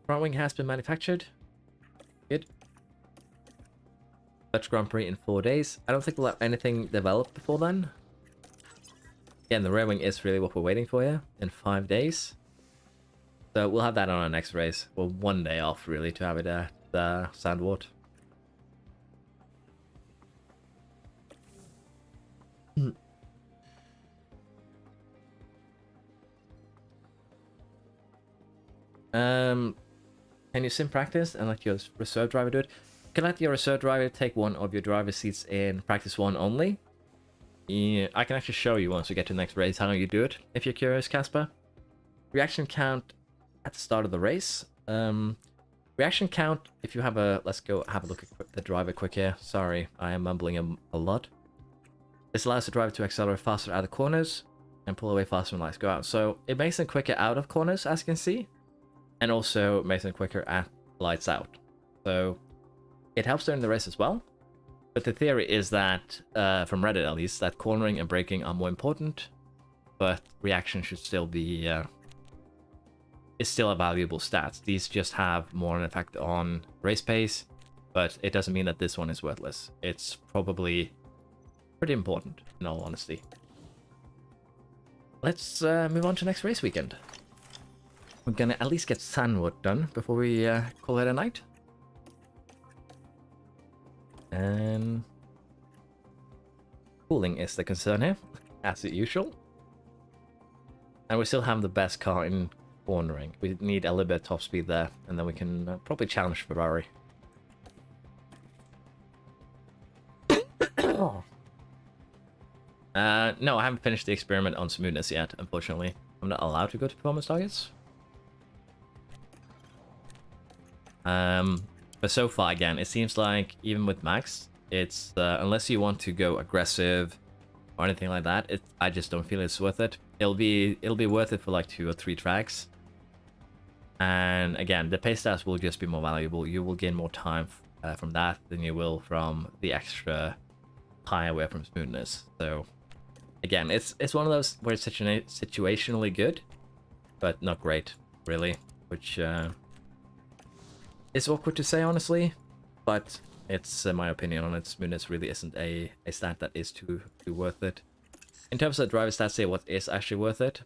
Front wing has been manufactured. Good. Dutch Grand Prix in 4 days. I don't think we'll have anything developed before then. Again, the rear wing is really what we're waiting for here in 5 days. So we'll have that on our next race. Well, 1 day off, really, to have it at Sandwart. Can you sim practice and let your reserve driver do it? You can let your reserve driver take one of your driver seats in practice 1 only. Yeah, I can actually show you once we get to the next race how you do it, if you're curious, Casper. Reaction count at the start of the race. Reaction count, if you have a... Let's go have a look at the driver quick here. Sorry, I am mumbling a lot. This allows the driver to accelerate faster out of corners and pull away faster when lights go out. So it makes them quicker out of corners, as you can see. And also makes them quicker at lights out. So it helps during the race as well. But the theory is that, from Reddit at least, that cornering and braking are more important. But reaction should still be... is still a valuable stat. These just have more an effect on race pace. But it doesn't mean that this one is worthless. It's probably pretty important, in all honesty. Let's move on to next race weekend. We're gonna at least get Sandwood done before we call it a night. And cooling is the concern here, as usual. And we still have the best car in cornering. We need a little bit of top speed there, and then we can probably challenge Ferrari. No, I haven't finished the experiment on smoothness yet, unfortunately. I'm not allowed to go to performance targets. But so far, again, it seems like even with Max, it's unless you want to go aggressive or anything like that, I just don't feel it's worth it. It'll be worth it for like 2 or 3 tracks. And again, the pace stats will just be more valuable. You will gain more time from that than you will from the extra high away from smoothness. So again, it's one of those where it's situationally good, but not great, really, which it's awkward to say, honestly, but it's my opinion on it. Smoothness really isn't a stat that is too worth it. In terms of driver stats, say what is actually worth it.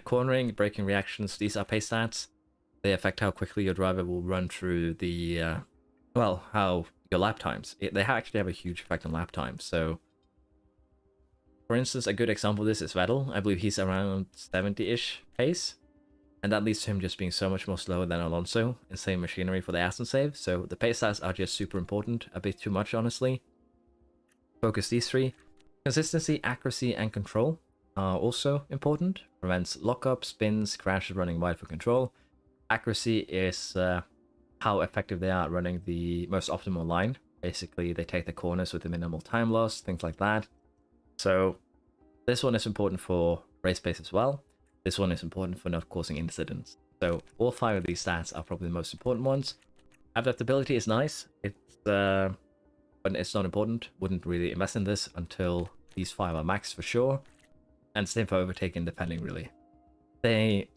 Cornering, braking reactions, these are pace stats. They affect how quickly your driver will run through the, well, how your lap times. They actually have a huge effect on lap times. So, for instance, a good example of this is Vettel. I believe he's around 70-ish pace. And that leads to him just being so much more slower than Alonso in same machinery for the Aston save. So the pace stats are just super important. A bit too much, honestly. Focus these 3. Consistency, accuracy, and control are also important. Prevents lockup, spins, crashes running wide for control. Accuracy is how effective they are at running the most optimal line. Basically, they take the corners with the minimal time loss, things like that. So this one is important for race pace as well. This one is important for not causing incidents. So all 5 of these stats are probably the most important ones. Adaptability is nice. But it's not important. Wouldn't really invest in this until these 5 are maxed for sure. And same for overtaking, depending really. They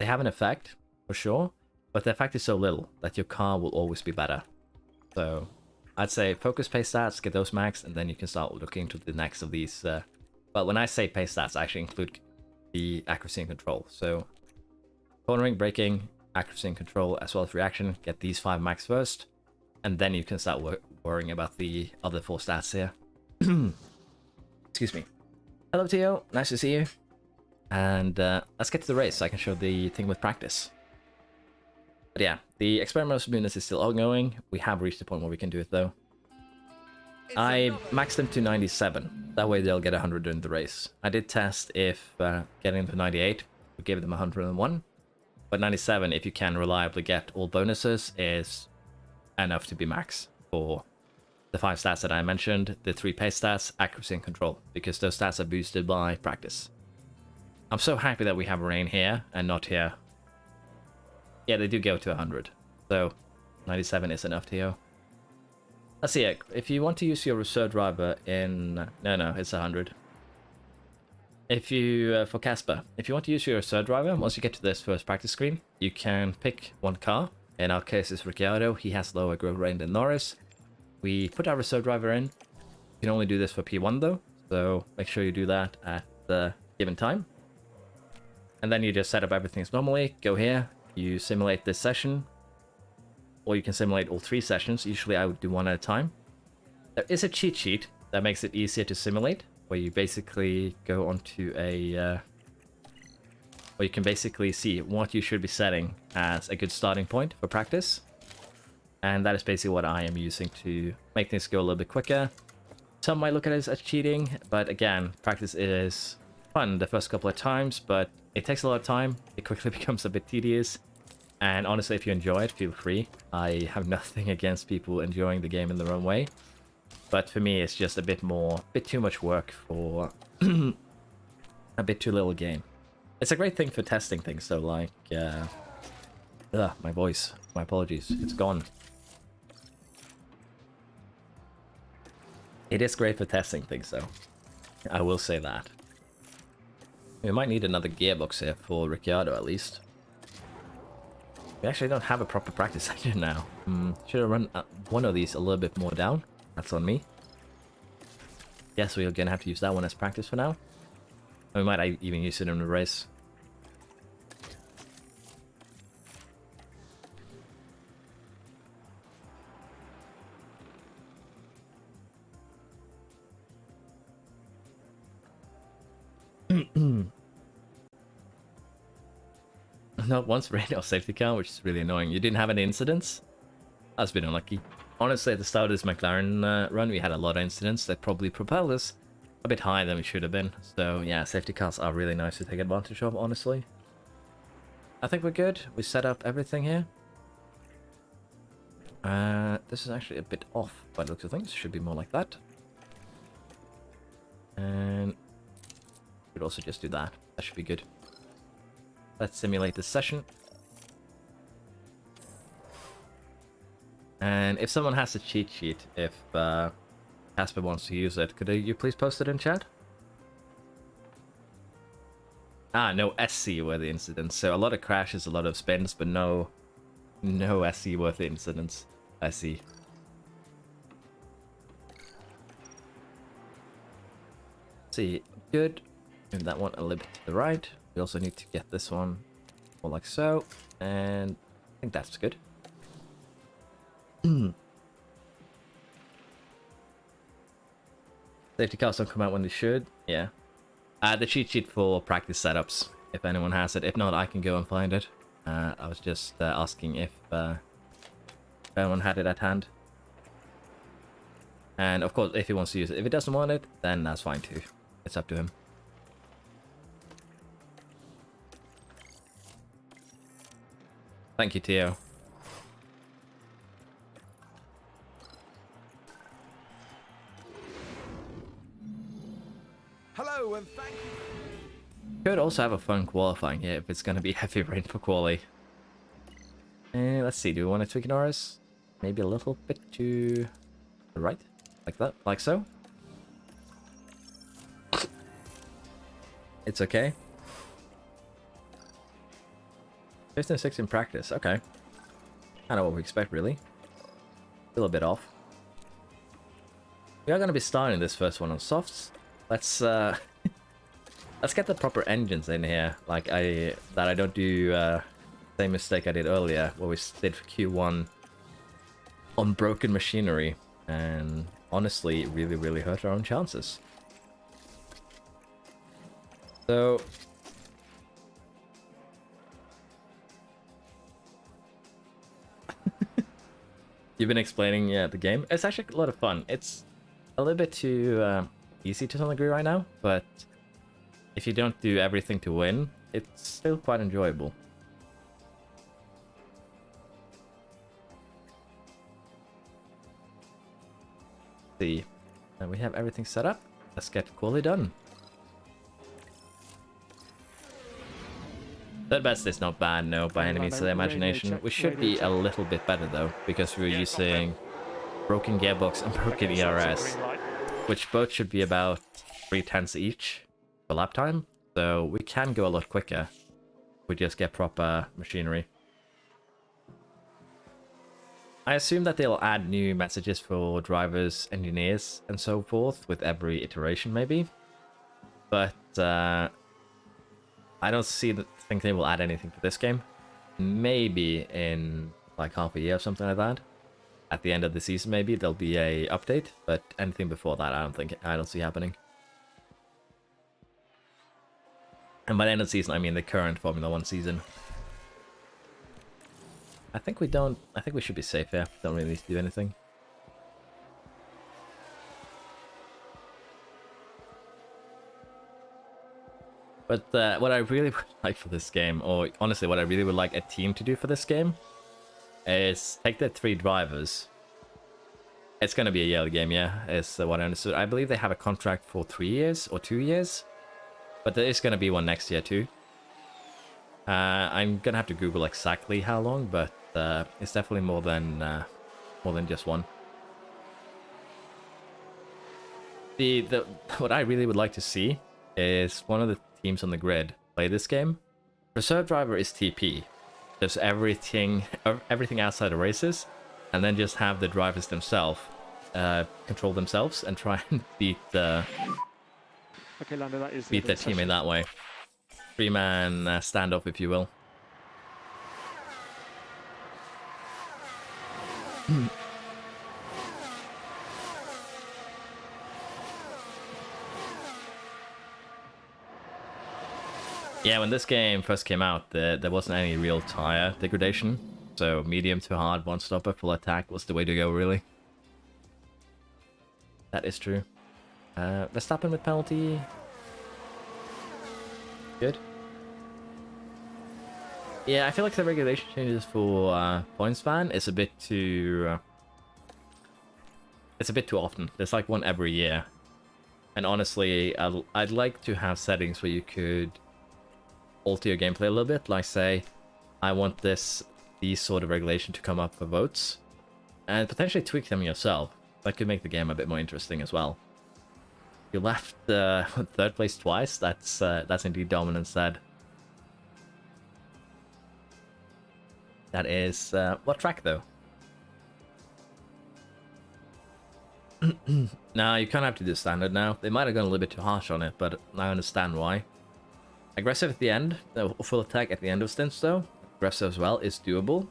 have an effect for sure, but the effect is so little that your car will always be better. So I'd say focus pace stats, get those maxed, and then you can start looking into the next of these. But when I say pace stats, I actually include the accuracy and control. So cornering, braking, accuracy and control, as well as reaction, get these 5 max first, and then you can start worrying about the other 4 stats here. Excuse me. Hello, Tio. Nice to see you. And let's get to the race so I can show the thing with practice. But yeah, the experimental smoothness is still ongoing. We have reached the point where we can do it though. I maxed them to 97. That way they'll get 100 during the race. I did test if getting to 98 would give them 101. But 97, if you can reliably get all bonuses, is enough to be max for the 5 stats that I mentioned, the 3 pace stats, accuracy and control, because those stats are boosted by practice. I'm so happy that we have rain here and not here. Yeah, they do go to 100. So 97 is enough, Tio. Let's see, if you want to use your reserve driver in... No, it's 100. If you, for Casper, if you want to use your reserve driver, once you get to this first practice screen, you can pick one car. In our case, it's Ricciardo. He has lower growth rate than Norris. We put our reserve driver in. You can only do this for P1 though, so make sure you do that at the given time. And then you just set up everything as normally, go here, you simulate this session, or you can simulate all 3 sessions. Usually I would do 1 at a time. There is a cheat sheet that makes it easier to simulate, where you basically go onto a... where you can basically see what you should be setting as a good starting point for practice. And that is basically what I am using to make things go a little bit quicker. Some might look at it as cheating, but again, practice is fun the first couple of times, but it takes a lot of time. It quickly becomes a bit tedious. And honestly, if you enjoy it, feel free. I have nothing against people enjoying the game in their own way. But for me, it's just a bit too much work for a bit too little game. It's a great thing for testing things, so like... my voice. My apologies. It's gone. It is great for testing things, though. I will say that. We might need another gearbox here for Ricciardo, at least. We actually don't have a proper practice engine now. Should have run one of these a little bit more down. That's on me. Guess we're gonna have to use that one as practice for now. We might even use it in the race. Not once radio safety car, which is really annoying. You didn't have any incidents? That's been unlucky. Honestly, at the start of this McLaren run, we had a lot of incidents that probably propelled us a bit higher than we should have been. So yeah, safety cars are really nice to take advantage of, honestly. I think we're good. We set up everything here. This is actually a bit off by the looks of things. Should be more like that. And we'd also just do that. That should be good. Let's simulate this session. And if someone has a cheat sheet, if Casper wants to use it, could you please post it in chat? Ah, no SC worthy incidents. So a lot of crashes, a lot of spins, but no SC worthy incidents. I see. See, good. Move that one a little bit to the right. We also need to get this one more like so, and I think that's good. Safety cars don't come out when they should. Yeah. The cheat sheet for practice setups, if anyone has it. If not, I can go and find it. I was just asking if anyone had it at hand. And of course, if he wants to use it. If he doesn't want it, then that's fine too. It's up to him. Thank you, Tio. Hello and thank you. Could also have a fun qualifying here if it's going to be heavy rain for quali. Let's see, do we want to tweak an RS? Maybe a little bit to the right? Like that? Like so? It's okay. 15 and 6 in practice. Okay. Kind of what we expect, really. Still a bit off. We are going to be starting this first one on softs. Let's let's get the proper engines in here. Like that I don't do same mistake I did earlier, where we did for Q1 on broken machinery, and honestly, it really hurt our own chances. So. You've been explaining the game. It's actually a lot of fun. It's a little bit too easy to some degree right now, but if you don't do everything to win, it's still quite enjoyable. See, and we have everything set up. Let's get quality done. Third best is not bad, no, by any means of the imagination. We should be a little bit better though, because we're using broken gearbox and broken ERS, which both should be about 3/10 each for lap time, so we can go a lot quicker if we just get proper machinery. I assume that they'll add new messages for drivers, engineers, and so forth with every iteration maybe, but I don't think they will add anything for this game. Maybe in like half a year or something like that. At the end of the season, maybe there'll be a update, but anything before that, I don't see happening. And by the end of the season, I mean the current Formula 1 season. I think we should be safe here. Don't really need to do anything. But what I really would like for this game, or honestly what I really would like a team to do for this game, is take the 3 drivers. It's going to be a yearly game, yeah, is what I understood. I believe they have a contract for 3 years or 2 years, but there is going to be one next year too. I'm going to have to Google exactly how long, but it's definitely more than just one. What I really would like to see is one of the teams on the grid play this game. Reserve driver is TP, just everything outside the races, and then just have the drivers themselves control themselves and try and beat the team in that way. 3-man standoff, if you will. Yeah, when this game first came out, there wasn't any real tire degradation, so medium to hard, one stopper, full attack was the way to go, really. That is true. Verstappen with penalty. Good. Yeah, I feel like the regulation changes for points ban is a bit too... it's a bit too often. There's like one every year. And honestly, I'd like to have settings where you could alter your gameplay a little bit, like say, I want these sort of regulation to come up for votes, and potentially tweak them yourself. That could make the game a bit more interesting as well. You left third place twice. That's indeed dominance. That is what track though? Nah, you kind of have to do standard now. They might have gone a little bit too harsh on it, but I understand why. Aggressive at the end, full attack at the end of stints though, aggressive as well, is doable.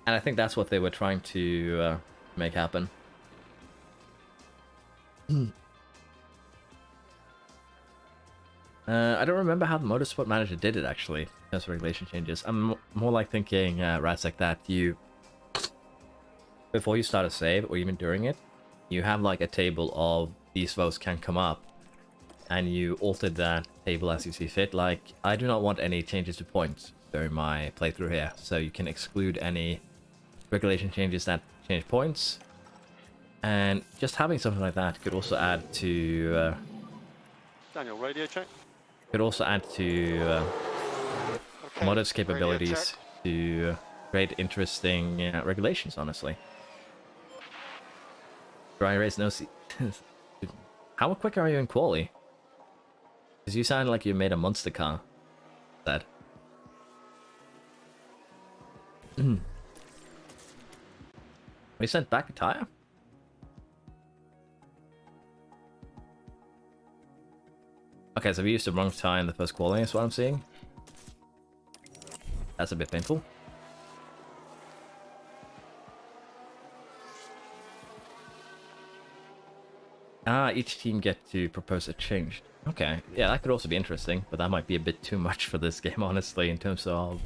And I think that's what they were trying to make happen. I don't remember how the Motorsport Manager did it actually, in terms of regulation changes. I'm more like thinking, Ratsek, that before you start a save, or even during it, you have like a table of these votes can come up, and you altered that table as you see fit. Like, I do not want any changes to points during my playthrough here, so you can exclude any regulation changes that change points. And just having something like that could also add to... Daniel, radio check. Could also add to Okay, modders' radio capabilities check. to create interesting regulations, honestly. Dry race, no seat. How quick are you in quali? Because you sound like you made a monster car. That. We sent back a tire? Okay, so we used the wrong tire in the first quality, is what I'm seeing. That's a bit painful. Ah, each team get to propose a change. Okay, yeah, that could also be interesting, but that might be a bit too much for this game, honestly, in terms of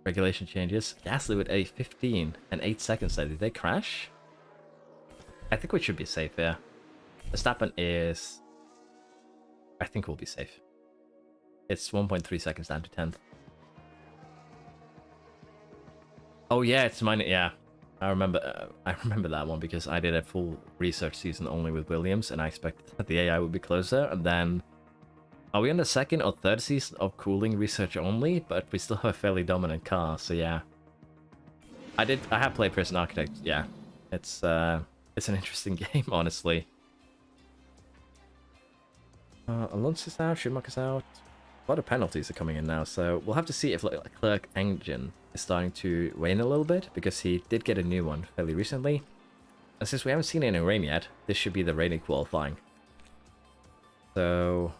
regulation changes. Gasly with a 15 and 8 seconds there. Did they crash? I think we should be safe here. Verstappen is... I think we'll be safe. It's 1.3 seconds down to 10th. Oh yeah, it's mine. Yeah, I remember that one because I did a full research season only with Williams, and I expected that the AI would be closer. And then, are we on the second or third season of cooling research only? But we still have a fairly dominant car, so yeah. I have played Prison Architect. Yeah, it's an interesting game, honestly. Alonso's out, Schumacher's out. A lot of penalties are coming in now, so we'll have to see if Leclerc engine is starting to wane a little bit, because he did get a new one fairly recently. And since we haven't seen any rain yet, this should be the rainy qualifying. So,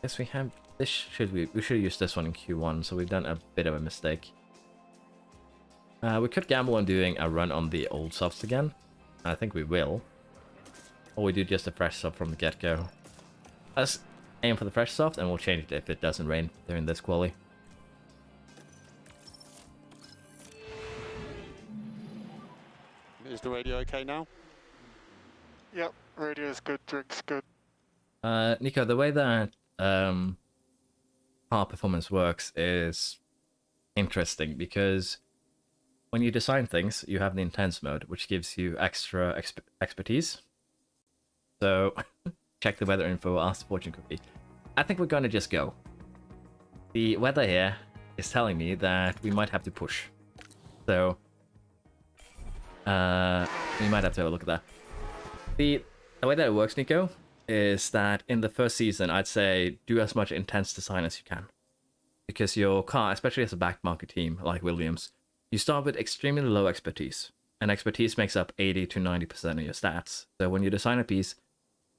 Guess we have this. We should use this one in Q1, so we've done a bit of a mistake. We could gamble on doing a run on the old softs again. I think we will. Or we do just a fresh soft from the get-go. Let's aim for the fresh soft, and we'll change it if it doesn't rain during this quali. Is the radio okay now? Yep, radio is good, drink's good. Nico, the way that car performance works is interesting, because when you design things, you have the intense mode, which gives you extra expertise. So, check the weather info, ask the fortune cookie. I think we're going to just go. The weather here is telling me that we might have to push. So, we might have to have a look at that. The way that it works, Nico, is that in the first season, I'd say do as much intense design as you can. Because your car, especially as a backmarket team like Williams, you start with extremely low expertise, and expertise makes up 80 to 90% of your stats. So when you design a piece,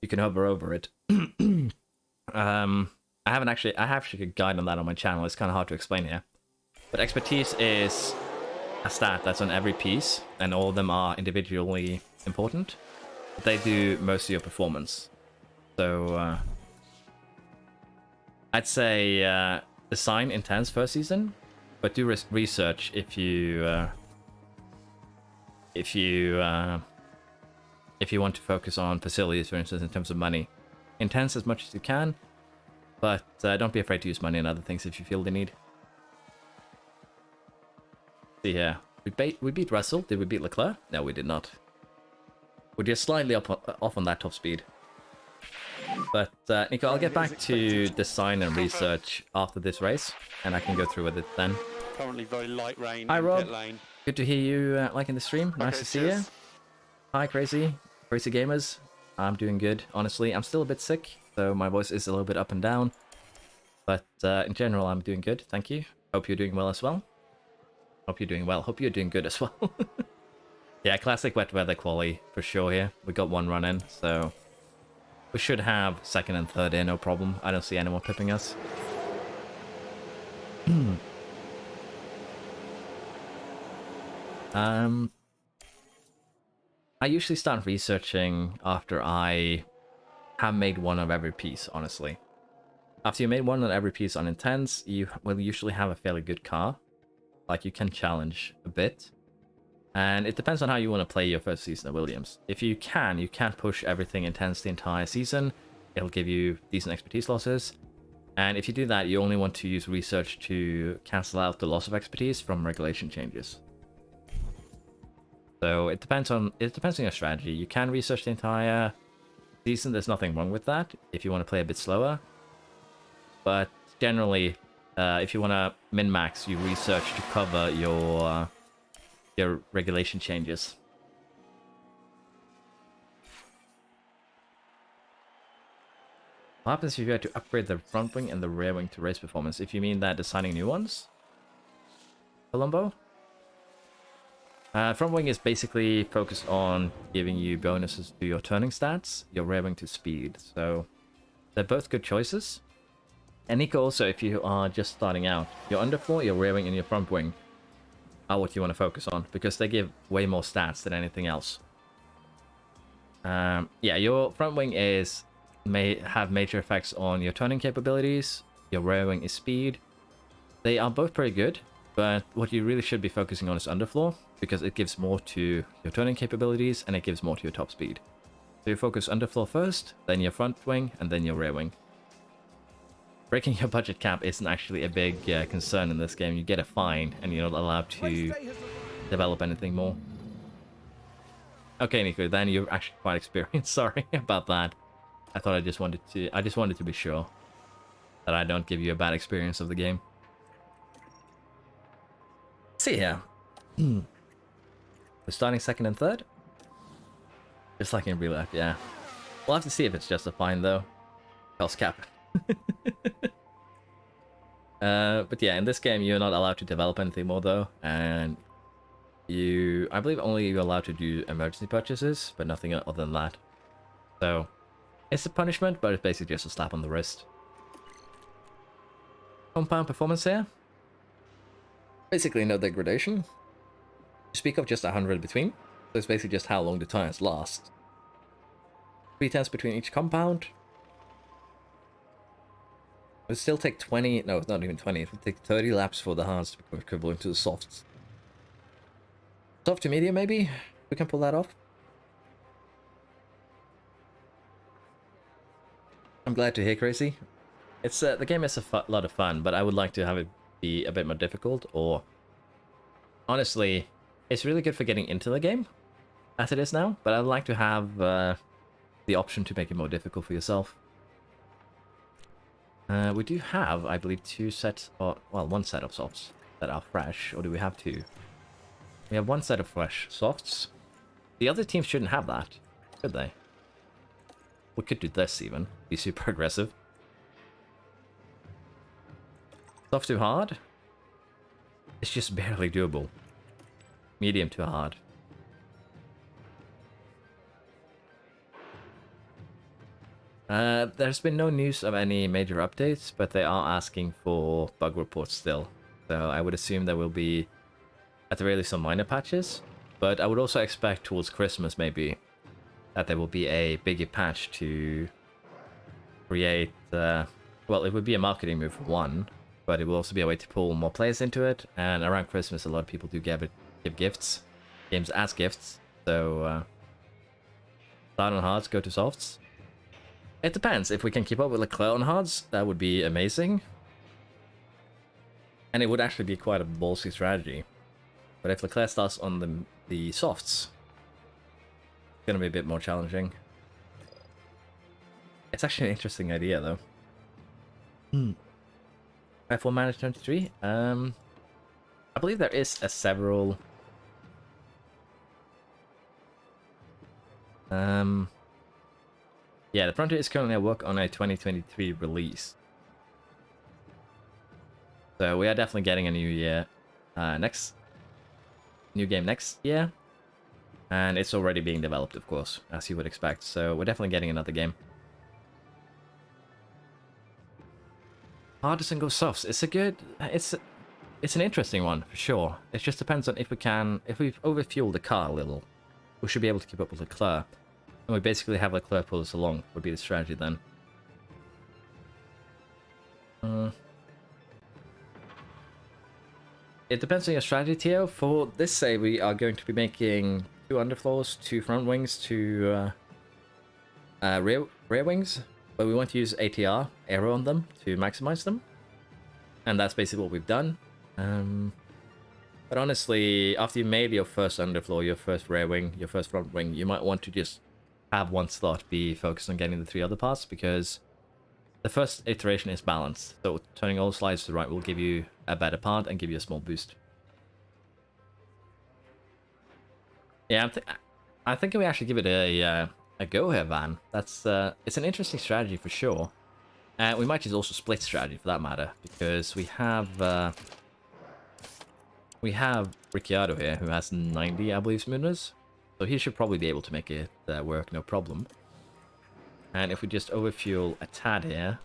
you can hover over it. I have actually a guide on that on my channel. It's kind of hard to explain here. But expertise is a stat that's on every piece, and all of them are individually important. But they do most of your performance. So I'd say design intense first season, but do research if you want to focus on facilities, for instance, in terms of money. Intense as much as you can, but don't be afraid to use money and other things if you feel the need. See here, we beat Russell. Did we beat Leclerc? No, we did not. We're just slightly off on that top speed. But Nico, I'll get back to design and research after this race, and I can go through with it then. Currently very light rain. Hi, in Rob. pit lane. Good to hear you liking the stream. Nice Okay, to see cheers. you. Hi, Crazy Gamers. I'm doing good, honestly. I'm still a bit sick, so my voice is a little bit up and down. But in general, I'm doing good. Thank you. Hope you're doing well as well. Hope you're doing well. Hope you're doing good as well. Yeah, classic wet weather quali for sure here. We got one run in, so we should have second and third in, no problem. I don't see anyone pipping us. I usually start researching after I have made one of every piece, honestly. After you made one of every piece on intense, you will usually have a fairly good car. Like, you can challenge a bit. And it depends on how you want to play your first season of Williams. If you can push everything intense the entire season. It'll give you decent expertise losses. And if you do that, you only want to use research to cancel out the loss of expertise from regulation changes. So it depends on your strategy. You can research the entire season. There's nothing wrong with that if you want to play a bit slower. But generally, if you want to min-max, you research to cover your regulation changes. What happens if you had to upgrade the front wing and the rear wing to race performance? If you mean that designing new ones? Colombo? Front wing is basically focused on giving you bonuses to your turning stats, your rear wing to speed. So they're both good choices. And Nico also, if you are just starting out, your underfloor, your rear wing, and your front wing are what you want to focus on because they give way more stats than anything else. Yeah, your front wing may have major effects on your turning capabilities. Your rear wing is speed. They are both pretty good, but what you really should be focusing on is underfloor because it gives more to your turning capabilities and it gives more to your top speed. So you focus underfloor first, then your front wing, and then your rear wing. Breaking your budget cap isn't actually a big concern in this game. You get a fine and you're not allowed to develop anything more. Okay, Nico, then you're actually quite experienced. Sorry about that. I just wanted to be sure that I don't give you a bad experience of the game. See here. We're starting second and third. Just like in real life, yeah. We'll have to see if it's just a fine though. Cost cap. But yeah, in this game you're not allowed to develop anything more though, and I believe only you're allowed to do emergency purchases, but nothing other than that. So it's a punishment, but it's basically just a slap on the wrist. Compound performance here. Basically no degradation. You speak of just 100 between, so it's basically just how long the tires last. 3 tenths between each compound. It would still take 20, no, not even 20, it would take 30 laps for the hards to become equivalent to the softs. Soft to medium, maybe? We can pull that off. I'm glad to hear, Crazy. It's the game is a lot of fun, but I would like to have it be a bit more difficult, or... Honestly, it's really good for getting into the game, as it is now, but I'd like to have the option to make it more difficult for yourself. We do have, I believe, 2 sets, or, well, 1 set of softs that are fresh, or do we have 2? We have 1 set of fresh softs. The other teams shouldn't have that, should they? We could do this even, be super aggressive. Soft to hard? It's just barely doable. Medium to hard. There's been no news of any major updates, but they are asking for bug reports still. So I would assume there will be, at the very least, some minor patches. But I would also expect towards Christmas, maybe, that there will be a bigger patch to create... well, it would be a marketing move for one, but it will also be a way to pull more players into it. And around Christmas, a lot of people do give gifts. Games as gifts. So, start on hards, go to softs. It depends. If we can keep up with Leclerc on hards, that would be amazing. And it would actually be quite a ballsy strategy. But if Leclerc starts on the softs, it's going to be a bit more challenging. It's actually an interesting idea, though. F1 Manager 23. I believe there is a several... Yeah, the Frontier is currently at work on a 2023 release. So we are definitely getting a new year, new game next year. And it's already being developed, of course, as you would expect. So we're definitely getting another game. Hardest and go softs. It's a good... It's an interesting one, for sure. It just depends on if we overfuel the car a little, we should be able to keep up with Leclerc. And we basically have Leclerc pull us along, would be the strategy then. It depends on your strategy, Tio. For this say, we are going to be making 2 underfloors, 2 front wings, 2 rear wings. But we want to use ATR, aero on them, to maximize them. And that's basically what we've done. But honestly, after you made your first underfloor, your first rear wing, your first front wing, you might want to just have 1 slot be focused on getting the 3 other parts, because the first iteration is balanced. So turning all slides to the right will give you a better part and give you a small boost. Yeah, I think we actually give it a go here, Van. That's it's an interesting strategy for sure. We might just also split strategy for that matter, because we have Ricciardo here who has 90, I believe, smoothness. So he should probably be able to make it work, no problem. And if we just overfuel a tad here...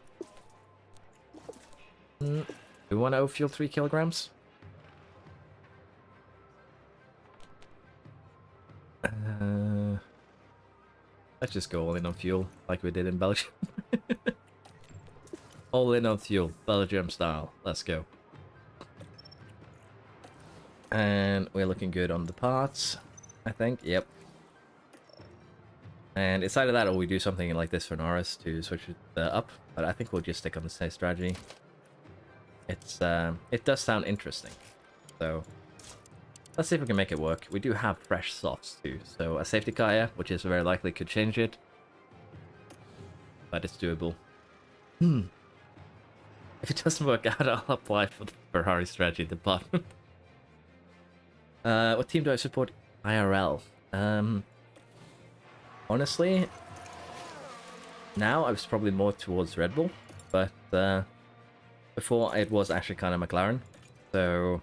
do we want to overfuel 3 kilograms? Let's just go all in on fuel, like we did in Belgium. All in on fuel, Belgium style. Let's go. And we're looking good on the parts, I think. Yep. And it's either that or we do something like this for Norris to switch it up. But I think we'll just stick on the same strategy. It does sound interesting. So let's see if we can make it work. We do have fresh softs too. So a safety car here, which is very likely could change it. But it's doable. If it doesn't work out, I'll apply for the Ferrari strategy at the bottom. What team do I support IRL? Honestly, now I was probably more towards Red Bull, but before it was actually kind of McLaren, so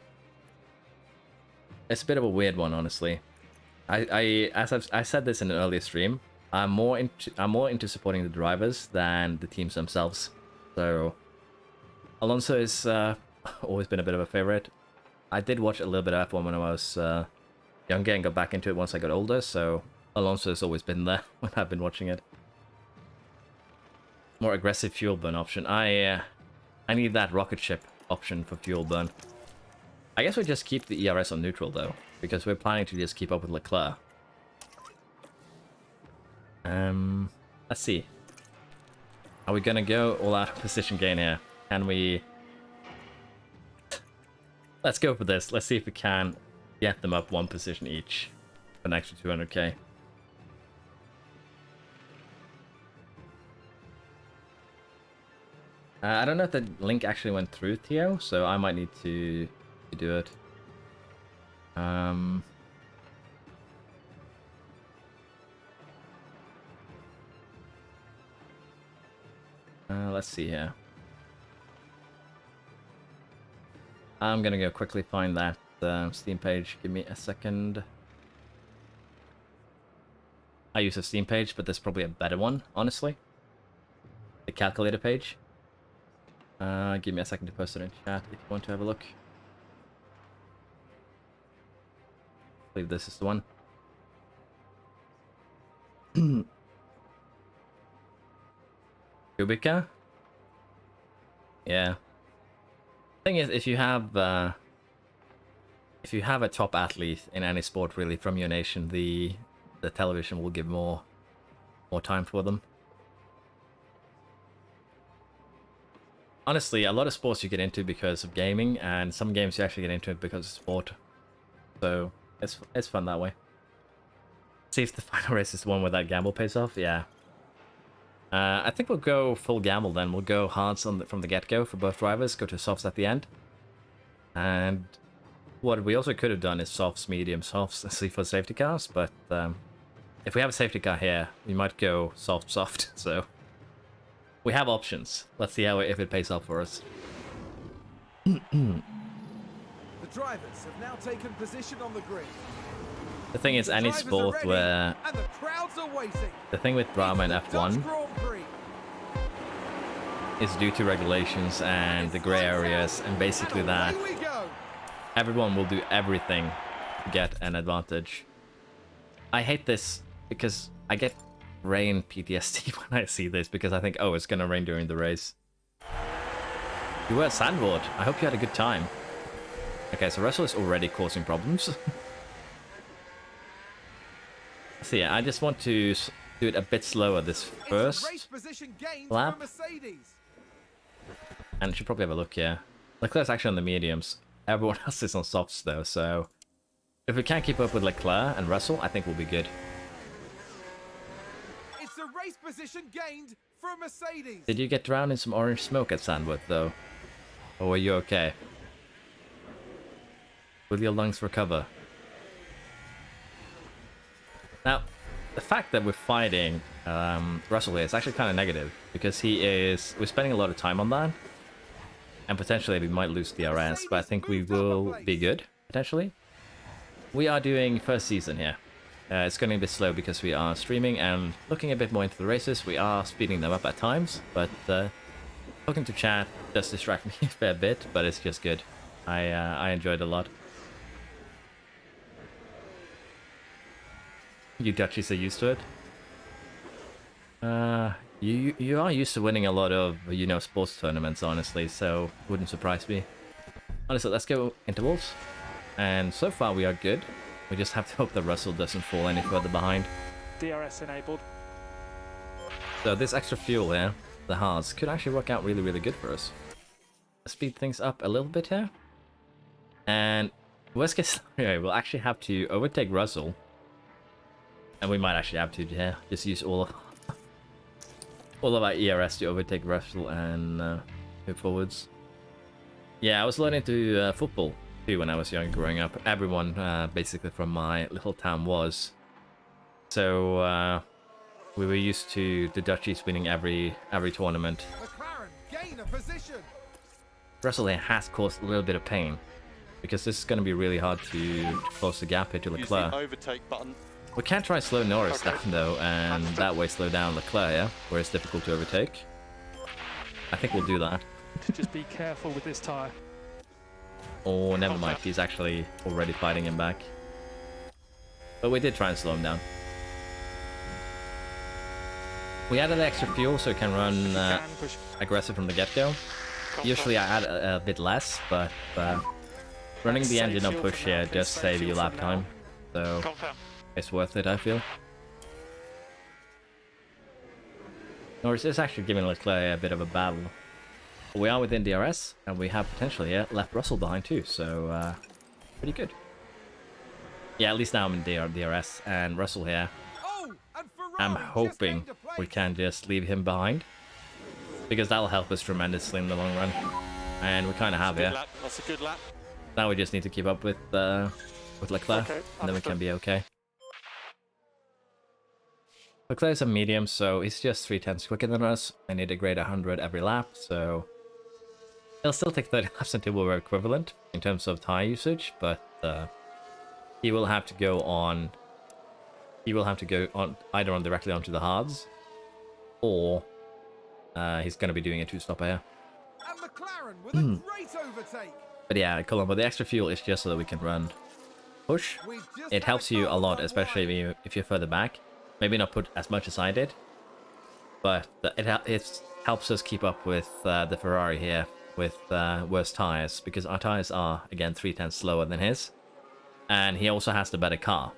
it's a bit of a weird one, honestly. I said this in an earlier stream, I'm more into supporting the drivers than the teams themselves. So Alonso is always been a bit of a favorite. I did watch a little bit of F1 when I was younger and got back into it once I got older, so Alonso has always been there when I've been watching it. More aggressive fuel burn option. I need that rocket ship option for fuel burn. I guess we just keep the ERS on neutral though, because we're planning to just keep up with Leclerc. Let's see. Are we gonna go all out position gain here? Can we... Let's go for this. Let's see if we can get them up 1 position each for an extra 200k. I don't know if the link actually went through, Theo, so I might need to do it. Let's see here. I'm gonna go quickly find that Steam page. Give me a second. I use a Steam page, but there's probably a better one, honestly. The calculator page. Give me a second to post it in chat if you want to have a look. I believe this is the one. Kubica? Yeah. Thing is, if you have a top athlete in any sport really from your nation, the television will give more time for them. Honestly, a lot of sports you get into because of gaming, and some games you actually get into it because of sport. So it's fun that way. See if the final race is the one where that gamble pays off. Yeah. I think we'll go full gamble then. We'll go hards from the get-go for both drivers, go to softs at the end. And what we also could have done is softs, medium, softs, and see for safety cars, but if we have a safety car here, we might go soft, soft, so we have options. Let's see if it pays off for us. The drivers have now taken position on the grid. The thing is, any sport where... And the crowds are waiting. The thing with drama in F1 is due to regulations and the grey areas, and basically that everyone will do everything to get an advantage. I hate this because I get rain PTSD when I see this, because I think, oh, it's gonna rain during the race. You were at Sandboard. I hope you had a good time. Okay, so Russell is already causing problems. So yeah, I just want to do it a bit slower this first lap. And should probably have a look here. Leclerc's actually on the mediums. Everyone else is on softs though, so if we can't keep up with Leclerc and Russell, I think we'll be good. It's a race position gained for a Mercedes. Did you get drowned in some orange smoke at Sandwood though? Or were you okay? Will your lungs recover? Now, the fact that we're fighting Russell here is actually kind of negative because we're spending a lot of time on that, and potentially we might lose DRS, but I think we will be good potentially. We are doing first season here. It's going to be a bit slow because we are streaming and looking a bit more into the races. We are speeding them up at times, but talking to chat does distract me a fair bit, but it's just good. I enjoyed it a lot. You Dutchies are used to it. You are used to winning a lot of, you know, sports tournaments, honestly, so wouldn't surprise me. Honestly, let's go intervals. And so far we are good. We just have to hope that Russell doesn't fall any further behind. DRS enabled. So this extra fuel here, the hards, could actually work out really, really good for us. Let's speed things up a little bit here. And worst case scenario, we'll actually have to overtake Russell. And we might actually have to just use all of our ERS to overtake Russell and move forwards. Yeah, I was learning to football too when I was young, growing up. Everyone basically from my little town was. So we were used to the Dutchies winning every tournament. McLaren gain a position. Russell here has caused a little bit of pain because this is going to be really hard to close the gap here to Use the Leclerc. overtake button. We can try slow Norris down though, and that way slow down Leclerc, yeah, where it's difficult to overtake. I think we'll do that. Just be careful with this tyre. Oh, never mind, he's actually already fighting him back. But we did try and slow him down. We added extra fuel so it can run Can push. aggressive from the get-go. Usually I add a bit less, but running the engine on push here does save you lap time. So it's worth it, I feel. Norris is actually giving Leclerc a bit of a battle. We are within DRS, and we have potentially left Russell behind too, so pretty good. Yeah, at least now I'm in DRS, and Russell here. Oh, and Ferrari I'm just hoping gained a place. we can just leave him behind, because that'll help us tremendously in the long run. And we kind of have Good here. lap. That's a good lap. Now we just need to keep up with Leclerc, Okay, and then we can understood. be okay. Leclerc's a medium, so he's just 3/10 quicker than us. I need a grade 100 every lap, so it'll still take 30 laps until we're equivalent in terms of tire usage, but he will have to go on. He will have to go on either directly onto the hards, or he's going to be doing a two-stopper here. And McLaren with a great overtake. But yeah, Colin, but the extra fuel is just so that we can run push. We've just It had helps you a foul lot, on especially wide. if you're further back. Maybe not put as much as I did, but it helps us keep up with the Ferrari here with worse tires, because our tires are, again, 3/10 slower than his. And he also has the better car.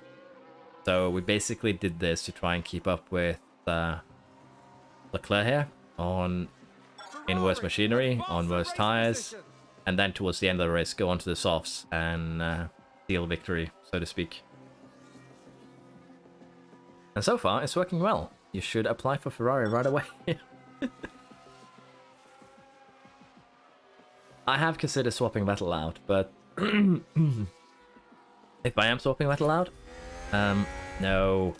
So we basically did this to try and keep up with Leclerc here in worse machinery, on worse tires, and then towards the end of the race go onto the softs and steal victory, so to speak. And so far, it's working well. You should apply for Ferrari right away. I have considered swapping Vettel out, but if I am swapping Vettel out, no.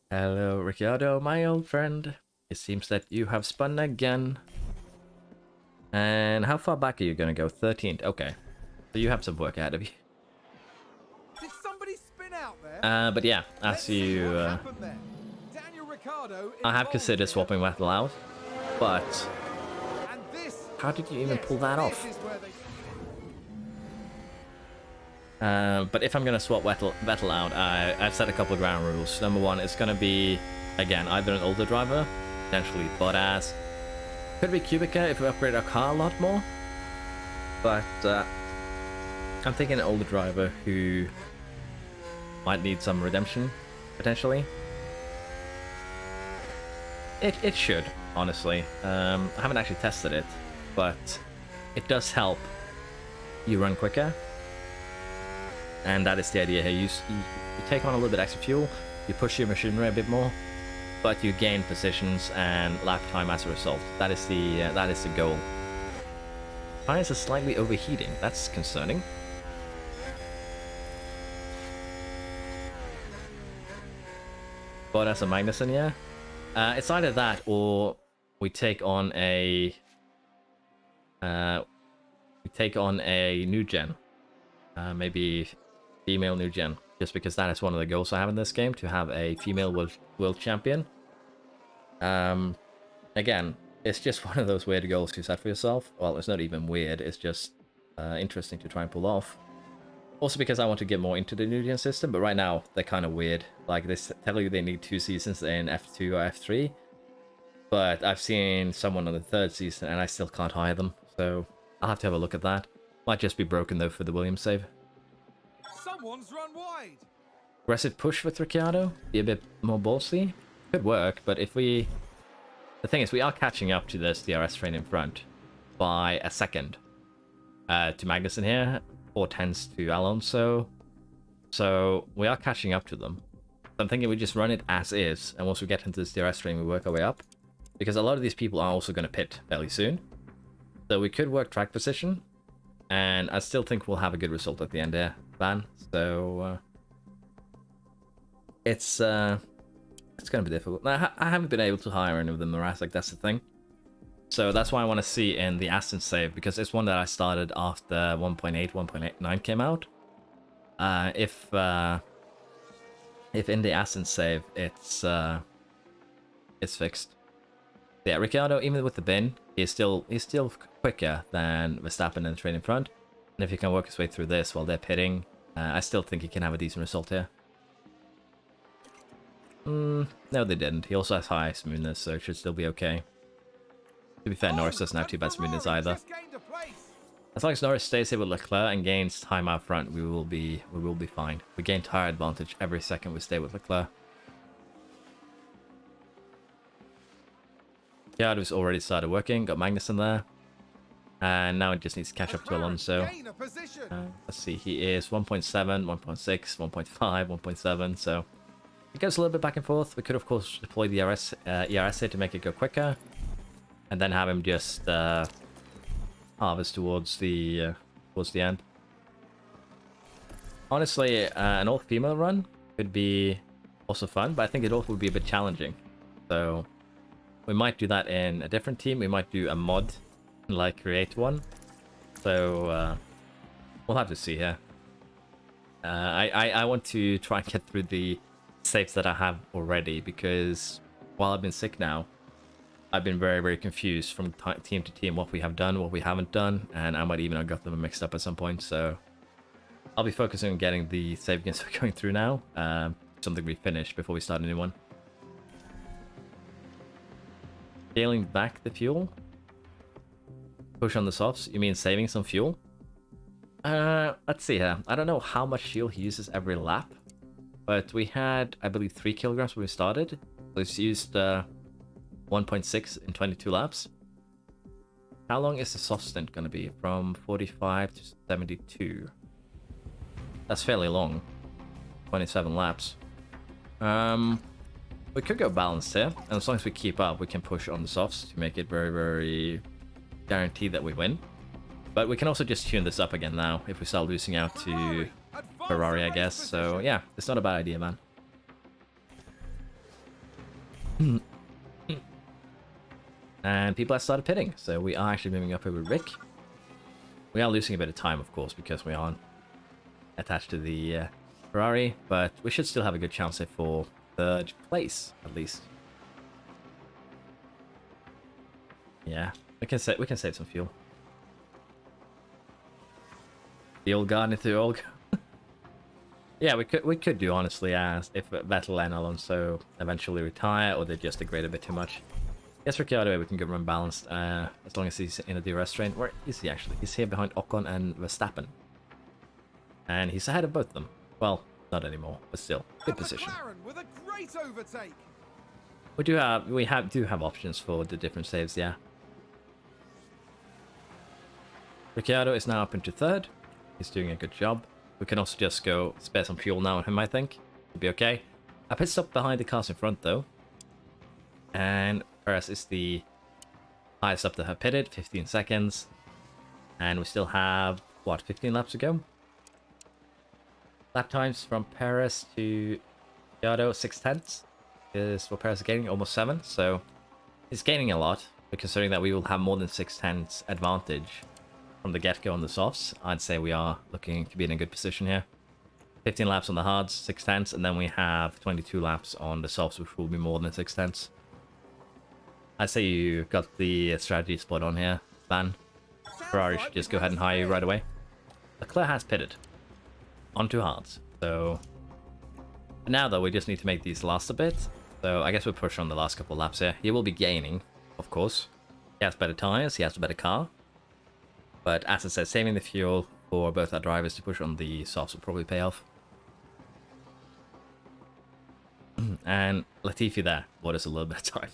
Hello, Ricciardo, my old friend. It seems that you have spun again. And how far back are you going to go? 13th. Okay. So you have some work ahead of you. Did somebody spin out there? But yeah, Let's as see you... what happened there. Daniel Ricciardo I have involved considered here. swapping Vettel out, but And this, how did you even yes, pull that this off? is where they- But if I'm going to swap Vettel out, I've set a couple of ground rules. Number one, it's going to be, again, either an older driver, potentially Bottas. Could be Kubica if we upgrade our car a lot more. But I'm thinking an older driver who might need some redemption, potentially. It should, honestly. I haven't actually tested it, but it does help you run quicker. And that is the idea here. You take on a little bit extra fuel, you push your machinery a bit more, but you gain positions and lap time as a result. That is the goal. Tires are slightly overheating. That's concerning. Bottas and Magnussen, yeah. It's either that or we take on a new gen. Maybe female new gen. Just because that is one of the goals I have in this game, to have a female world champion. Again, it's just one of those weird goals you set for yourself. Well, it's not even weird, it's just interesting to try and pull off. Also because I want to get more into the new gen system, but right now they're kind of weird. Like, they tell you they need 2 seasons in F2 or F3, but I've seen someone on the 3rd season and I still can't hire them, so I'll have to have a look at that. Might just be broken though for the Williams save. Someone's run wide. Aggressive push with Ricciardo, be a bit more ballsy. Could work, but if we... The thing is, we are catching up to this DRS train in front by a second to Magnussen here, 4/10 to Alonso. So we are catching up to them. So I'm thinking we just run it as is, and once we get into this DRS train, we work our way up. Because a lot of these people are also going to pit fairly soon. So we could work track position, and I still think we'll have a good result at the end there, Van. So it's going to be difficult. Now, I haven't been able to hire any of the Murasek, that's the thing. So that's why I want to see in the Aston save, because it's one that I started after 1.8, 1.89 came out. If in the Aston save it's fixed. Yeah, Ricciardo, even with the bin, he's still quicker than Verstappen in the train in front. And if he can work his way through this while they're pitting, I still think he can have a decent result here. No, they didn't. He also has high smoothness, so it should still be okay. To be fair, Norris doesn't have too bad smoothness either. As long as Norris stays here with Leclerc and gains time out front, we will be fine. We gain tire advantage every second we stay with Leclerc. Ricciardo's already started working, got Magnussen there. And now it just needs to catch up to Alonso. Let's see, he is 1.7, 1.6, 1.5, 1.7, so it goes a little bit back and forth. We could, of course, deploy the ERS here to make it go quicker. And then have him just harvest towards the end. Honestly, an all-female run could be also fun, but I think it also would be a bit challenging. So we might do that in a different team. We might do a mod, like create one. So we'll have to see here. I want to try and get through the saves that I have already, because while I've been sick now, I've been very, very confused from team to team what we have done, what we haven't done, and I might even have got them mixed up at some point. So I'll be focusing on getting the save games we're going through now, something we finish before we start a new one. Scaling back the fuel. Push on the softs. You mean saving some fuel? Let's see here. I don't know how much fuel he uses every lap, but we had, I believe, 3 kilograms when we started. So he's used 1.6 in 22 laps. How long is the soft stint going to be? From 45 to 72. That's fairly long. 27 laps. We could go balanced here, and as long as we keep up, we can push on the softs to make it very, very guaranteed that we win. But we can also just tune this up again now if we start losing out to Ferrari, I guess. So yeah, it's not a bad idea, man. And people have started pitting, so we are actually moving up over Rick. We are losing a bit of time, of course, because we aren't attached to the Ferrari, but we should still have a good chance here for 3rd place, at least. Yeah, we can save some fuel. The old garden into the old. Yeah, we could do, honestly, as if Vettel and Alonso eventually retire, or they just degrade a bit too much. Yes, Ricciardo, we can go run balanced, as long as he's in a DRS train. Where is he actually? He's here behind Ocon and Verstappen. And he's ahead of both of them. Well, not anymore, but still, good position. With a great overtake. We do have options for the different saves, yeah. Ricciardo is now up into 3rd. He's doing a good job. We can also just go spare some fuel now on him, I think. It'll be okay. I pit stopped behind the cars in front, though. And Perez is the highest up that have pitted, 15 seconds. And we still have, what, 15 laps to go? Lap times from Paris to Ricciardo, 6/10 is what Paris is gaining, almost 7. So he's gaining a lot, but considering that we will have more than 6/10 advantage from the get-go on the softs, I'd say we are looking to be in a good position here. 15 laps on the hards, 6/10, and then we have 22 laps on the softs, which will be more than 6/10. I'd say you got the strategy spot on here, Van. Ferrari should just go ahead and hire you right away. Leclerc has pitted onto hards, so for now though we just need to make these last a bit. So I guess we'll push on the last couple of laps here. He will be gaining, of course. He has better tires, he has a better car. But as I said, saving the fuel for both our drivers to push on the softs will probably pay off. And Latifi there bought us a little bit of time.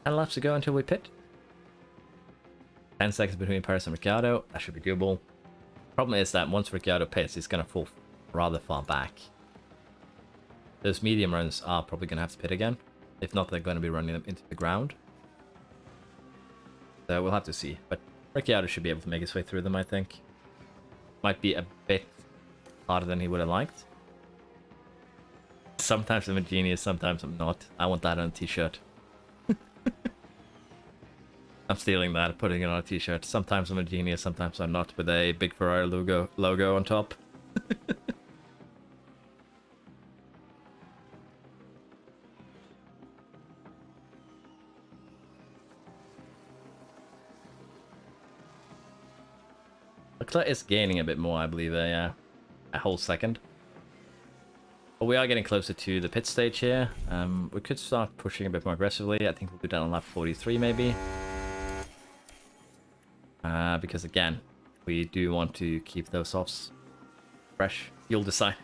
10 laps to go until we pit. 10 seconds between Paris and Ricciardo. That should be doable. Problem is that once Ricciardo pits, he's going to fall rather far back. Those medium runs are probably going to have to pit again. If not, they're going to be running them into the ground. So we'll have to see. But Ricciardo should be able to make his way through them, I think. Might be a bit harder than he would have liked. Sometimes I'm a genius, sometimes I'm not. I want that on a t-shirt. I'm stealing that, putting it on a t-shirt. Sometimes I'm a genius, sometimes I'm not, with a big Ferrari logo on top. Leclerc is gaining a bit more, I believe, a whole second. But we are getting closer to the pit stage here. We could start pushing a bit more aggressively. I think we'll do that on lap 43 maybe. Because again, we do want to keep those softs fresh. You'll decide.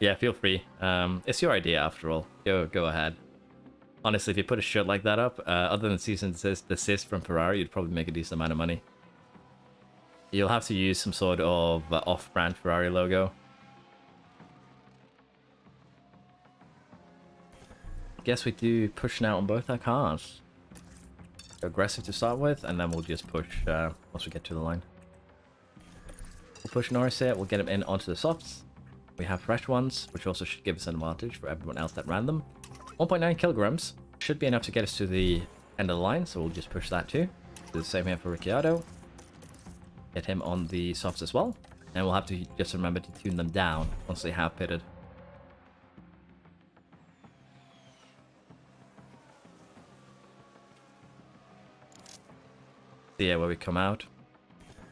Yeah, feel free. It's your idea after all. Go ahead. Honestly, if you put a shirt like that up, other than season desist from Ferrari, you'd probably make a decent amount of money. You'll have to use some sort of off-brand Ferrari logo. Guess we do push now on both our cars. Aggressive to start with, and then we'll just push once we get to the line. We'll push Norris here, we'll get him in onto the softs. We have fresh ones, which also should give us an advantage for everyone else that ran them. 1.9 kilograms should be enough to get us to the end of the line, so we'll just push that too. Do the same here for Ricciardo. Get him on the softs as well. And we'll have to just remember to tune them down once they have pitted. See where we come out.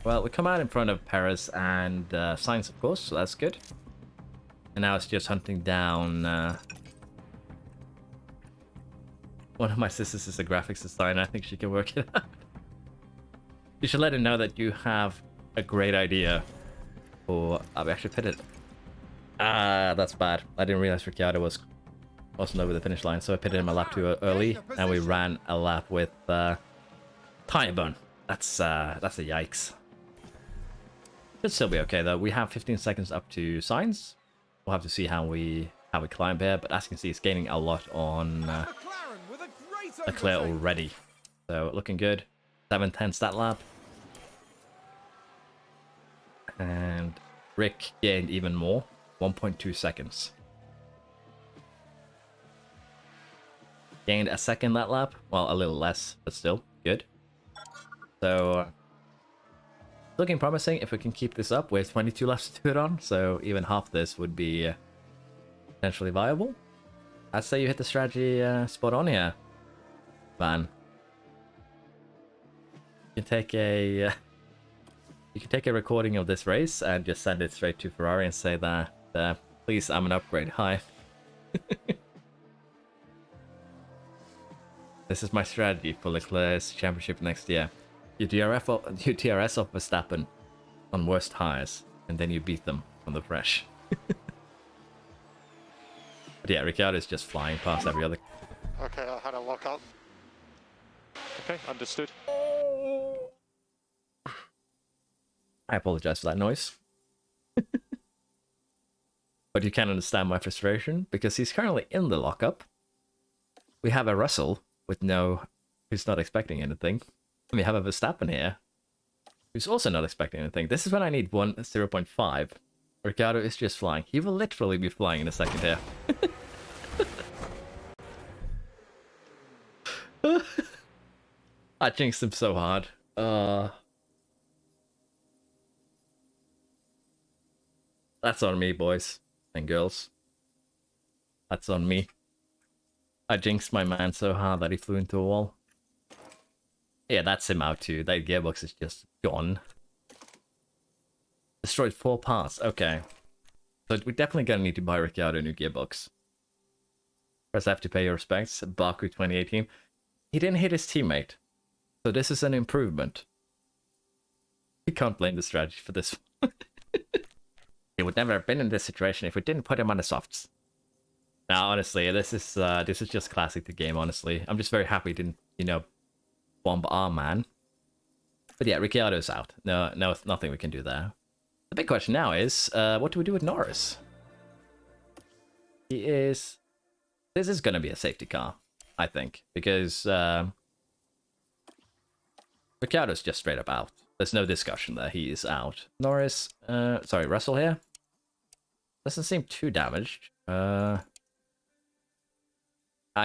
Well, we come out in front of Perez and Sainz, of course, so that's good. And now it's just hunting down... one of my sisters is a graphics designer. I think she can work it out. You should let him know that you have a great idea for... I've actually pitted. Ah, that's bad. I didn't realize Ricciardo wasn't over the finish line, so I pitted him a lap too early, and we ran a lap with tire burn. That's a yikes. Should still be okay though. We have 15 seconds up to Sainz. We'll have to see how we climb here, but as you can see, it's gaining a lot on Leclerc already. So looking good. 7/10 stat lap. And Rick gained even more. 1.2 seconds. Gained a second that lap. Well, a little less, but still good. So looking promising if we can keep this up. We have 22 laps to do it on, so even half this would be potentially viable. I'd say you hit the strategy spot on here, Van. You can take a recording of this race and just send it straight to Ferrari and say that please, I'm an upgrade. Hi. This is my strategy for Leclerc's championship next year. You DRS off Verstappen on worst tires, and then you beat them on the fresh. But yeah, Ricciardo is just flying past every other. Okay, I had a lockout. Okay, understood. I apologize for that noise. But you can understand my frustration, because he's currently in the lockup. We have a Russell with no who's not expecting anything. And we have a Verstappen here, who's also not expecting anything. This is when I need 0.5. Ricciardo is just flying. He will literally be flying in a second here. I jinxed him so hard. That's on me, boys and girls. That's on me. I jinxed my man so hard that he flew into a wall. Yeah, that's him out too. That gearbox is just gone. Destroyed 4 parts. Okay. So we're definitely gonna need to buy Ricciardo a new gearbox. Press F to pay your respects. Baku 2018. He didn't hit his teammate. So this is an improvement. We can't blame the strategy for this. He would never have been in this situation if we didn't put him on the softs. Now, honestly, this is just classic the game, honestly. I'm just very happy he didn't, you know, bomb our man. But yeah, Ricciardo's out. No, nothing we can do there. The big question now is, what do we do with Norris? This is going to be a safety car, I think, because Ricciardo's just straight up out. There's no discussion there. He is out. Norris, sorry, Russell here. Doesn't seem too damaged. I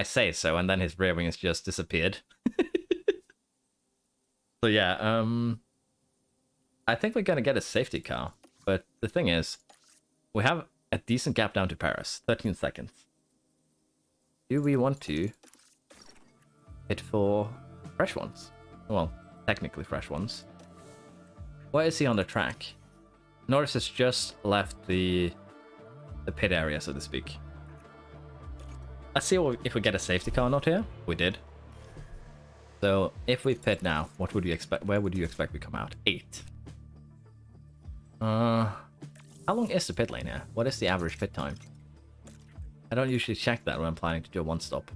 say so, and then his rear wing has just disappeared. So yeah, I think we're gonna get a safety car, but the thing is, we have a decent gap down to Paris, 13 seconds. Do we want to hit for fresh ones? Well, technically fresh ones. Where is he on the track? Norris has just left the pit area, so to speak. Let's see if we get a safety car or not here. We did. So if we pit now, what would you expect? Where would you expect we come out? 8. How long is the pit lane here? What is the average pit time? I don't usually check that when I'm planning to do a one stop.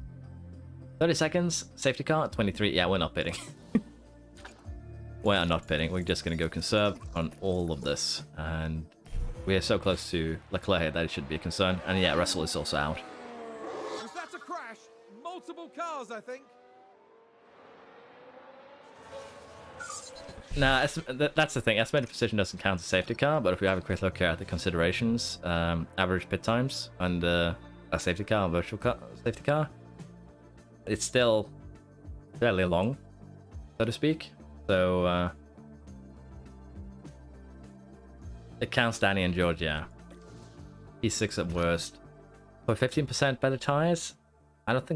30 seconds, safety car, 23. Yeah, we're not pitting. We're not pitting. We're just going to go conserve on all of this. And we are so close to Leclerc here that it should be a concern. And yeah, Russell is also out. Was that a crash? Multiple cars, I think. Nah, that's the thing. Estimated position doesn't count as safety car, but if we have a quick look here at the considerations, average pit times and a safety car, a virtual car, safety car, it's still fairly long, so to speak. So it counts Danny and George, yeah. P6 at worst. For 15% better tires, I don't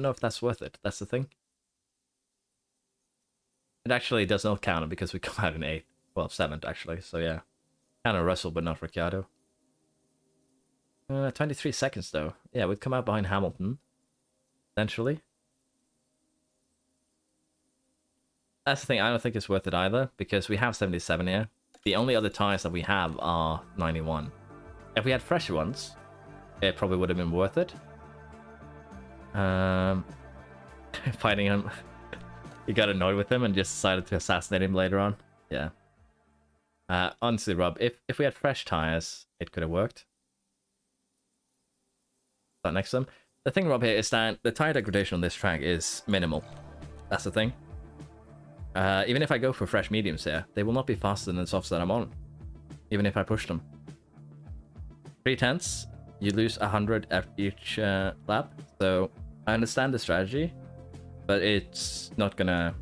know if that's worth it. That's the thing. It actually does not count it because we come out in 8th. Well, 7th actually, so yeah. Kind of Russell, but not Ricciardo. 23 seconds though. Yeah, we'd come out behind Hamilton. Essentially. That's the thing, I don't think it's worth it either, because we have 77 here. The only other tires that we have are 91. If we had fresher ones, it probably would have been worth it. Fighting him. He got annoyed with him and just decided to assassinate him later on. Yeah. Honestly, Rob, if we had fresh tires, it could have worked. That next to them. The thing, Rob, here is that the tire degradation on this track is minimal. That's the thing. Even if I go for fresh mediums here, they will not be faster than the softs that I'm on. Even if I push them. 3/10, you lose 100 after each lap. So I understand the strategy. But it's not gonna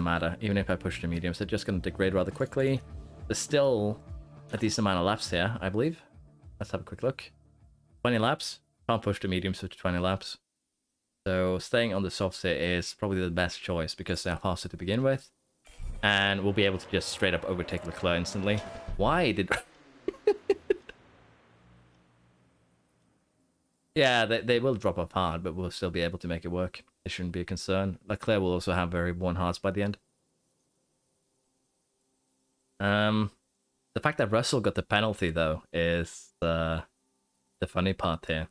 matter. Even if I push the mediums, they're just gonna degrade rather quickly. There's still a decent amount of laps here, I believe. Let's have a quick look. 20 laps. Can't push the mediums for 20 laps. So staying on the softs here is probably the best choice because they're faster to begin with. And we'll be able to just straight up overtake Leclerc instantly. Why did... Yeah, they will drop off hard, but we'll still be able to make it work. It shouldn't be a concern. Leclerc will also have very worn hards by the end. The fact that Russell got the penalty, though, is the funny part here.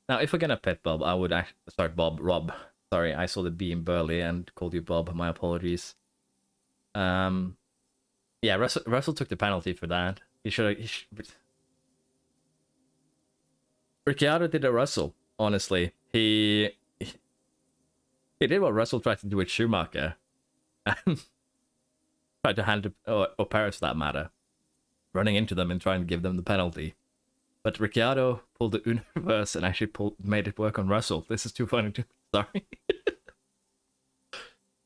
Now, if we're gonna pit Bob, I would actually... Sorry, Rob. Sorry, I saw the B in Burley and called you Bob. My apologies. Yeah, Russell took the penalty for that. He should... Ricciardo did a Russell, honestly. He He did what Russell tried to do with Schumacher. Tried to hand, or Paris for that matter, running into them and trying to give them the penalty. But Ricciardo pulled the Uno reverse and actually made it work on Russell. This is too funny to... Sorry.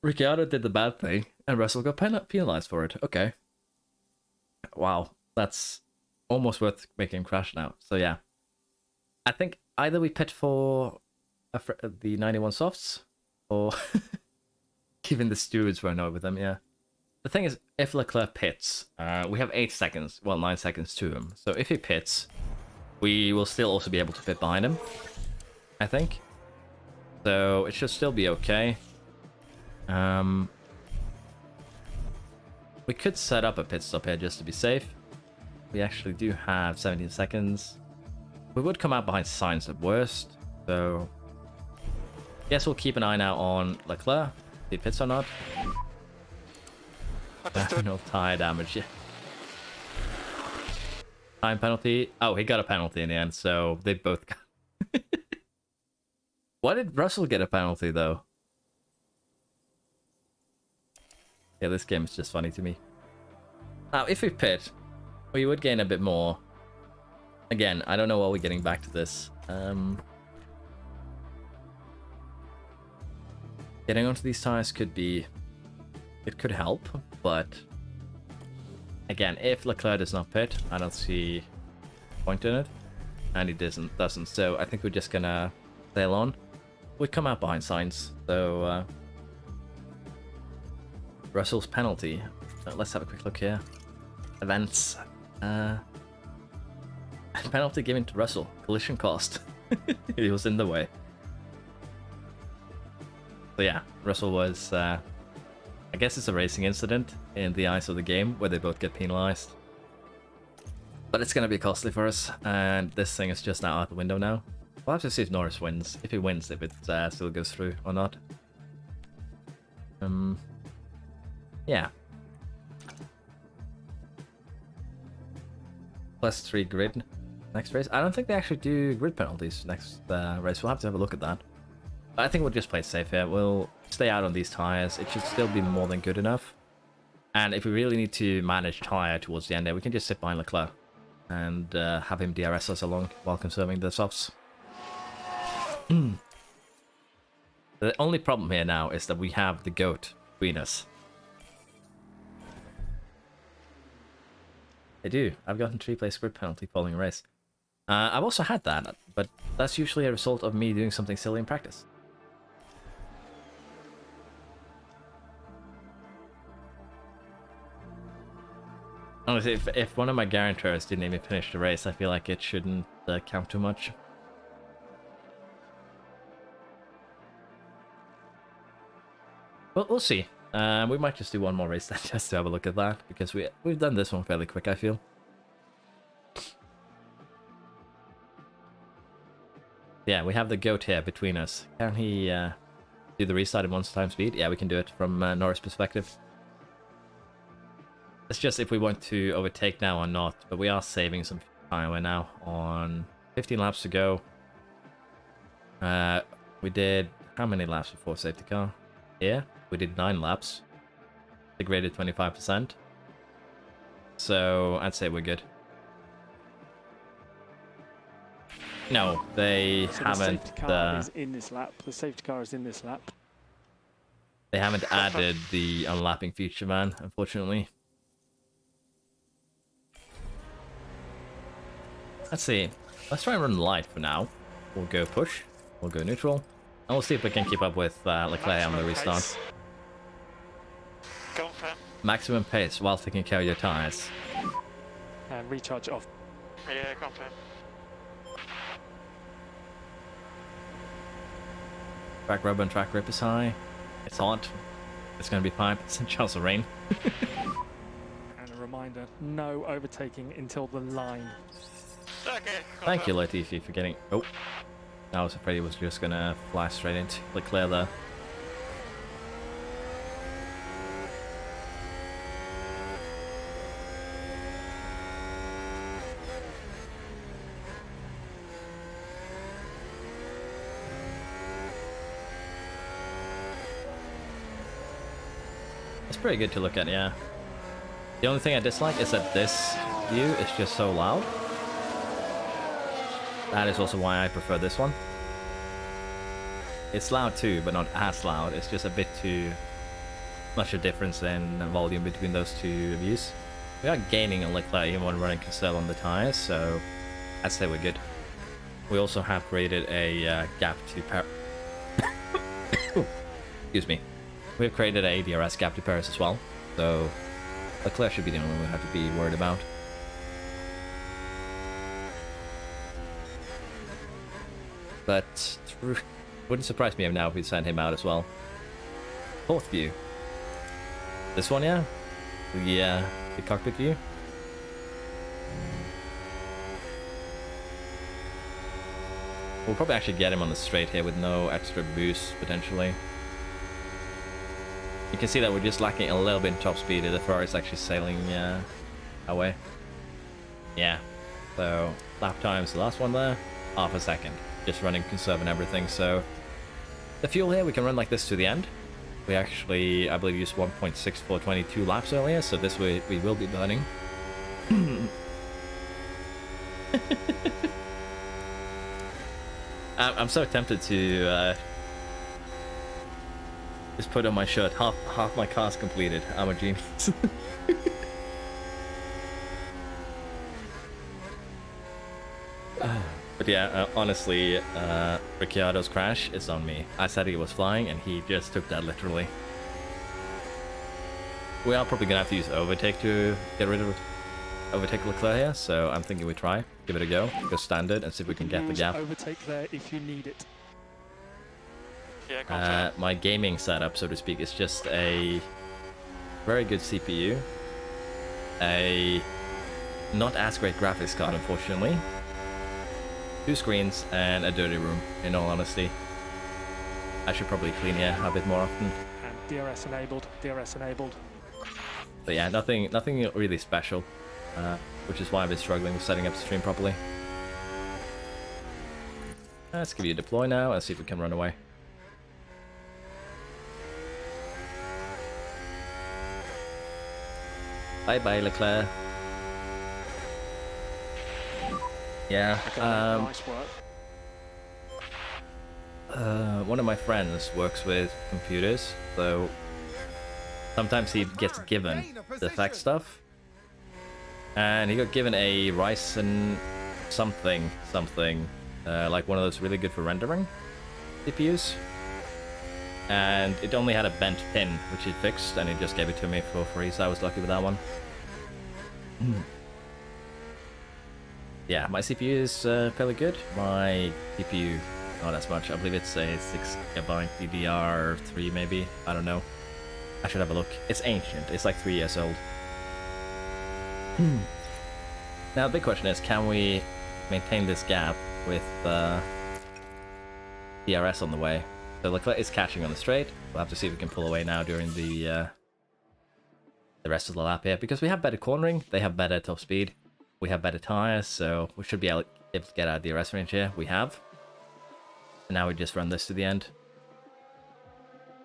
Ricciardo did the bad thing, and Russell got penalized for it. Okay. Wow. That's almost worth making him crash now. So yeah. I think either we pit for the 91 softs, or even the stewards were annoyed with them, yeah. The thing is, if Leclerc pits, we have 8 seconds, well, 9 seconds to him. So if he pits, we will still also be able to pit behind him, I think. So it should still be okay. We could set up a pit stop here just to be safe. We actually do have 17 seconds. We would come out behind Sainz at worst, so... Guess we'll keep an eye now on Leclerc, if he pits or not. No tire damage, yeah. Time penalty. Oh, he got a penalty in the end, so they both got... Why did Russell get a penalty, though? Yeah, this game is just funny to me. Now, if we pit, we would gain a bit more. Again, I don't know why we're getting back to this. Getting onto these tires could be... It could help, but... Again, if Leclerc does not pit, I don't see a point in it. And he doesn't, so I think we're just gonna sail on. We come out behind Sainz, so... Russell's penalty. Let's have a quick look here. Events. Penalty given to Russell. Collision cost. He was in the way. So yeah, Russell was... I guess it's a racing incident in the eyes of the game where they both get penalized. But it's going to be costly for us, and this thing is just now out the window now. We'll have to see if Norris wins. If he wins, if it still goes through or not. Yeah. +3 grid next race. I don't think they actually do grid penalties next race. We'll have to have a look at that. But I think we'll just play it safe here. We'll stay out on these tires. It should still be more than good enough. And if we really need to manage tire towards the end there, we can just sit behind Leclerc and have him DRS us along while conserving the softs. The only problem here now is that we have the GOAT between us. I do. I've gotten 3-place grid penalty following a race. I've also had that, but that's usually a result of me doing something silly in practice. Honestly, if one of my guarantors didn't even finish the race, I feel like it shouldn't count too much. Well, we'll see. We might just do one more race then just to have a look at that, because we've done this one fairly quick, I feel. Yeah, we have the GOAT here between us. Can he do the restart at 1x speed? Yeah, we can do it from Norris' perspective. It's just if we want to overtake now or not, but we are saving some time. We're now on 15 laps to go. We did how many laps before safety car? Yeah, we did 9 laps. Degraded 25%. So I'd say we're good. No, they haven't. The safety car is in this lap. The safety car is in this lap. They haven't added the unlapping feature, man, unfortunately. Let's see. Let's try and run light for now. We'll go push. We'll go neutral. And we'll see if we can keep up with Leclerc on the restart. Confirm. Maximum pace while taking care of your tires. And recharge off. Yeah, confirm. Track rubber and track grip is high. It's hot. It's going to be 5% chance of rain. And a reminder, no overtaking until the line. Okay. Thank you, Latifi, for getting... Oh. I was afraid he was just going to fly straight into Leclerc there. It's pretty good to look at, yeah. The only thing I dislike is that this view is just so loud. That is also why I prefer this one. It's loud too, but not as loud. It's just a bit too much a difference in volume between those two views. We are gaining a Leclerc even when running Cancel on the tires, so I'd say we're good. We also have created a gap to excuse me. We've created a DRS gap to Paris as well, so Leclerc should be the only one we have to be worried about. But wouldn't surprise me now if we send him out as well. Fourth view. This one, yeah? The cockpit view. We'll probably actually get him on the straight here with no extra boost, potentially. You can see that we're just lacking a little bit in top speed. The Ferrari's actually sailing away. Yeah. So, lap times, the last one there, half a second. Just running conserve and everything, so... The fuel here, we can run like this to the end. We actually, I believe, used 1.6 for 22 laps earlier, so this way we will be burning. I'm so tempted to just put on my shirt, half my car's completed. I'm a genius. But yeah, honestly, Ricciardo's crash is on me. I said he was flying, and he just took that literally. We are probably gonna have to use overtake to get rid of overtake Leclerc here, so I'm thinking we try, give it a go standard, and see if we can get the gap. Overtake there if you need it. Yeah, My gaming setup, so to speak, is just a very good CPU, a not as great graphics card, unfortunately. 2 screens and a dirty room, in all honesty. I should probably clean here a bit more often. And DRS enabled, DRS enabled. But yeah, nothing really special, which is why I've been struggling with setting up the stream properly. Let's give you a deploy now and see if we can run away. Bye bye, Leclerc. Yeah, Nice work. one of my friends works with computers, so sometimes he gets given the fact stuff, and he got given a Ryzen something, like one of those really good for rendering CPUs, and it only had a bent pin, which he fixed, and he just gave it to me for free, so I was lucky with that one. Yeah, my CPU is fairly good. My GPU, not as much. I believe it's a 6GB DDR3 maybe. I don't know. I should have a look. It's ancient. It's like 3 years old. Now the big question is, can we maintain this gap with DRS on the way? So Leclerc is catching on the straight. We'll have to see if we can pull away now during the rest of the lap here, because we have better cornering. They have better top speed. We have better tires, so we should be able to get our DRS range here. We have. And now we just run this to the end.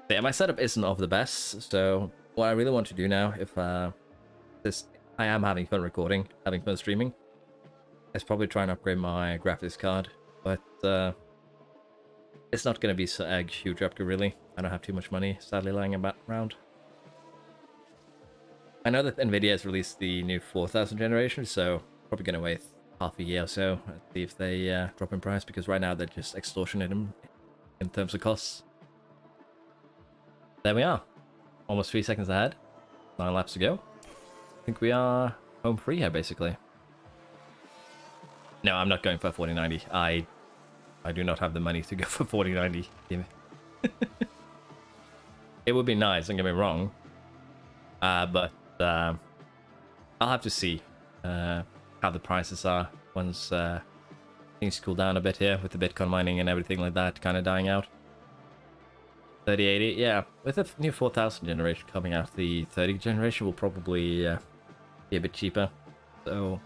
But yeah, my setup isn't of the best, so what I really want to do now, if I am having fun recording, having fun streaming, is probably try and upgrade my graphics card. But it's not going to be a huge upgrade, really. I don't have too much money, sadly, lying around. I know that Nvidia has released the new 4000 generation, so probably going to wait half a year or so and see if they drop in price, because right now they're just extortionate them in terms of costs. There we are. Almost 3 seconds ahead. 9 laps to go. I think we are home free here, basically. No, I'm not going for a 4090. I do not have the money to go for 4090. It would be nice, don't get me wrong. But I'll have to see how the prices are once things cool down a bit here with the Bitcoin mining and everything like that kind of dying out. 3080, yeah, with the new 4000 generation coming out, the 30 generation will probably be a bit cheaper. So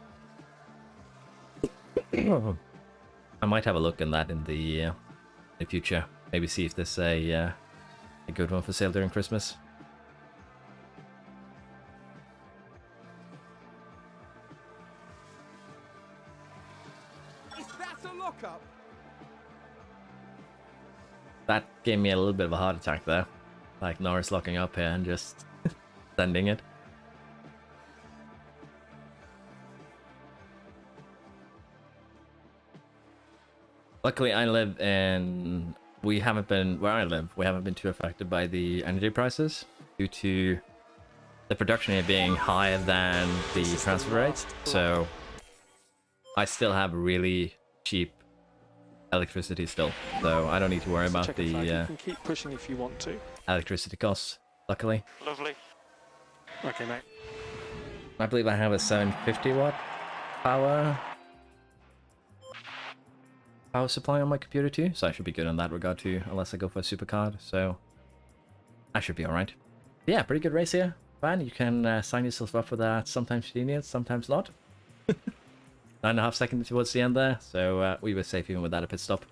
I might have a look at that in the future. Maybe see if there's a good one for sale during Christmas. lockup. That gave me a little bit of a heart attack there. Like Norris locking up here and just sending it. Luckily, I live in... We haven't been... Where I live, we haven't been too affected by the energy prices due to the production here being higher than the transfer rate. So I still have really cheap electricity still. So I don't need to worry about Checker flag. You the can keep pushing if you want to. electricity costs, luckily. Lovely. Okay, mate. I believe I have a 750 watt power supply on my computer too, so I should be good in that regard too, unless I go for a supercard, so I should be alright. Yeah, pretty good race here, man. You can sign yourself up for that. Sometimes you need it, sometimes not. 9.5 seconds towards the end there, so we were safe even without a pit stop.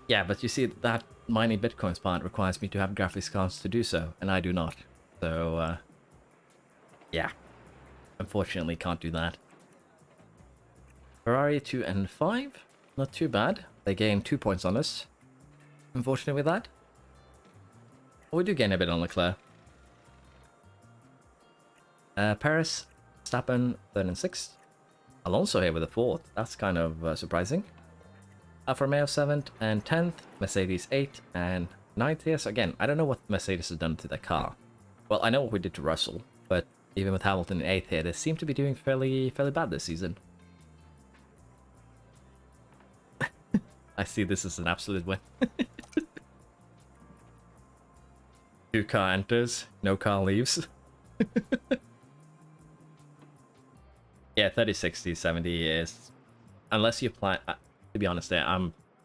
Yeah, but you see, that mining bitcoins part requires me to have graphics cards to do so, and I do not. So, yeah, unfortunately can't do that. Ferrari 2 and 5, not too bad. They gain 2 points on us, unfortunately with that. But we do gain a bit on Leclerc. Paris, Verstappen 3rd and 6th. Alonso here with a 4th, that's kind of surprising. Alfa Romeo 7th and 10th, Mercedes 8th and 9th here. So again, I don't know what Mercedes has done to their car. Well, I know what we did to Russell, but even with Hamilton in 8th here, they seem to be doing fairly bad this season. I see this as an absolute win. 2 car enters, no car leaves. Yeah, 30, 60, 70 is... Unless you plan... to be honest there,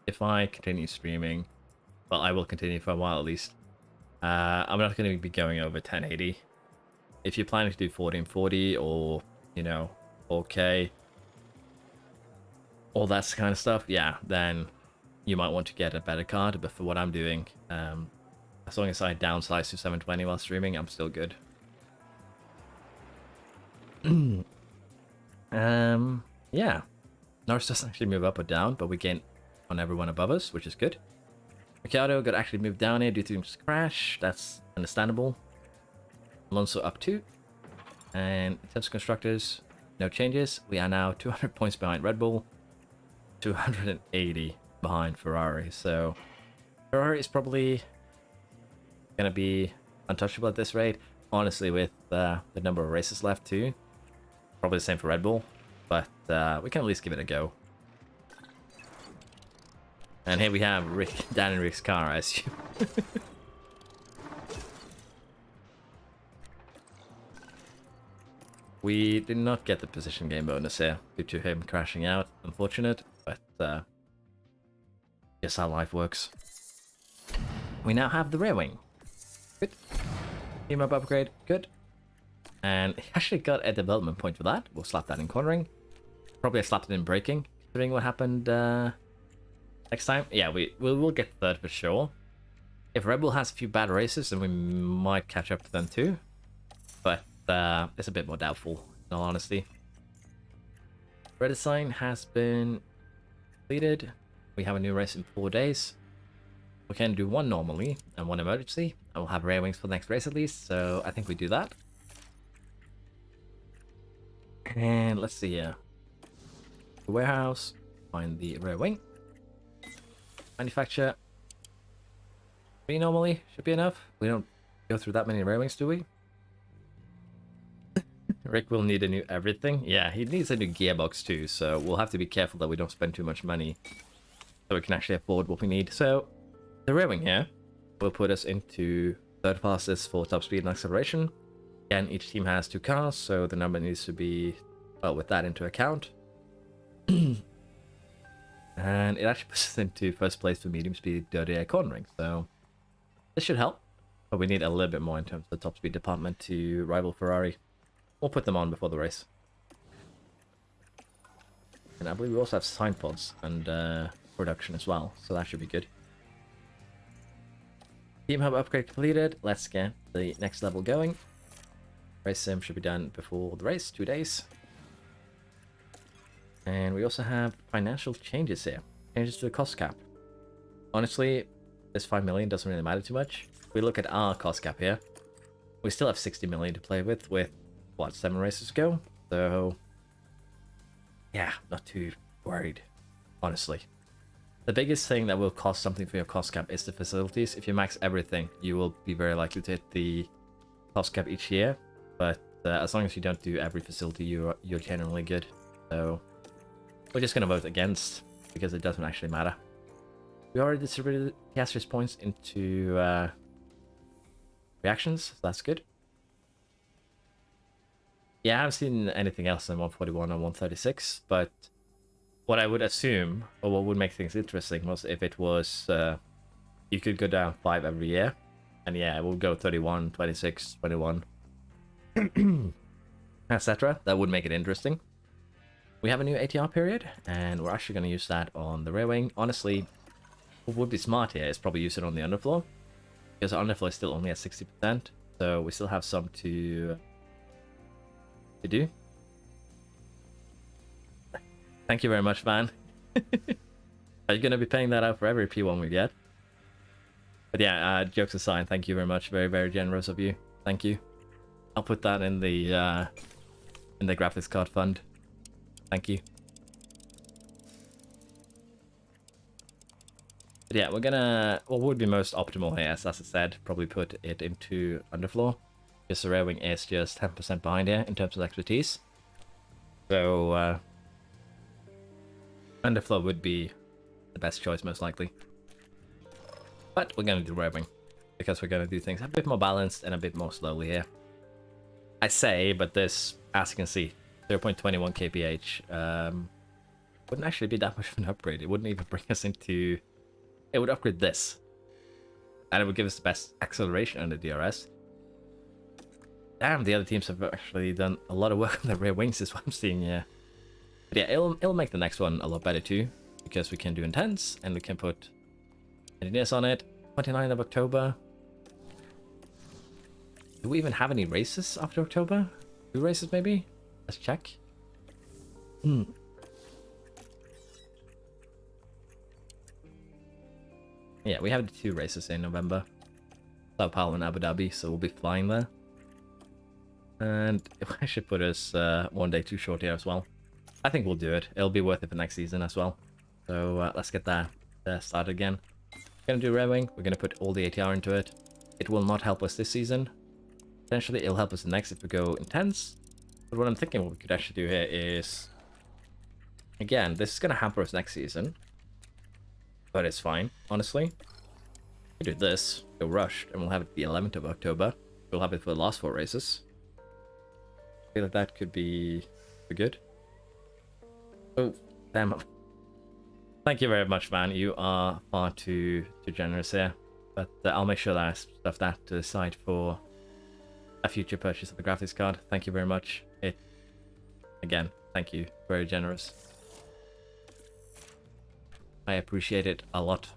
if I continue streaming, well, I will continue for a while at least. I'm not going to be going over 1080. If you're planning to do 40 and 40 or, you know, 4K, all that kind of stuff, yeah, then you might want to get a better card. But for what I'm doing, as long as I downsize to 720 while streaming, I'm still good. Yeah. Norris doesn't actually move up or down, but we gain on everyone above us, which is good. Ricciardo got actually moved down here due to his crash. That's understandable. Alonso up 2. And in terms of constructors, no changes. We are now 200 points behind Red Bull, 280 behind Ferrari. So Ferrari is probably going to be untouchable at this rate. Honestly, with the number of races left too. Probably the same for Red Bull. But we can at least give it a go. And here we have Dan and Rick's car, I assume. We did not get the position gain bonus here due to him crashing out. Unfortunate, but guess how life works. We now have the rear wing. Good. Team up upgrade. Good. And he actually got a development point for that. We'll slap that in cornering. Probably I slapped it in braking, considering what happened next time. Yeah, we will get 3rd for sure. If Red Bull has a few bad races, then we might catch up to them too. But it's a bit more doubtful, in all honesty. Redesign has been completed. We have a new race in 4 days. We can do 1 normally and 1 emergency. And we'll have rear wings for the next race at least, so I think we do that. And let's see here. The warehouse, find the rear wing. Manufacture. 3 normally should be enough. We don't go through that many rear wings, do we? Rick will need a new everything. Yeah, he needs a new gearbox too, so we'll have to be careful that we don't spend too much money so we can actually afford what we need. So the rear wing here will put us into 3rd fastest for top speed and acceleration. Again, each team has 2 cars, so the number needs to be, well, with that into account. And it actually puts us into 1st place for medium speed dirty air cornering, so this should help. But we need a little bit more in terms of the top speed department to rival Ferrari. We'll put them on before the race. And I believe we also have sign pods and production as well, so that should be good. Team hub upgrade completed. Let's get the next level going. Race sim should be done before the race, 2 days. And we also have financial changes here. Changes to the cost cap. Honestly, this 5 million doesn't really matter too much. If we look at our cost cap here, we still have 60 million to play with, what, 7 races to go? So, yeah, not too worried, honestly. The biggest thing that will cost something for your cost cap is the facilities. If you max everything, you will be very likely to hit the cost cap each year. But as long as you don't do every facility, you're generally good. So we're just going to vote against, because it doesn't actually matter. We already distributed casters' points into reactions, so that's good. Yeah, I haven't seen anything else than 141 and 136, but what I would assume, or what would make things interesting, was if it was you could go down 5 every year, and yeah, it will go 31, 26, 21, etc. That would make it interesting. We have a new ATR period, and we're actually going to use that on the rear wing. Honestly, what would be smart here is probably use it on the underfloor, because the underfloor is still only at 60%, so we still have some to do. Thank you very much, Van. Are you going to be paying that out for every P1 we get? But yeah, jokes aside, thank you very much. Very, very generous of you. Thank you. I'll put that in the graphics card fund. Thank you. But yeah, we're gonna... What would be most optimal here, as I said, probably put it into underfloor. Because the rear wing is just 10% behind here in terms of expertise. So, underfloor would be the best choice, most likely. But we're gonna do rear wing, because we're gonna do things a bit more balanced and a bit more slowly here. I say, but this, as you can see, 0.21 kph wouldn't actually be that much of an upgrade. It wouldn't even bring us into... It would upgrade this. And it would give us the best acceleration on the DRS. Damn, the other teams have actually done a lot of work on the rear wings, is what I'm seeing here. But yeah, it'll make the next one a lot better too, because we can do intense, and we can put engineers on it. 29th of October. Do we even have any races after October? 2 races maybe? Let's check. Yeah, we have 2 races in November. Sao Paulo and Abu Dhabi, so we'll be flying there. And I should put us 1 day too short here as well. I think we'll do it. It'll be worth it for next season as well. So let's get that started again. We're going to do rear wing. We're going to put all the ATR into it. It will not help us this season. Potentially it'll help us next if we go intense. But what I'm thinking what we could actually do here is... Again, this is going to hamper us next season. But it's fine, honestly. We do this, go rushed, and we'll have it the 11th of October. We'll have it for the last 4 races. I feel like that could be good. Oh, damn. Thank you very much, man. You are far too generous here. But I'll make sure that I stuff that to the side for a future purchase of the graphics card. Thank you very much. Again, thank you. Very generous. I appreciate it a lot.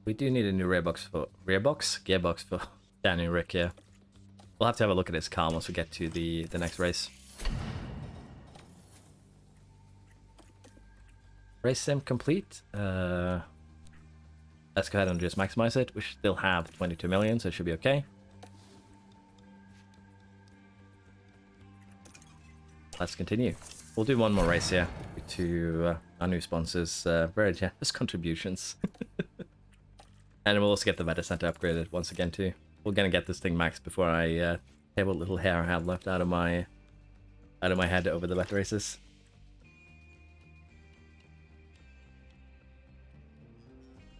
We do need a new gearbox for Danny and Rick here. We'll have to have a look at his car once we get to the next race. Race sim complete. Let's go ahead and just maximize it. We still have 22 million, so it should be okay. Let's continue. We'll do one more race here to our new sponsors. Very generous contributions. And we'll also get the Meta Center upgraded once again too. We're gonna get this thing maxed before I have what little hair I have left out of my head over the Meta races.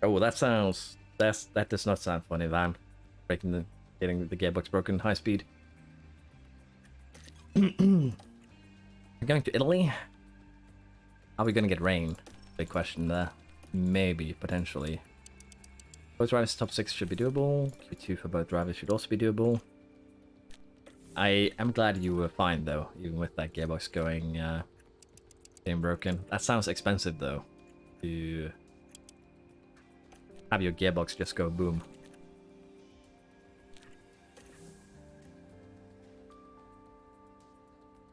Oh, that does not sound funny, Van. Getting the gearbox broken high speed. We're going to Italy. Are we going to get rain? Big question there. Maybe, potentially. Both drivers top 6 should be doable. Q2 for both drivers should also be doable. I am glad you were fine though, even with that gearbox being broken. That sounds expensive though, to have your gearbox just go boom.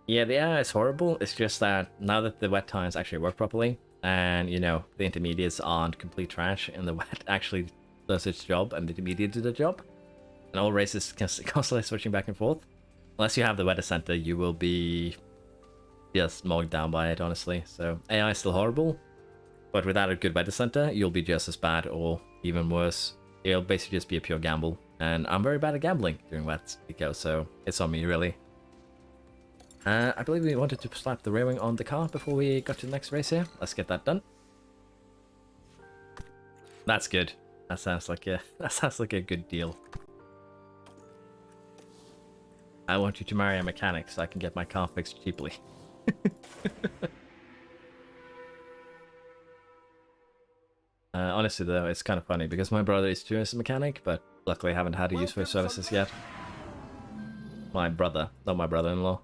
Yeah, the AI is horrible. It's just that now that the wet tires actually work properly, and you know the intermediates aren't complete trash, and the wet actually does its job, and the intermediate do the job, and all races constantly switching back and forth. Unless you have the weather center, you will be just mogged down by it, honestly. So AI is still horrible, but without a good weather center, you'll be just as bad or even worse. It'll basically just be a pure gamble, and I'm very bad at gambling during wet eco, so it's on me really. I believe we wanted to slap the rear wing on the car before we got to the next race here. Let's get that done. That's good. That sounds like a good deal. I want you to marry a mechanic so I can get my car fixed cheaply. Honestly though, it's kind of funny because my brother is too as a mechanic, but luckily I haven't had to use for his services yet. My brother, not my brother-in-law.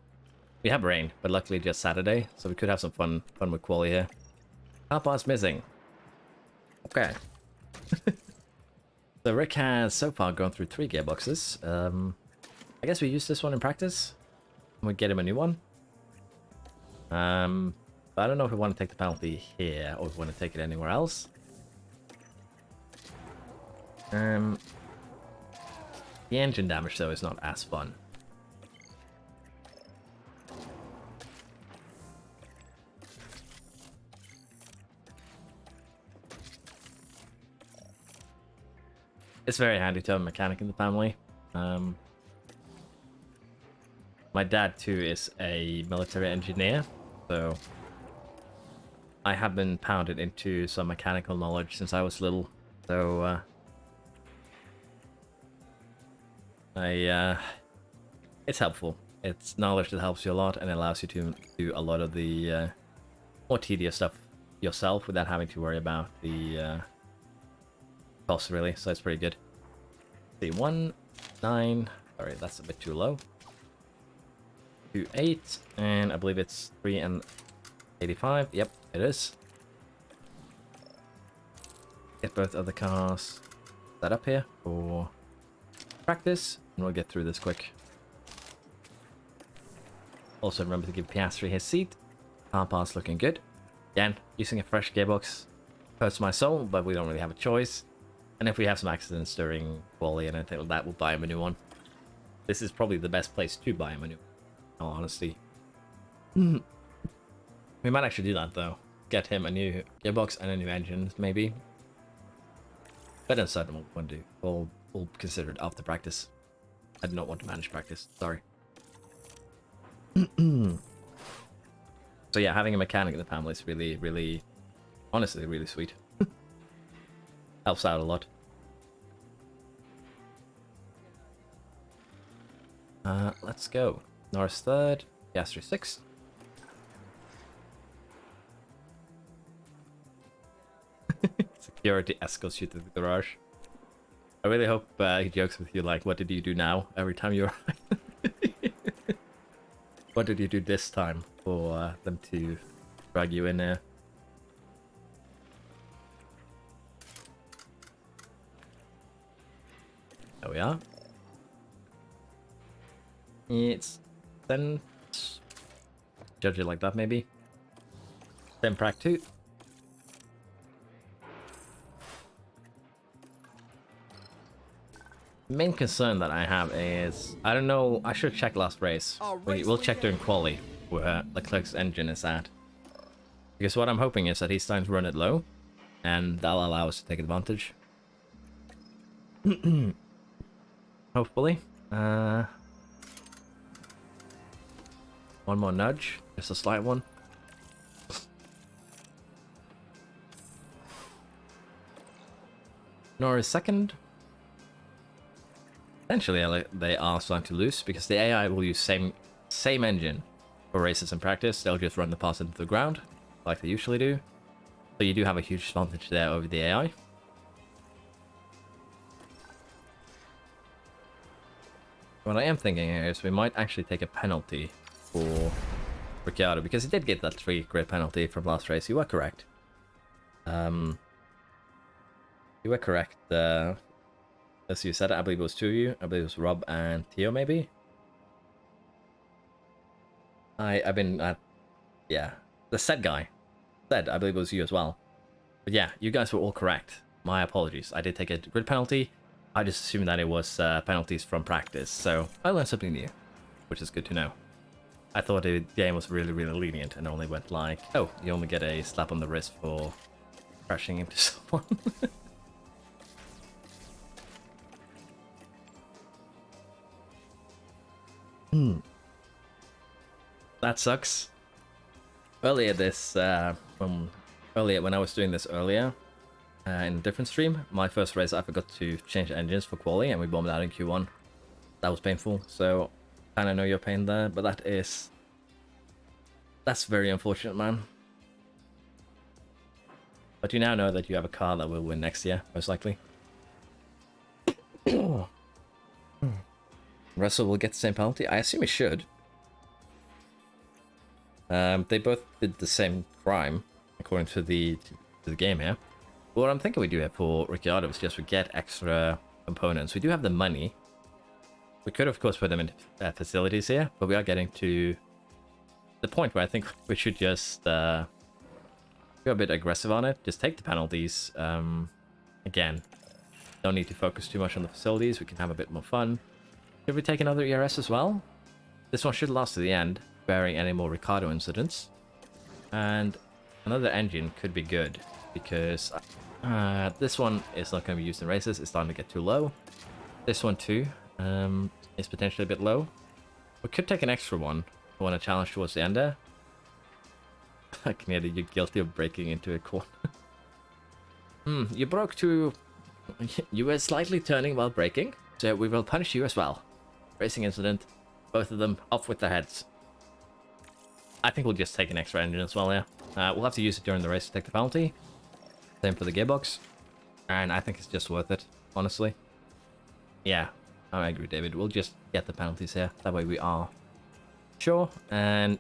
We have rain, but luckily just Saturday, so we could have some fun with quali here. Car part's missing. Okay. So Rick has so far gone through 3 gearboxes. I guess we use this one in practice. And we get him a new one. But I don't know if we want to take the penalty here or if we want to take it anywhere else. The engine damage though is not as fun. It's very handy to have a mechanic in the family. My dad too is a military engineer, so I have been pounded into some mechanical knowledge since I was little. So it's helpful. It's knowledge that helps you a lot and allows you to do a lot of the more tedious stuff yourself without having to worry about the cost really, so it's pretty good. See, 1, 9, sorry, that's a bit too low. 2, 8, and I believe it's 3 and 85. Yep, it is. Get both of the cars set up here for practice, and we'll get through this quick. Also remember to give Piastri his seat. Car part's looking good. Again, using a fresh gearbox hurts my soul, but we don't really have a choice. And if we have some accidents during quali and anything like that, we'll buy him a new one. This is probably the best place to buy him a new one, in all honesty. We might actually do that though. Get him a new gearbox and a new engine, maybe. But uncertain what we want to do. We'll consider it after practice. I do not want to manage practice, sorry. So yeah, having a mechanic in the family is really, honestly, really sweet. Helps out a lot. Let's go. Norris 3rd, Piastri 6th. Security escorts you to the garage. I really hope he jokes with you like, what did you do now? Every time you arrive. What did you do this time for them to drag you in there? There we are. It's then judge it like that maybe. Then prac 2. The main concern that I have is I don't know. I should check last race. We'll check during quali where Leclerc's engine is at. Because what I'm hoping is that he's starting to run it low, and that'll allow us to take advantage. Hopefully. One more nudge, just a slight one. Norris 2nd. Essentially, they are starting to lose because the AI will use same engine for races and practice. They'll just run the parts into the ground like they usually do. So you do have a huge advantage there over the AI. What I am thinking here is we might actually take a penalty for Ricciardo because he did get that 3-grid penalty from last race. You were correct. You were correct. As you said, I believe it was 2 of you. I believe it was Rob and Theo, maybe. I've been yeah, the said guy said, I believe it was you as well. But yeah, you guys were all correct. My apologies. I did take a grid penalty. I just assumed that it was penalties from practice, so I learned something new, which is good to know. I thought the game was really, really lenient and only went like, oh, you only get a slap on the wrist for crashing into someone. That sucks. Earlier when I was doing this earlier in a different stream, my first race I forgot to change engines for quali and we bombed out in Q1. That was painful, so kind of know your pain there, but that's very unfortunate, man. But you now know that you have a car that will win next year, most likely. Russell will get the same penalty? I assume he should. They both did the same crime, according to the game here. But what I'm thinking we do here for Ricciardo is just we get extra components. We do have the money. We could, of course, put them in facilities here, but we are getting to the point where I think we should just go a bit aggressive on it. Just take the penalties. Again, don't need to focus too much on the facilities. We can have a bit more fun. Should we take another ERS as well? This one should last to the end, barring any more Ricardo incidents. And another engine could be good, because this one is not going to be used in races. It's starting to get too low. This one too is potentially a bit low. We could take an extra one. I want to challenge towards the end there. I can hear that you're guilty of breaking into a corner. You broke to... You were slightly turning while braking, so we will punish you as well. Racing incident. Both of them off with their heads. I think we'll just take an extra engine as well, yeah. We'll have to use it during the race to take the penalty. Same for the gearbox. And I think it's just worth it, honestly. Yeah, I agree, David. We'll just get the penalties here. That way we are sure. And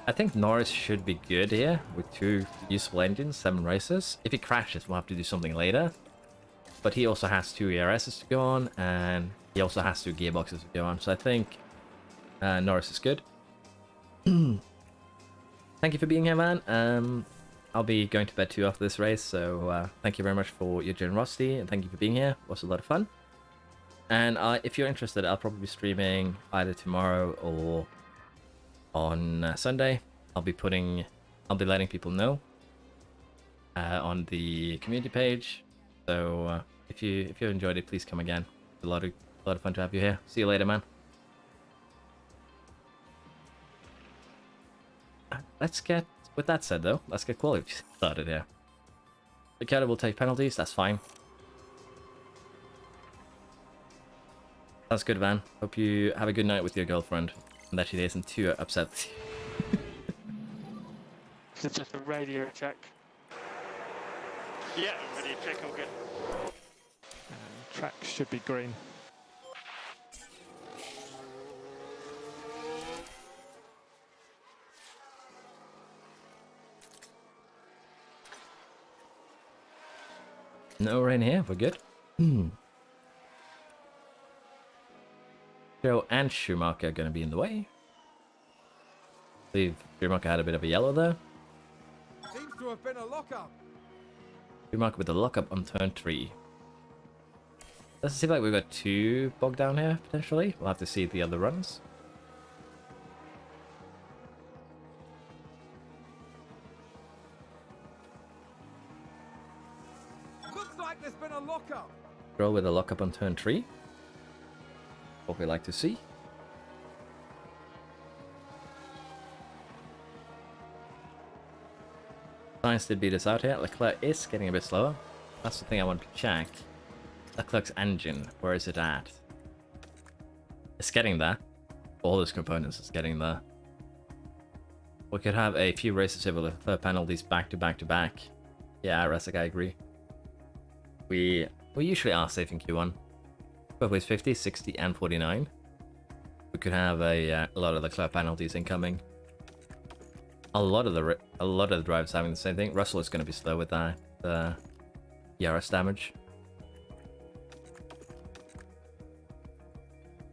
I think Norris should be good here with 2 useful engines, 7 races. If he crashes, we'll have to do something later. But he also has 2 ERSs to go on, and he also has 2 gearboxes to go on. So I think Norris is good. Thank you for being here, man. I'll be going to bed too after this race, so thank you very much for your generosity, and thank you for being here. It was a lot of fun. And if you're interested, I'll probably be streaming either tomorrow or on Sunday. I'll be letting people know on the community page. So if you enjoyed it, please come again. It's a lot of fun to have you here. See you later, man. With that said though, let's get quality started here. Ricardo will take penalties, that's fine. Sounds good, Van. Hope you have a good night with your girlfriend, and that she isn't too upset with you. It's just a radio check. Yeah, radio check, all good. Track should be green. No rain here, we're good. Joe and Schumacher are going to be in the way. I believe Schumacher had a bit of a yellow there. Seems to have been a lockup. Schumacher with the lockup on turn 3. Does it seem like we've got 2 bogged down here, potentially? We'll have to see the other runs. Looks like there's been a lockup. Roll with a lockup on turn 3. What we like to see. Sainz did beat us out here. Leclerc is getting a bit slower. That's the thing I want to check. Leclerc's engine, where is it at? It's getting there. All those components is getting there. We could have a few races here with Leclerc penalties back to back to back. Yeah, Resik, I agree. We usually are safe in Q1. Both ways 50, 60, and 49. We could have a lot of the Leclerc penalties incoming. A lot of the drivers having the same thing. Russell is going to be slow with that ERS damage.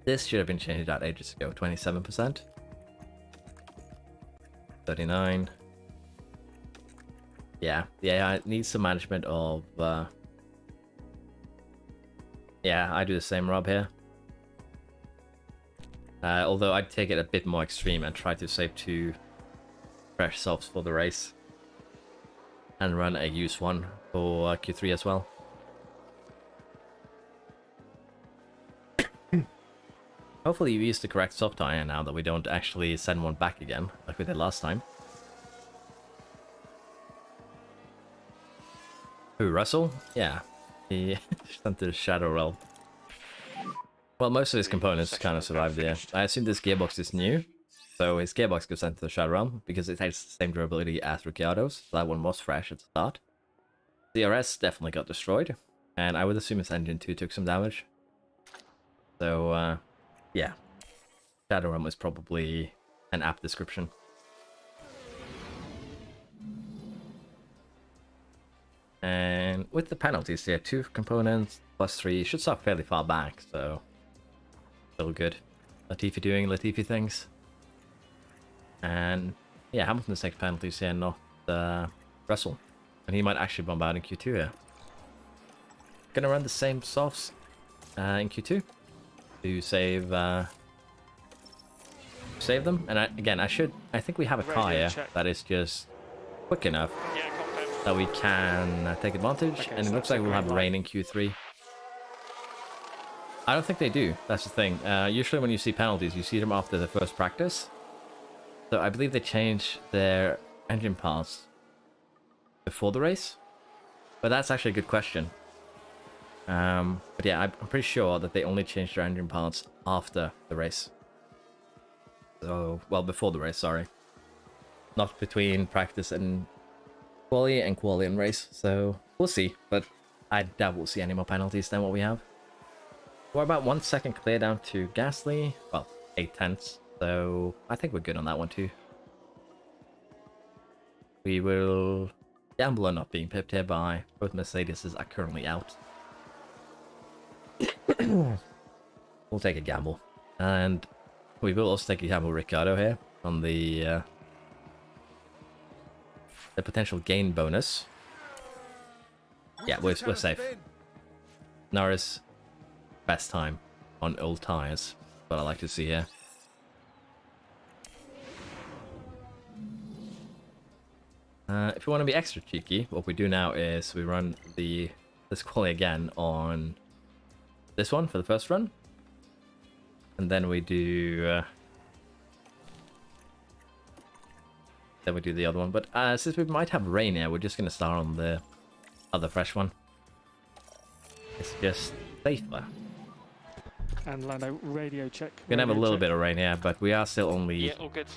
This should have been changed out ages ago. 27%. 39. Yeah, the AI needs some management of... Yeah, I do the same, Rob, here. Although I'd take it a bit more extreme and try to save 2 fresh softs for the race. And run a use one for Q3 as well. Hopefully you use the correct soft tire now that we don't actually send one back again, like we did last time. Who, Russell? Yeah. He sent to the Shadow Realm. Well, most of his components kind of survived there. I assume this gearbox is new, so his gearbox goes sent to the Shadow Realm because it has the same durability as Ricciardo's, so that one was fresh at the start. CRS definitely got destroyed, and I would assume his engine too took some damage. So, yeah. Shadow Realm is probably an apt description. And with the penalties, yeah, 2 components plus 3 should start fairly far back, so still good. Latifi doing Latifi things. And yeah, Hamilton's takes penalties here, not Russell. And he might actually bomb out in Q2 here. Gonna run the same softs in Q2 to save them. And I think we have a car here that is just quick enough that we can take advantage. Okay, and it looks like we'll have rain in Q3. I don't think they do. That's the thing. Usually when you see penalties, you see them after the first practice. So I believe they changed their engine parts before the race. But that's actually a good question. But yeah, I'm pretty sure that they only changed their engine parts after the race. So, well, before the race, sorry. Not between practice and quali and race. So we'll see. But I doubt we'll see any more penalties than what we have. We're about 1 second clear down to Gasly. Well, 8/10. So I think we're good on that one too. We will gamble on not being pipped here by both Mercedes are currently out. We'll take a gamble. And we will also take a gamble Ricciardo here on the potential gain bonus. Yeah, we're safe. Norris, best time on old tires. What I like to see here. If we want to be extra cheeky, what we do now is we run this quali again on this one for the first run. And then we do the other one. But since we might have rain here, we're just going to start on the other fresh one. It's just safer. And Lando, radio check. We're going to have a little bit of rain here, but we are still only... Yeah, all good.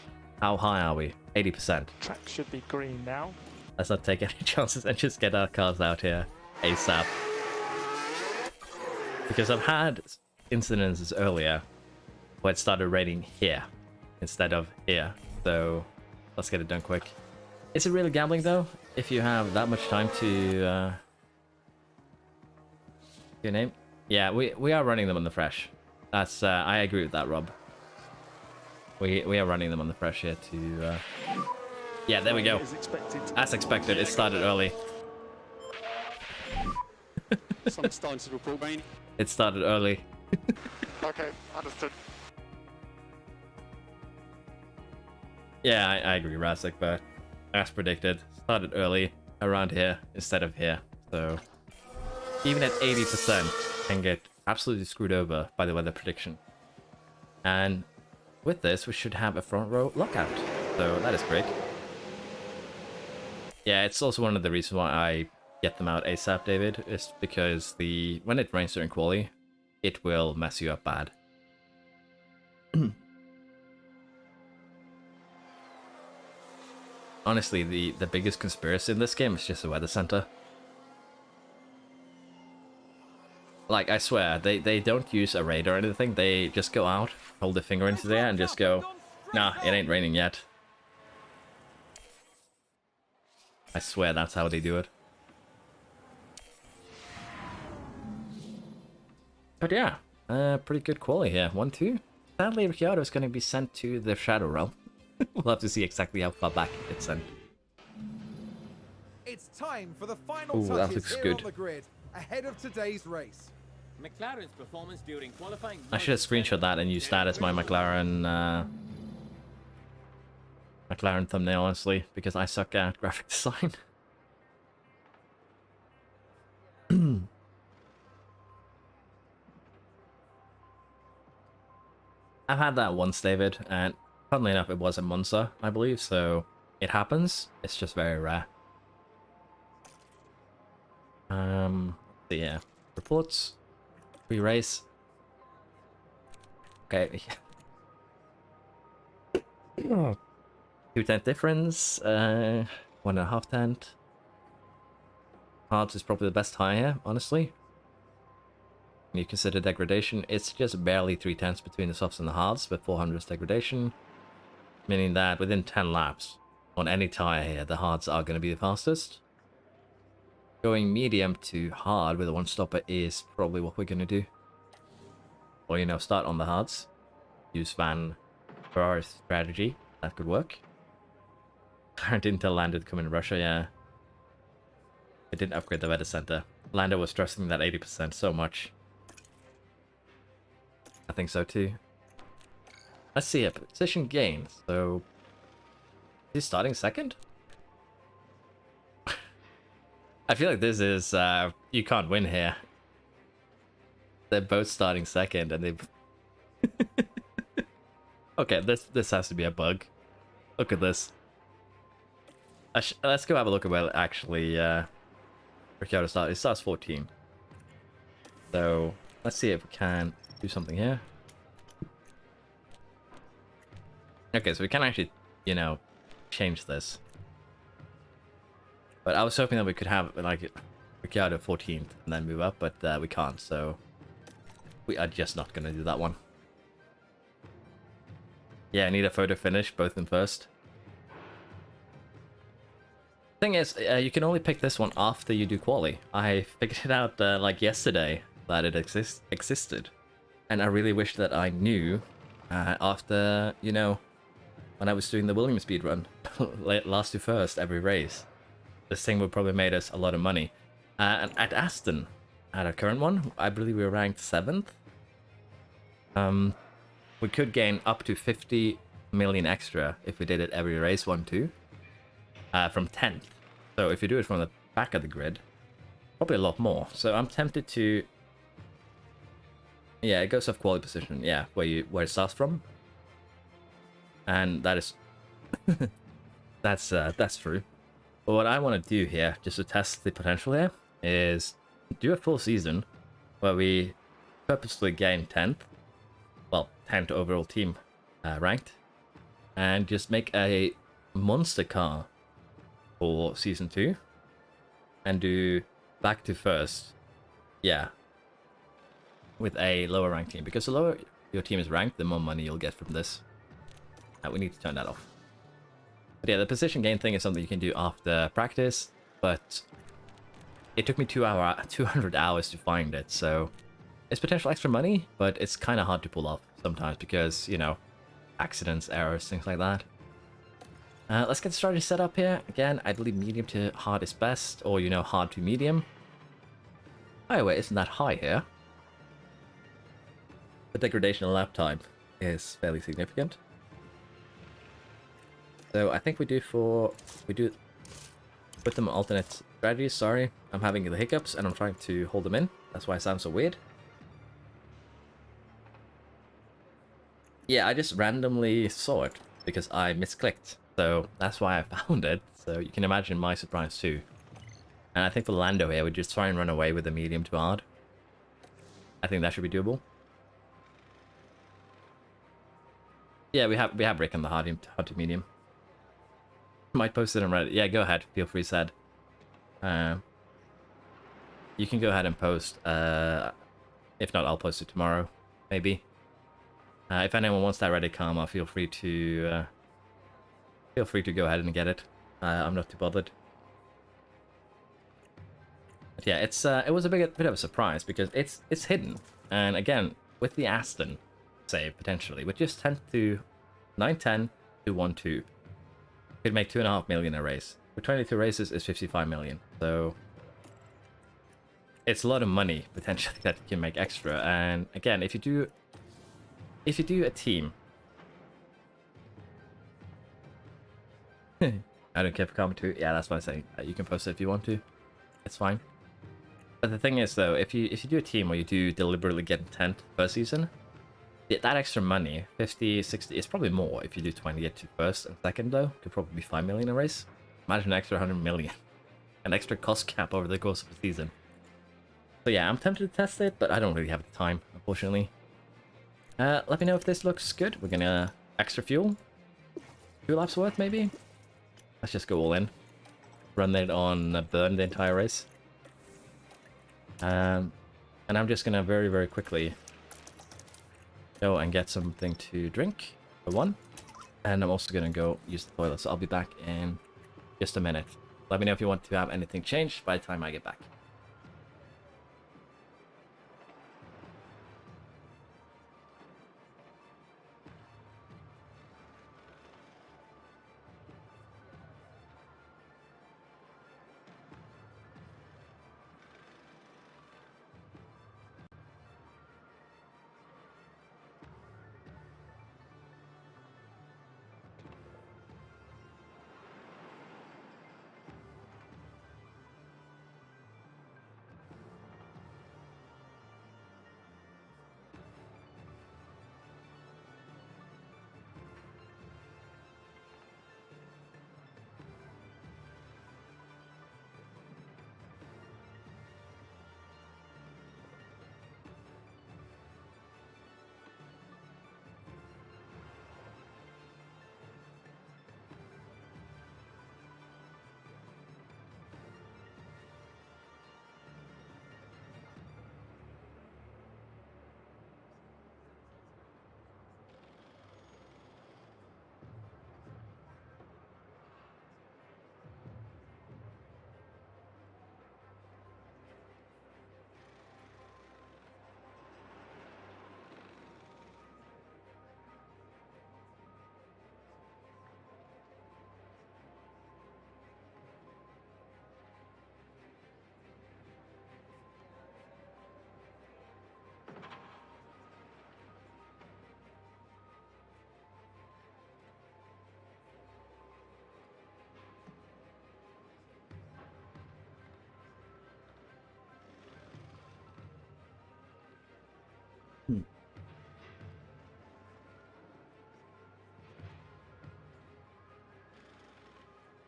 How high are we? 80%. Track should be green now. Let's not take any chances and just get our cars out here ASAP. Because I've had incidences earlier where it started raining here instead of here. So let's get it done quick. Is it really gambling though? If you have that much time to your name? Yeah, we are running them on the fresh. That's I agree with that, Rob. We are running them on the fresh here to yeah, there we go. As expected, it started early. Some starting to report rain. It started early. Okay, understood. Yeah, I agree, Rasik, but as predicted, started early around here instead of here. So even at 80% can get absolutely screwed over by the weather prediction. And with this, we should have a front row lockout. So that is great. Yeah, it's also one of the reasons why I get them out ASAP, David, is because when it rains during quali, it will mess you up bad. Honestly, the biggest conspiracy in this game is just the weather center. Like, I swear, they don't use a radar or anything. They just go out, hold their finger into the air, and just go, nah, it ain't raining yet. I swear that's how they do it. But yeah, pretty good quality here. 1-2. Sadly, Ricciardo is going to be sent to the Shadow Realm. We'll have to see exactly how far back it's sent. It's time for the final Ooh, that touches looks here good. on the grid ahead of today's race. McLaren's performance during qualifying. I should have screenshot that and used that as my McLaren McLaren thumbnail, honestly, because I suck at graphic design. I've had that once, David, and funnily enough, it was at Monza, I believe, so it happens. It's just very rare. So yeah, reports, pre-race. Okay. 2-tenth difference, 1.5 tenth. Hards is probably the best tire here, honestly. When you consider degradation, it's just barely 3/10 between the softs and the hards, but 400's degradation. Meaning that within 10 laps, on any tire here, the hards are going to be the fastest. Going medium to hard with a one-stopper is probably what we're going to do. Or, you know, start on the hards. Use Van Ferrari's strategy. That could work. I didn't tell Lando to come in Russia, yeah. It didn't upgrade the weather center. Lando was trusting that 80% so much. I think so too. Let's see a position gain. So, he's starting second? I feel like this is, you can't win here. They're both starting second and they've... Okay, this has to be a bug. Look at this. Let's go have a look at where actually Ricciardo started. It starts 14. So let's see if we can do something here. Okay, so we can actually, you know, change this. But I was hoping that we could have like Ricciardo 14th and then move up, but we can't. So we are just not going to do that one. Yeah, I need a photo finish, both in first. Thing is, you can only pick this one after you do quali. I figured it out like yesterday that it existed, and I really wish that I knew after, you know, when I was doing the Williams speed run, last to first every race. This thing would probably made us a lot of money. And at Aston, at our current one, I believe we were ranked 7th. We could gain up to 50 million extra if we did it every race, 1-2, from 10th. So if you do it from the back of the grid, probably a lot more. So I'm tempted to, yeah, it goes off quality position, yeah, where it starts from, and that is, that's true. But what I want to do here, just to test the potential here, is do a full season where we purposely gain 10th. Well, 10th overall team ranked, and just make a monster car for season 2 and do back to first, yeah, with a lower ranked team, because the lower your team is ranked, the more money you'll get from this. We need to turn that off. But yeah, the position gain thing is something you can do after practice, but it took me 200 hours to find it, so it's potential extra money, but it's kind of hard to pull off sometimes because, you know, accidents, errors, things like that. Let's get started set up here. Again, I believe medium to hard is best, or, you know, hard to medium. By the way, isn't that high here? The degradation of lap time is fairly significant. So I think we do put them on alternate strategies. Sorry, I'm having the hiccups and I'm trying to hold them in. That's why I sound so weird. Yeah, I just randomly saw it because I misclicked. So that's why I found it. So you can imagine my surprise too. And I think for Lando here, we just try and run away with the medium to hard. I think that should be doable. Yeah, we have Rick on the hard to medium. Might post it on Reddit. Yeah, go ahead. Feel free, said. You can go ahead and post. If not, I'll post it tomorrow, maybe. If anyone wants that Reddit karma, feel free to go ahead and get it. I'm not too bothered. But yeah, it was a bit of a surprise because it's hidden, and again with the Aston save potentially with just 9-10 212. Could make 2.5 million a race. For 22 races is 55 million. So it's a lot of money potentially that you can make extra. And again, if you do a team, I don't care for comment too. Yeah, that's what I'm saying. You can post it if you want to. It's fine. But the thing is though, if you do a team where you do deliberately get 10th per season, that extra money, 50, 60, it's probably more if you do 20 get to first and second though. Could probably be 5 million a race. Imagine an extra 100 million. An extra cost cap over the course of the season. So yeah, I'm tempted to test it, but I don't really have the time, unfortunately. Let me know if this looks good. We're gonna extra fuel. 2 laps worth maybe? Let's just go all in. Run it on burn the entire race. And I'm just gonna very, very quickly go and get something to drink, for one. And I'm also gonna go use the toilet, so I'll be back in just a minute. Let me know if you want to have anything changed by the time I get back.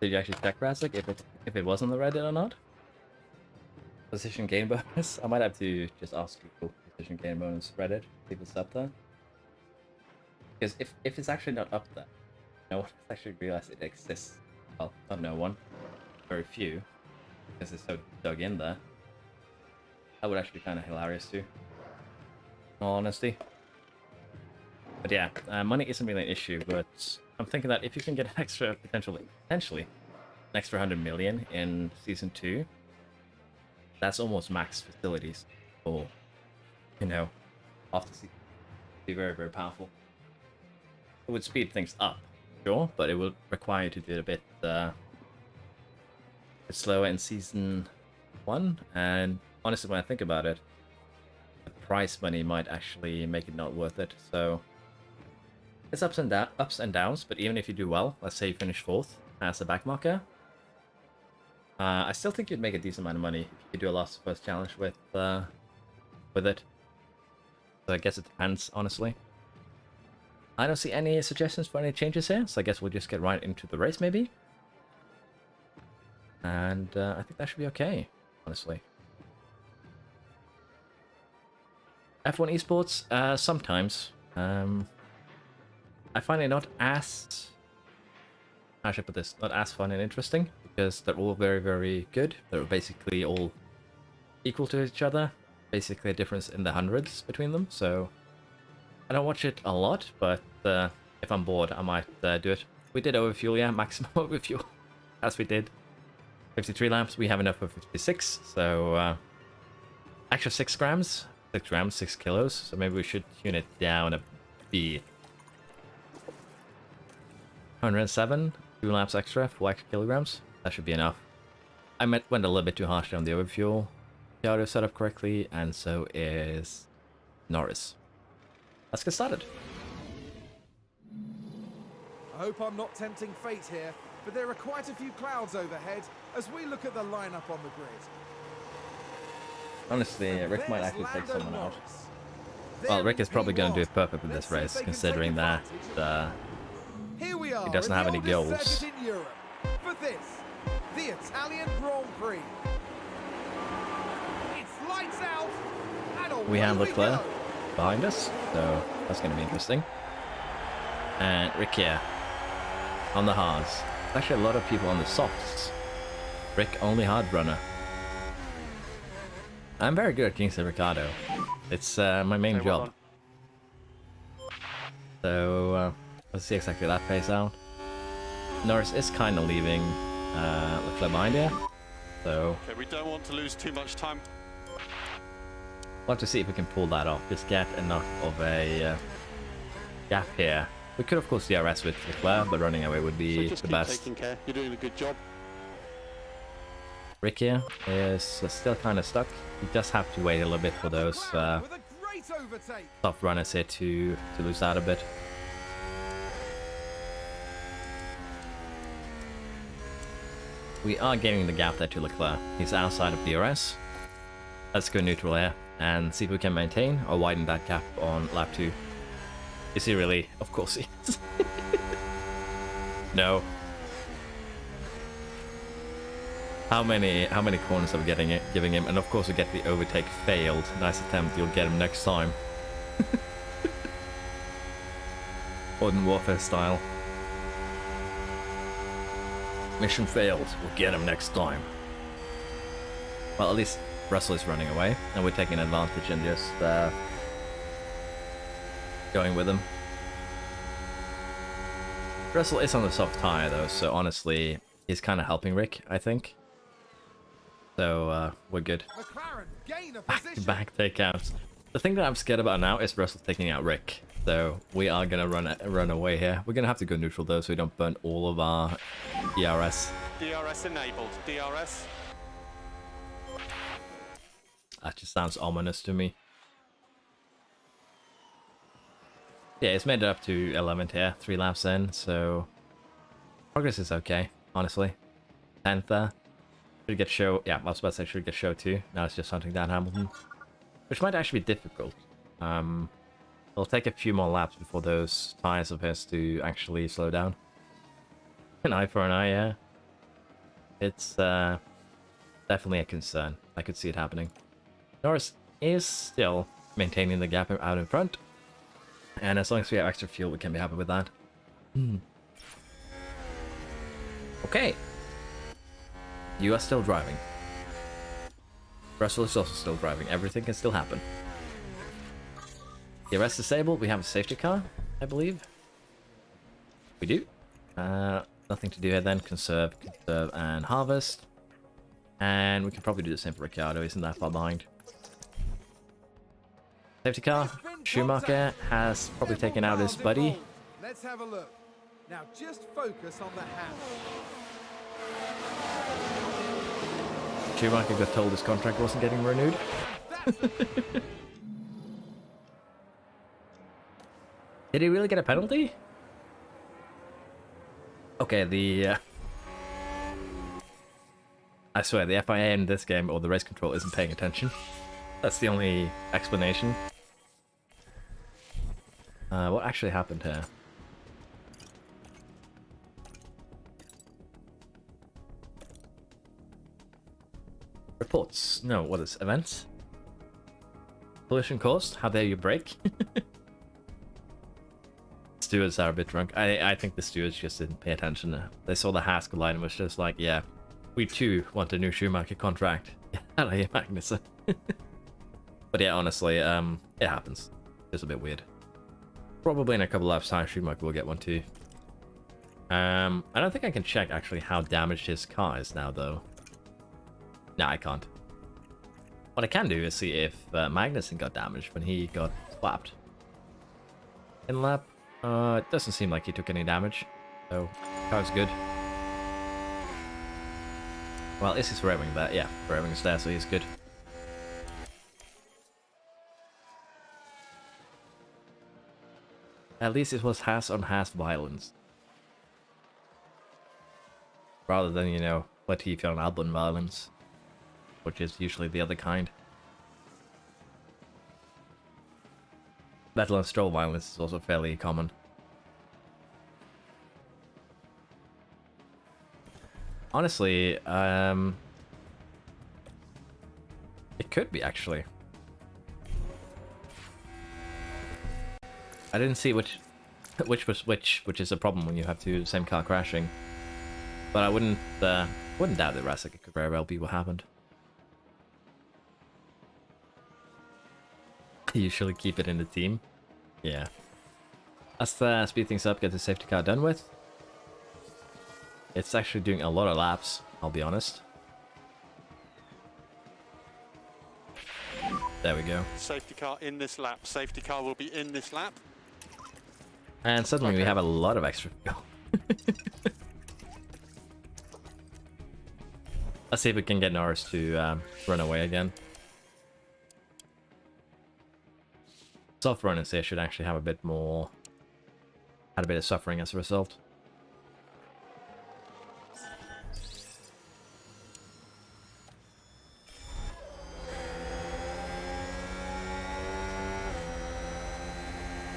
Did you actually check Razak if it was on the Reddit or not? Position gain bonus? I might have to just ask Google position gain bonus Reddit, see if it's up there. Because if it's actually not up there, no one has actually realized it exists. Well, not no one. Very few. Because it's so dug in there. That would actually be kind of hilarious too. In all honesty. But yeah, money isn't really an issue, but I'm thinking that if you can get an extra, potentially, an extra 100 million in Season 2, that's almost max facilities for, you know, after Season 2. Be very, very powerful. It would speed things up, sure, but it would require you to do it a bit slower in Season 1, and honestly, when I think about it, the prize money might actually make it not worth it, so... It's ups and downs, but even if you do well, let's say you finish 4th as a backmarker, I still think you'd make a decent amount of money if you do a last first challenge with it. So I guess it depends, honestly. I don't see any suggestions for any changes here, so I guess we'll just get right into the race, maybe. And I think that should be okay, honestly. F1 esports, sometimes. I find it not as... How should I put this? Not as fun and interesting, because they're all very, very good. They're basically all equal to each other. Basically a difference in the hundreds between them, so... I don't watch it a lot, but if I'm bored, I might do it. We did overfuel, yeah, maximum overfuel, as we did. 53 laps, we have enough for 56, so... extra 6 grams, 6 kilos, so maybe we should tune it down a bit. 107, 2 laps extra, 4 extra kilograms. That should be enough. I went a little bit too harshly on the overfuel. The auto set up correctly, and so is Norris. Let's get started. I hope I'm not tempting fate here, but there are quite a few clouds overhead as we look at the lineup on the grid. Honestly, Rick might There's actually take Lando someone out. Norris. Well, There Rick is probably going to do was. it perfect with this Let's see if race, they can considering take that advantage. Here we are, doesn't in have the any oldest goals. circuit in Europe. For this, the Italian Grand Prix. It's lights out, and away we have we Leclerc go. behind us, so that's going to be interesting. And Rick here on the hards. There's actually a lot of people on the softs. Rick only hard runner. I'm very good at Kingston Ricardo. It's my main Okay, well job. done. So let's see exactly that plays out. Norris is kind of leaving Leclerc behind here, so Okay, we don't want to lose too much time. we'll have to see if we can pull that off. Just get enough of a gap here. We could of course DRS with Leclerc, but running away would So be just the keep best. taking care. You're doing a good job. Rick here is still kind of stuck. He does have to wait a little bit for those McLaren with a great overtake. soft runners here to lose out a bit. We are getting the gap there to Leclerc. He's outside of DRS. Let's go neutral here and see if we can maintain or widen that gap on lap 2. Is he really? Of course he is. No. How many corners are we giving him? And of course we get the overtake failed. Nice attempt, you'll get him next time. Modern Warfare style. Mission failed, we'll get him next time. Well, at least Russell is running away, and we're taking advantage and just going with him. Russell is on the soft tire though, so honestly, he's kind of helping Rick, I think. So we're good. McLaren gain a Back to position. back takeouts. The thing that I'm scared about now is Russell taking out Rick. So we are gonna run away here. We're gonna have to go neutral though, so we don't burn all of our DRS. DRS enabled. DRS. That just sounds ominous to me. Yeah, it's made it up to 11th here, 3 laps in, so progress is okay, honestly. 10th there. Should get show. Yeah, I was about to say should get show 2. Now it's just hunting down Hamilton, which might actually be difficult. It'll take a few more laps before those tires of his to actually slow down. An eye for an eye, yeah. It's definitely a concern. I could see it happening. Norris is still maintaining the gap out in front, and as long as we have extra fuel, we can be happy with that. Okay. You are still driving. Russell is also still driving. Everything can still happen. The arrest disabled. We have a safety car, I believe. We do. Nothing to do here then. Conserve, and harvest. And we can probably do the same for Ricciardo. Isn't that far behind? Safety car. Schumacher has probably taken out his buddy. Let's have a look. Now just focus on the hat. Schumacher got told his contract wasn't getting renewed. Did he really get a penalty? Okay, I swear, the FIA in this game, or the race control, isn't paying attention. That's the only explanation. What actually happened here? Reports. No, what is events? Collision caused? How dare you brake? Stewards are a bit drunk. I think the stewards just didn't pay attention. They saw the Haskell line and was just like, yeah, we too want a new Schumacher contract. Hello, yeah, Magnussen. But yeah, honestly, it happens. It's a bit weird. Probably in a couple laps time, Schumacher will get one too. I don't think I can check actually how damaged his car is now, though. No, I can't. What I can do is see if Magnussen got damaged when he got slapped. In lap, it doesn't seem like he took any damage. So, car's good. Well, is his revving there? Yeah, revving's there, so he's good. At least it was has-on-has violence. Rather than, you know, Latifi on Albon violence. Which is usually the other kind. Vettel and Stroll violence is also fairly common. Honestly, it could be actually. I didn't see which was which is a problem when you have two same car crashing. But I wouldn't doubt that Rasek. It could very well be what happened. You usually keep it in the team. Yeah. Let's speed things up, get the safety car done with. It's actually doing a lot of laps, I'll be honest. There we go. Safety car in this lap. Safety car will be in this lap. And suddenly we have a lot of extra fuel. Let's see if we can get Norris to run away again. Soft runners here should actually have a bit more... had a bit of suffering as a result.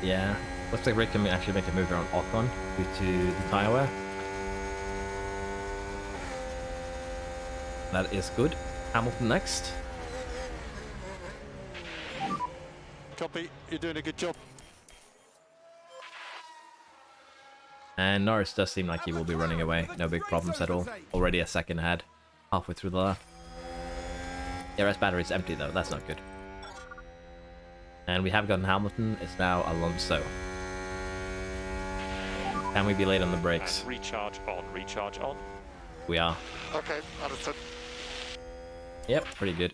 Yeah, looks like Rick can actually make a move around Ocon due to the tyre wear. That is good. Hamilton next. Copy, you're doing a good job. And Norris does seem like he will be running away. No big problems at all. Already a second ahead. Halfway through the lap. Yeah, rest battery's empty though. That's not good. And we have gotten Hamilton. It's now Alonso. Can we be late on the brakes? And recharge on, recharge on. We are. Okay, understood. Yep, pretty good.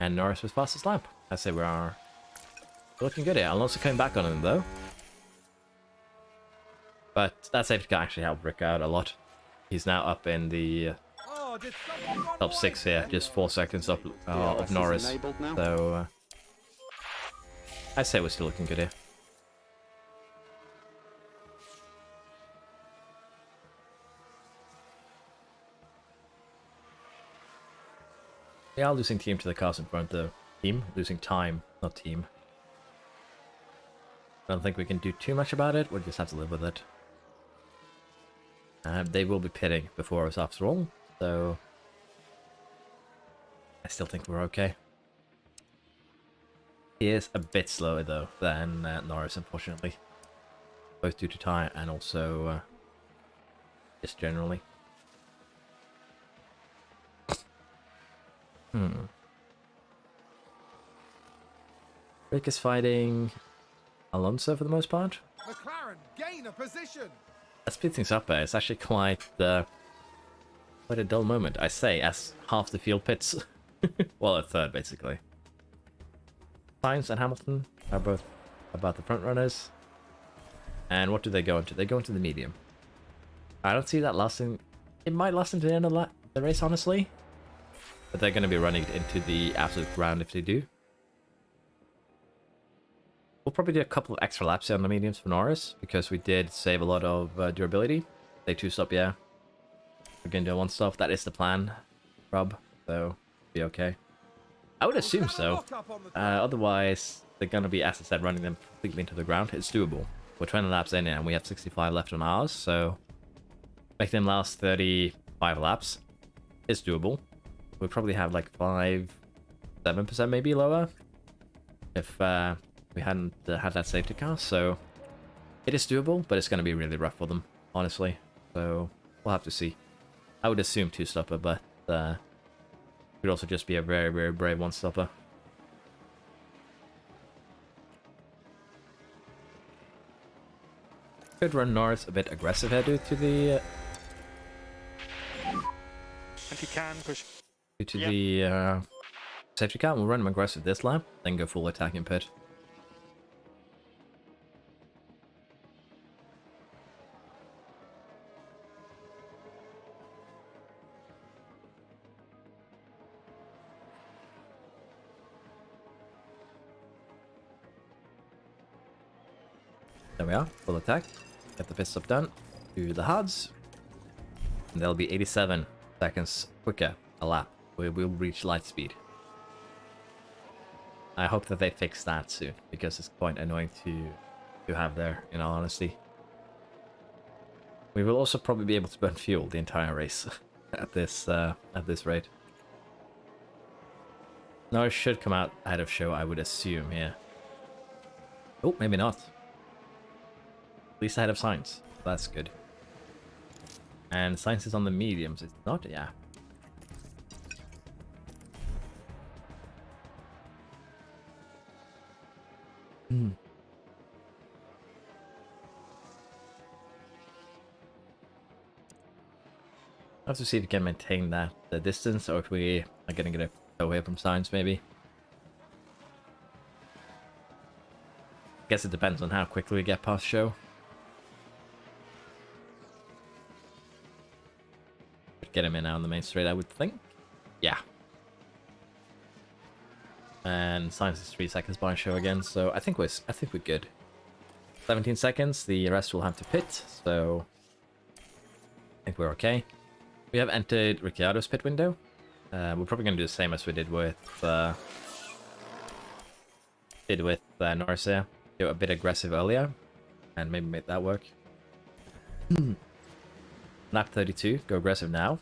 And Norris was fastest lap. I say we are looking good here. Alonso came back on him though. But that safety car actually helped Rick out a lot. He's now up in the top 6 here, just 4 seconds up of Norris. So I say we're still looking good here. We are losing team to the cars in front though. Team? Losing time, not team. I don't think we can do too much about it, we'll just have to live with it. They will be pitting before us after all, so I still think we're okay. He is a bit slower though than Norris, unfortunately. Both due to tyre and also just generally. Rick is fighting Alonso for the most part. McLaren gain a position. Let's speed things up there. It's actually quite a dull moment. I say as half the field pits. Well, a third basically. Sainz and Hamilton are both about the front runners. And what do they go into? They go into the medium. I don't see that lasting. It might last into the end of the race, honestly. But they're going to be running into the absolute ground if they do. We'll probably do a couple of extra laps here on the mediums for Norris, because we did save a lot of durability. They 2-stop, yeah. We're going to do 1-stop. That is the plan, Rob. So, be okay. I would assume so. Otherwise, they're going to be, as I said, running them completely into the ground. It's doable. We're 20 laps in and we have 65 left on ours, so make them last 35 laps. It's doable. We'll probably have like 7% maybe lower if we hadn't had that safety car, so it is doable, but it's going to be really rough for them, honestly. So we'll have to see. I would assume 2-stopper, but it could also just be a very, very brave 1-stopper. Could run Norris a bit aggressive here due to the If you can, push. due to the safety car. We'll run him aggressive this lap, then go full attack in pit. There we are, full attack. Get the pit stop done. To the hards. And they'll be 87 seconds quicker a lap. We will reach light speed. I hope that they fix that soon, because it's quite annoying to have there, in all honesty. We will also probably be able to burn fuel the entire race at this rate. No, it should come out ahead of show, I would assume, yeah. Oh, maybe not. At least ahead of science. That's good. And science is on the mediums, it's not? Yeah. I have to see if we can maintain the distance, or if we are gonna get away from science, maybe. Guess it depends on how quickly we get past show. Get him in now on the main straight, I would think. Yeah. And science is 3 seconds by show again, so I think we're good. 17 seconds. The rest will have to pit, so I think we're okay. We have entered Ricciardo's pit window. We're probably going to do the same as we did with Norris here. Go a bit aggressive earlier, and maybe make that work. Lap 32. Go aggressive now.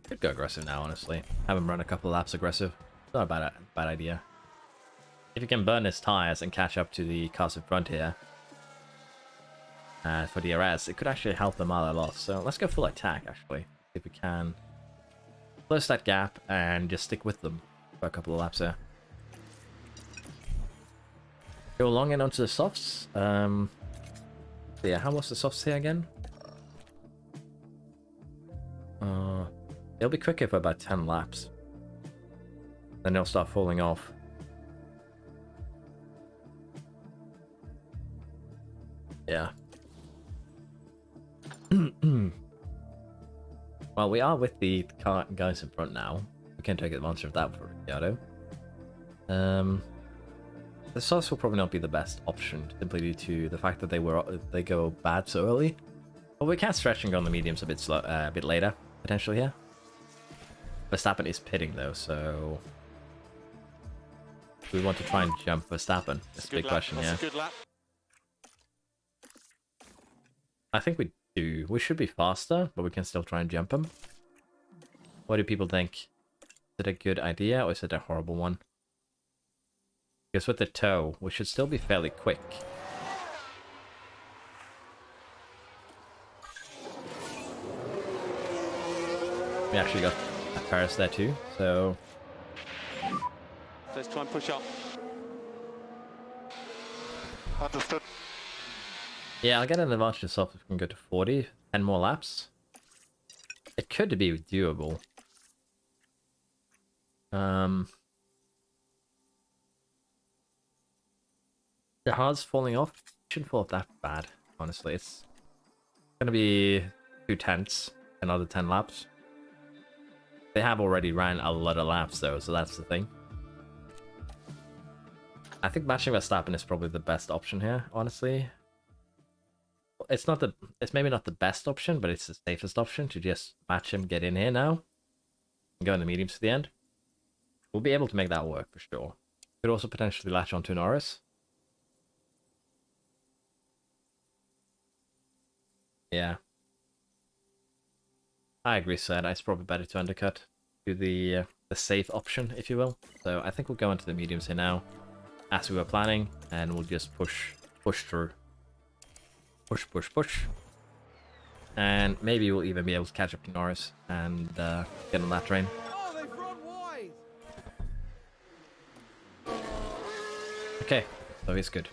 Could go aggressive now, honestly. Have him run a couple of laps aggressive. Not a bad idea. If he can burn his tires and catch up to the cars in front here, for DRS, it could actually help them out a lot. So let's go full attack, actually. If we can close that gap and just stick with them for a couple of laps here. Go along and onto the softs. Yeah, how was the softs here again? They'll be quicker for about 10 laps. Then they'll start falling off. Yeah. Well, we are with the guys in front now. We can take advantage of that for Ricciardo. The sauce will probably not be the best option, simply due to the fact that they go bad so early. But we can stretch and go on the mediums a bit later, potentially here. Verstappen is pitting though, so we want to try and jump Verstappen. That's a big question, yeah. Good lap. I think we do. We should be faster, but we can still try and jump him. What do people think? Is it a good idea, or is it a horrible one? Because with the toe, we should still be fairly quick. We actually got a Paris there too, so... Let's try and push up. Understood. Yeah, I'll get an advantage of if we can go to 40, 10 more laps. It could be doable. The hards falling off shouldn't fall off that bad, honestly. It's gonna be 2 tenths, another 10 laps. They have already ran a lot of laps though, so that's the thing. I think matching Verstappen is probably the best option here, honestly. It's maybe not the best option, but it's the safest option to just match him, get in here now, and go in the mediums to the end. We'll be able to make that work for sure. Could also potentially latch onto Norris. Yeah. I agree, Sad. It's probably better to undercut. Do the safe option, if you will. So I think we'll go into the mediums here now, as we were planning, and we'll just push through. Push. And maybe we'll even be able to catch up to Norris and get on that train. Oh, they've run wide. Okay, so he's good.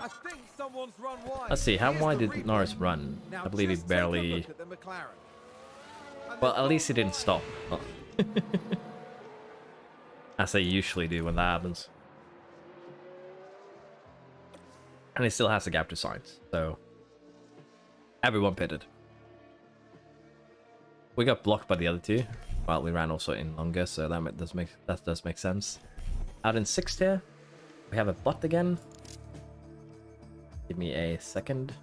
I think someone's run wide. Let's see, how Here's wide the did replay. Norris run? Now I believe he just take a barely... look at the McLaren. And Well, they've at least he got- didn't stop. Oh. As they usually do when that happens. And he still has a gap to Sainz, so... Everyone pitted. We got blocked by the other two. Well, we ran also in longer, so that does make sense. Out in 6th here. We have a bot again. Give me a second.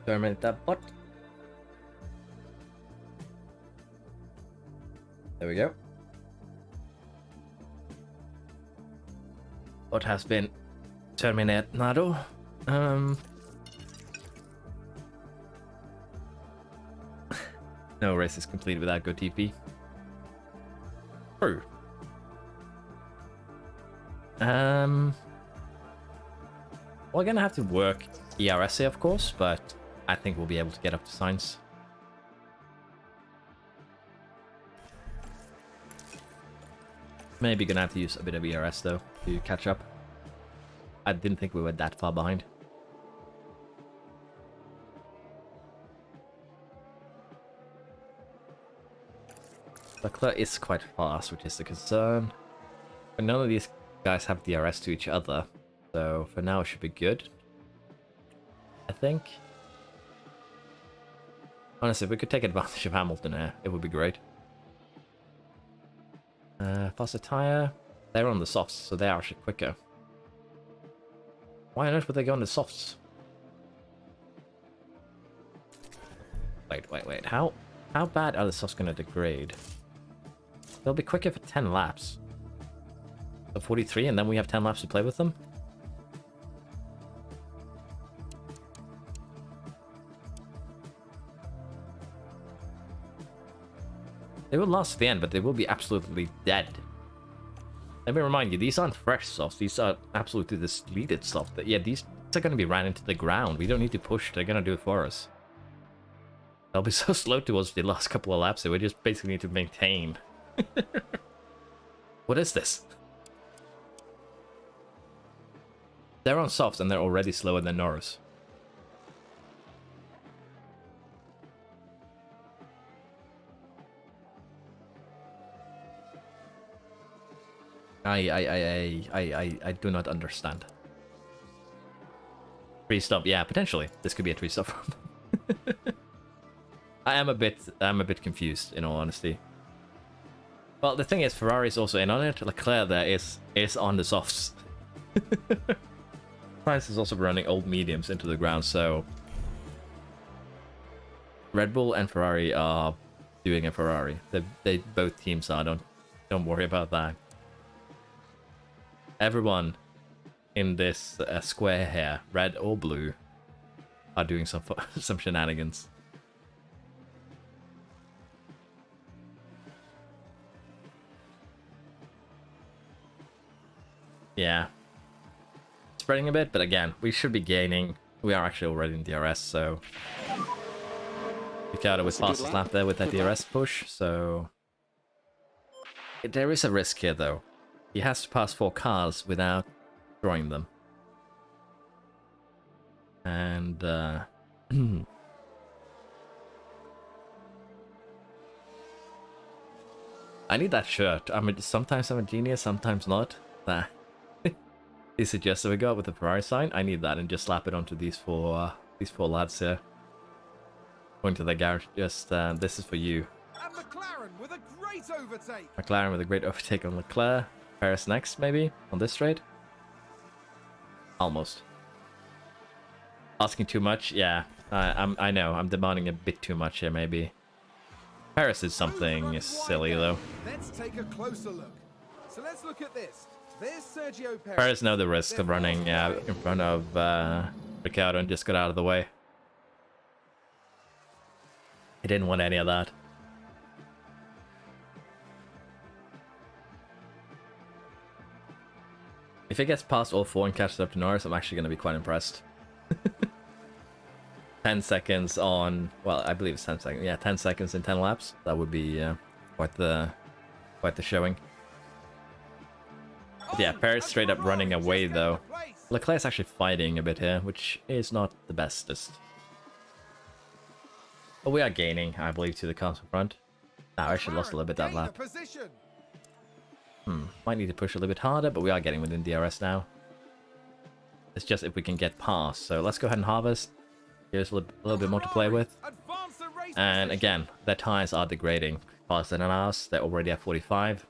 Terminate that bot. There we go. Bot has been terminado. No race is complete without good TP. True. We're gonna have to work ERS here, of course, but I think we'll be able to get up to science. Maybe gonna have to use a bit of ERS though to catch up. I didn't think we were that far behind. Leclerc is quite fast, which is the concern. But none of these guys have DRS to each other, so for now it should be good. I think. Honestly, if we could take advantage of Hamilton here, it would be great. Faster tire. They're on the softs, so they are actually quicker. Why on earth would they go on the softs? Wait. How bad are the softs gonna degrade? They'll be quicker for 10 laps. So 43, and then we have 10 laps to play with them? They will last to the end, but they will be absolutely dead. Let me remind you, these aren't fresh softs. These are absolutely deleted softs. Yeah, these are going to be ran into the ground. We don't need to push. They're going to do it for us. They'll be so slow towards the last couple of laps that we just basically need to maintain. What is this? They're on softs and they're already slower than Norris. I do not understand. 3-stop, yeah, potentially. This could be a 3-stop. I'm a bit confused, in all honesty. Well, the thing is, Ferrari's also in on it. Leclerc there is on the softs. Sainz is also running old mediums into the ground, so Red Bull and Ferrari are doing a Ferrari. They both teams are. Don't worry about that. Everyone in this square here, red or blue, are doing some shenanigans. Yeah. Spreading a bit, but again, we should be gaining. We are actually already in DRS, so Ricciardo was fastest lap there with that DRS push, so there is a risk here though. He has to pass 4 cars without destroying them. And I need that shirt. I mean, sometimes I'm a genius, sometimes not. That he suggested we go with the Ferrari sign. I need that and just slap it onto these four lads here. Going to the garage. Just this is for you. And McLaren with a great overtake. McLaren with a great overtake on Leclerc. Paris next, maybe on this straight. Almost. Asking too much, yeah. I know. I'm demanding a bit too much here, maybe. Paris is something silly though. Let's take a closer look. So let's look at this. There's Sergio Perez. Paris know the risk of running in front of Ricciardo and just got out of the way. He didn't want any of that. If he gets past all 4 and catches up to Norris, I'm actually going to be quite impressed. 10 seconds on... Well, I believe it's 10 seconds. Yeah, 10 seconds in 10 laps. That would be quite the showing. But yeah, Perez straight up running away, though. Leclerc's actually fighting a bit here, which is not the bestest. But we are gaining, I believe, to the cars in front. I actually lost a little bit that lap. Might need to push a little bit harder, but we are getting within DRS now. It's just if we can get past. So let's go ahead and harvest. Here's a little bit more to play with. And again, their tires are degrading faster than ours. They're already at 45.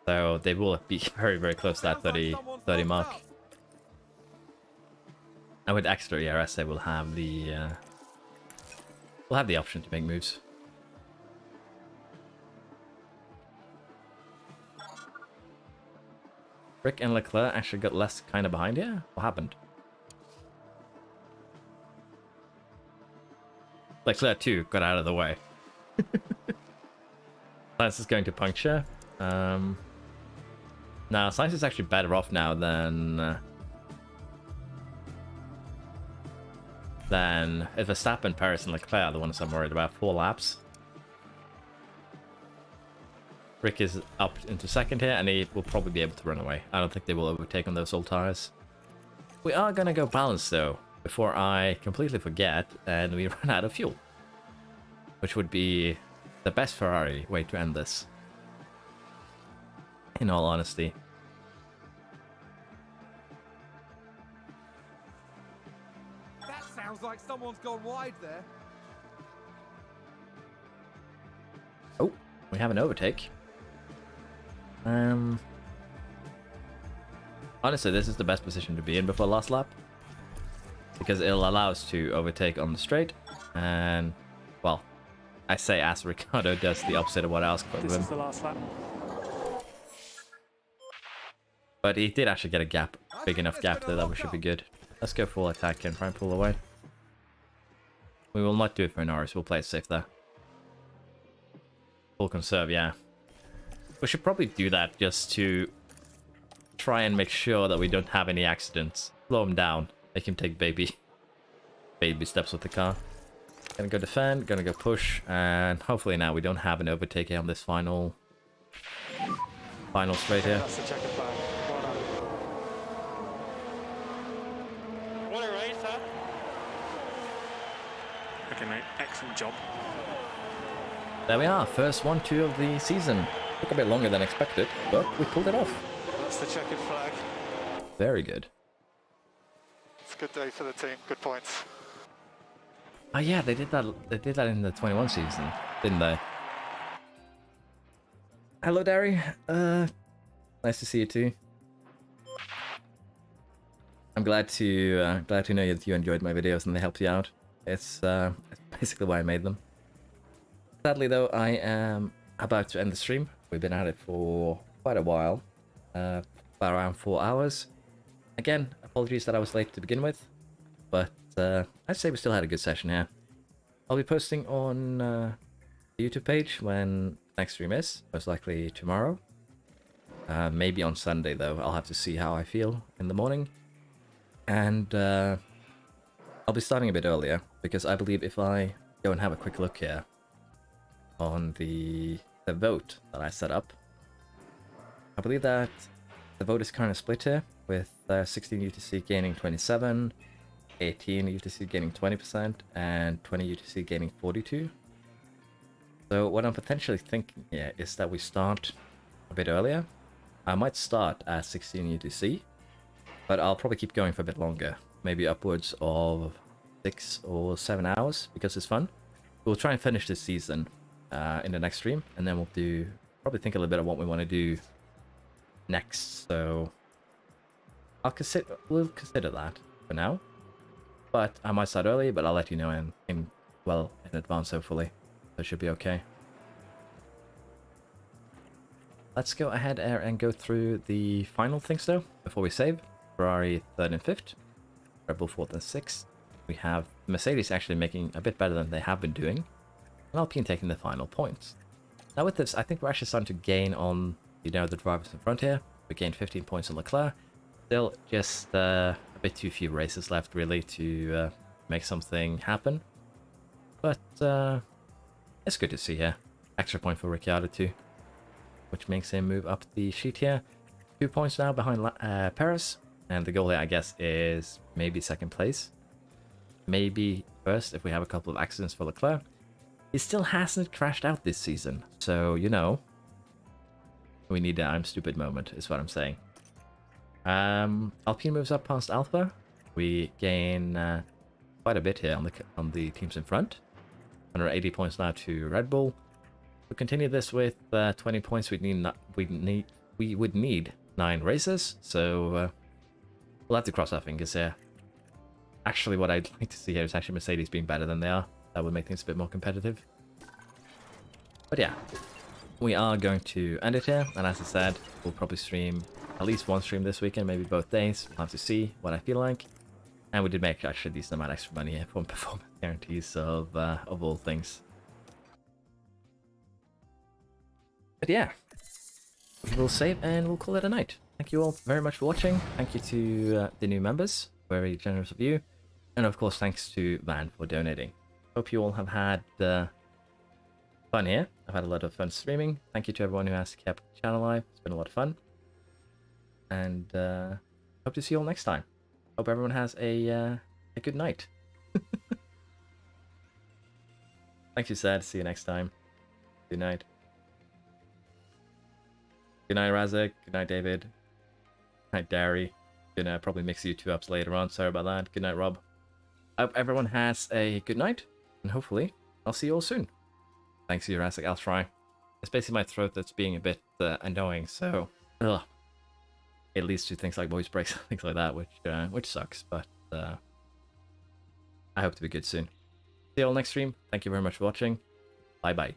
So they will be very, very close to that 30 mark. And with extra ERS, they will have the option to make moves. Rick and Leclerc actually got less kind of behind here. What happened? Leclerc too got out of the way. Science is going to puncture. Now Science is actually better off now than if Verstappen, Perez, and Leclerc are the ones I'm worried about. 4 laps. Rick is up into second here, and he will probably be able to run away. I don't think they will overtake on those old tires. We are going to go balance, though, before I completely forget and we run out of fuel. Which would be the best Ferrari way to end this. In all honesty. That sounds like someone's gone wide there. Oh, we have an overtake. Honestly, this is the best position to be in before last lap. Because it'll allow us to overtake on the straight. And, well, I say as Ricciardo does the opposite of what I asked of him. This is the last lap. But he did actually get a gap, big enough gap that we should be good. Let's go full attack and try and pull away. We will not do it for Norris, we'll play it safe there. Full conserve, yeah. We should probably do that just to try and make sure that we don't have any accidents. Slow him down, make him take baby steps with the car. Gonna go defend, gonna go push, and hopefully now we don't have an overtake on this final straight here. That's the checkered flag. Well done. What a race, huh? Okay, mate. Excellent job. There we are, first 1-2 of the season. Took a bit longer than expected, but we pulled it off. That's the checkered flag. Very good. It's a good day for the team. Good points. Oh yeah, they did that in the 21 season, didn't they? Hello, Derry. Nice to see you too. I'm glad to know that you enjoyed my videos and they helped you out. It's basically why I made them. Sadly though, I am about to end the stream. We've been at it for quite a while, about around 4 hours. Again, apologies that I was late to begin with, but I'd say we still had a good session here. I'll be posting on the YouTube page when next stream is, most likely tomorrow. Maybe on Sunday though, I'll have to see how I feel in the morning. And I'll be starting a bit earlier, because I believe if I go and have a quick look here on the vote that I set up, I believe that the vote is kind of split here, with 16 UTC gaining 27, 18 UTC gaining 20%, and 20 UTC gaining 42. So what I'm potentially thinking here is that we start a bit earlier. I might start at 16 UTC, but I'll probably keep going for a bit longer, maybe upwards of 6 or 7 hours, because it's fun. We'll try and finish this season in the next stream, and then we'll probably think a little bit of what we want to do next. So we'll consider that for now. But I might start early, but I'll let you know in advance, hopefully. So it should be okay. Let's go ahead and go through the final things though, before we save. Ferrari 3rd and 5th, Red Bull 4th and 6th. We have Mercedes actually making a bit better than they have been doing, and Alpine taking the final points. Now with this, I think we're actually starting to gain on the drivers in front here. We gained 15 points on Leclerc. Still just a bit too few races left really to make something happen. But it's good to see here. Extra point for Ricciardo too, which makes him move up the sheet here. 2 points now behind Perez. And the goal here, I guess, is maybe second place. Maybe first if we have a couple of accidents for Leclerc. He still hasn't crashed out this season. So, we need an I'm stupid moment, is what I'm saying. Alpine moves up past Alpha. We gain quite a bit here on the teams in front. 180 points now to Red Bull. To continue this with 20 points, we would need 9 races. So we'll have to cross our fingers here. Actually, what I'd like to see here is actually Mercedes being better than they are. That would make things a bit more competitive. But yeah, we are going to end it here. And as I said, we'll probably stream at least one stream this weekend, maybe both days. We'll have to see what I feel like. And we did make actually a decent amount of extra money here from performance guarantees of all things. But yeah, we'll save and we'll call it a night. Thank you all very much for watching. Thank you to the new members, very generous of you. And of course, thanks to Van for donating. Hope you all have had fun here. I've had a lot of fun streaming. Thank you to everyone who has kept the channel alive. It's been a lot of fun. And hope to see you all next time. Hope everyone has a good night. Thank you, Sad. See you next time. Good night. Good night, Razak. Good night, David. Good night, Derry. Gonna probably mix you two ups later on. Sorry about that. Good night, Rob. I hope everyone has a good night, and hopefully I'll see you all soon. Thanks, you, Razak. I'll try. It's basically my throat that's being a bit annoying, so it leads to things like voice breaks and things like that, which sucks. But I hope to be good soon. See you all next stream. Thank you very much for watching. Bye bye.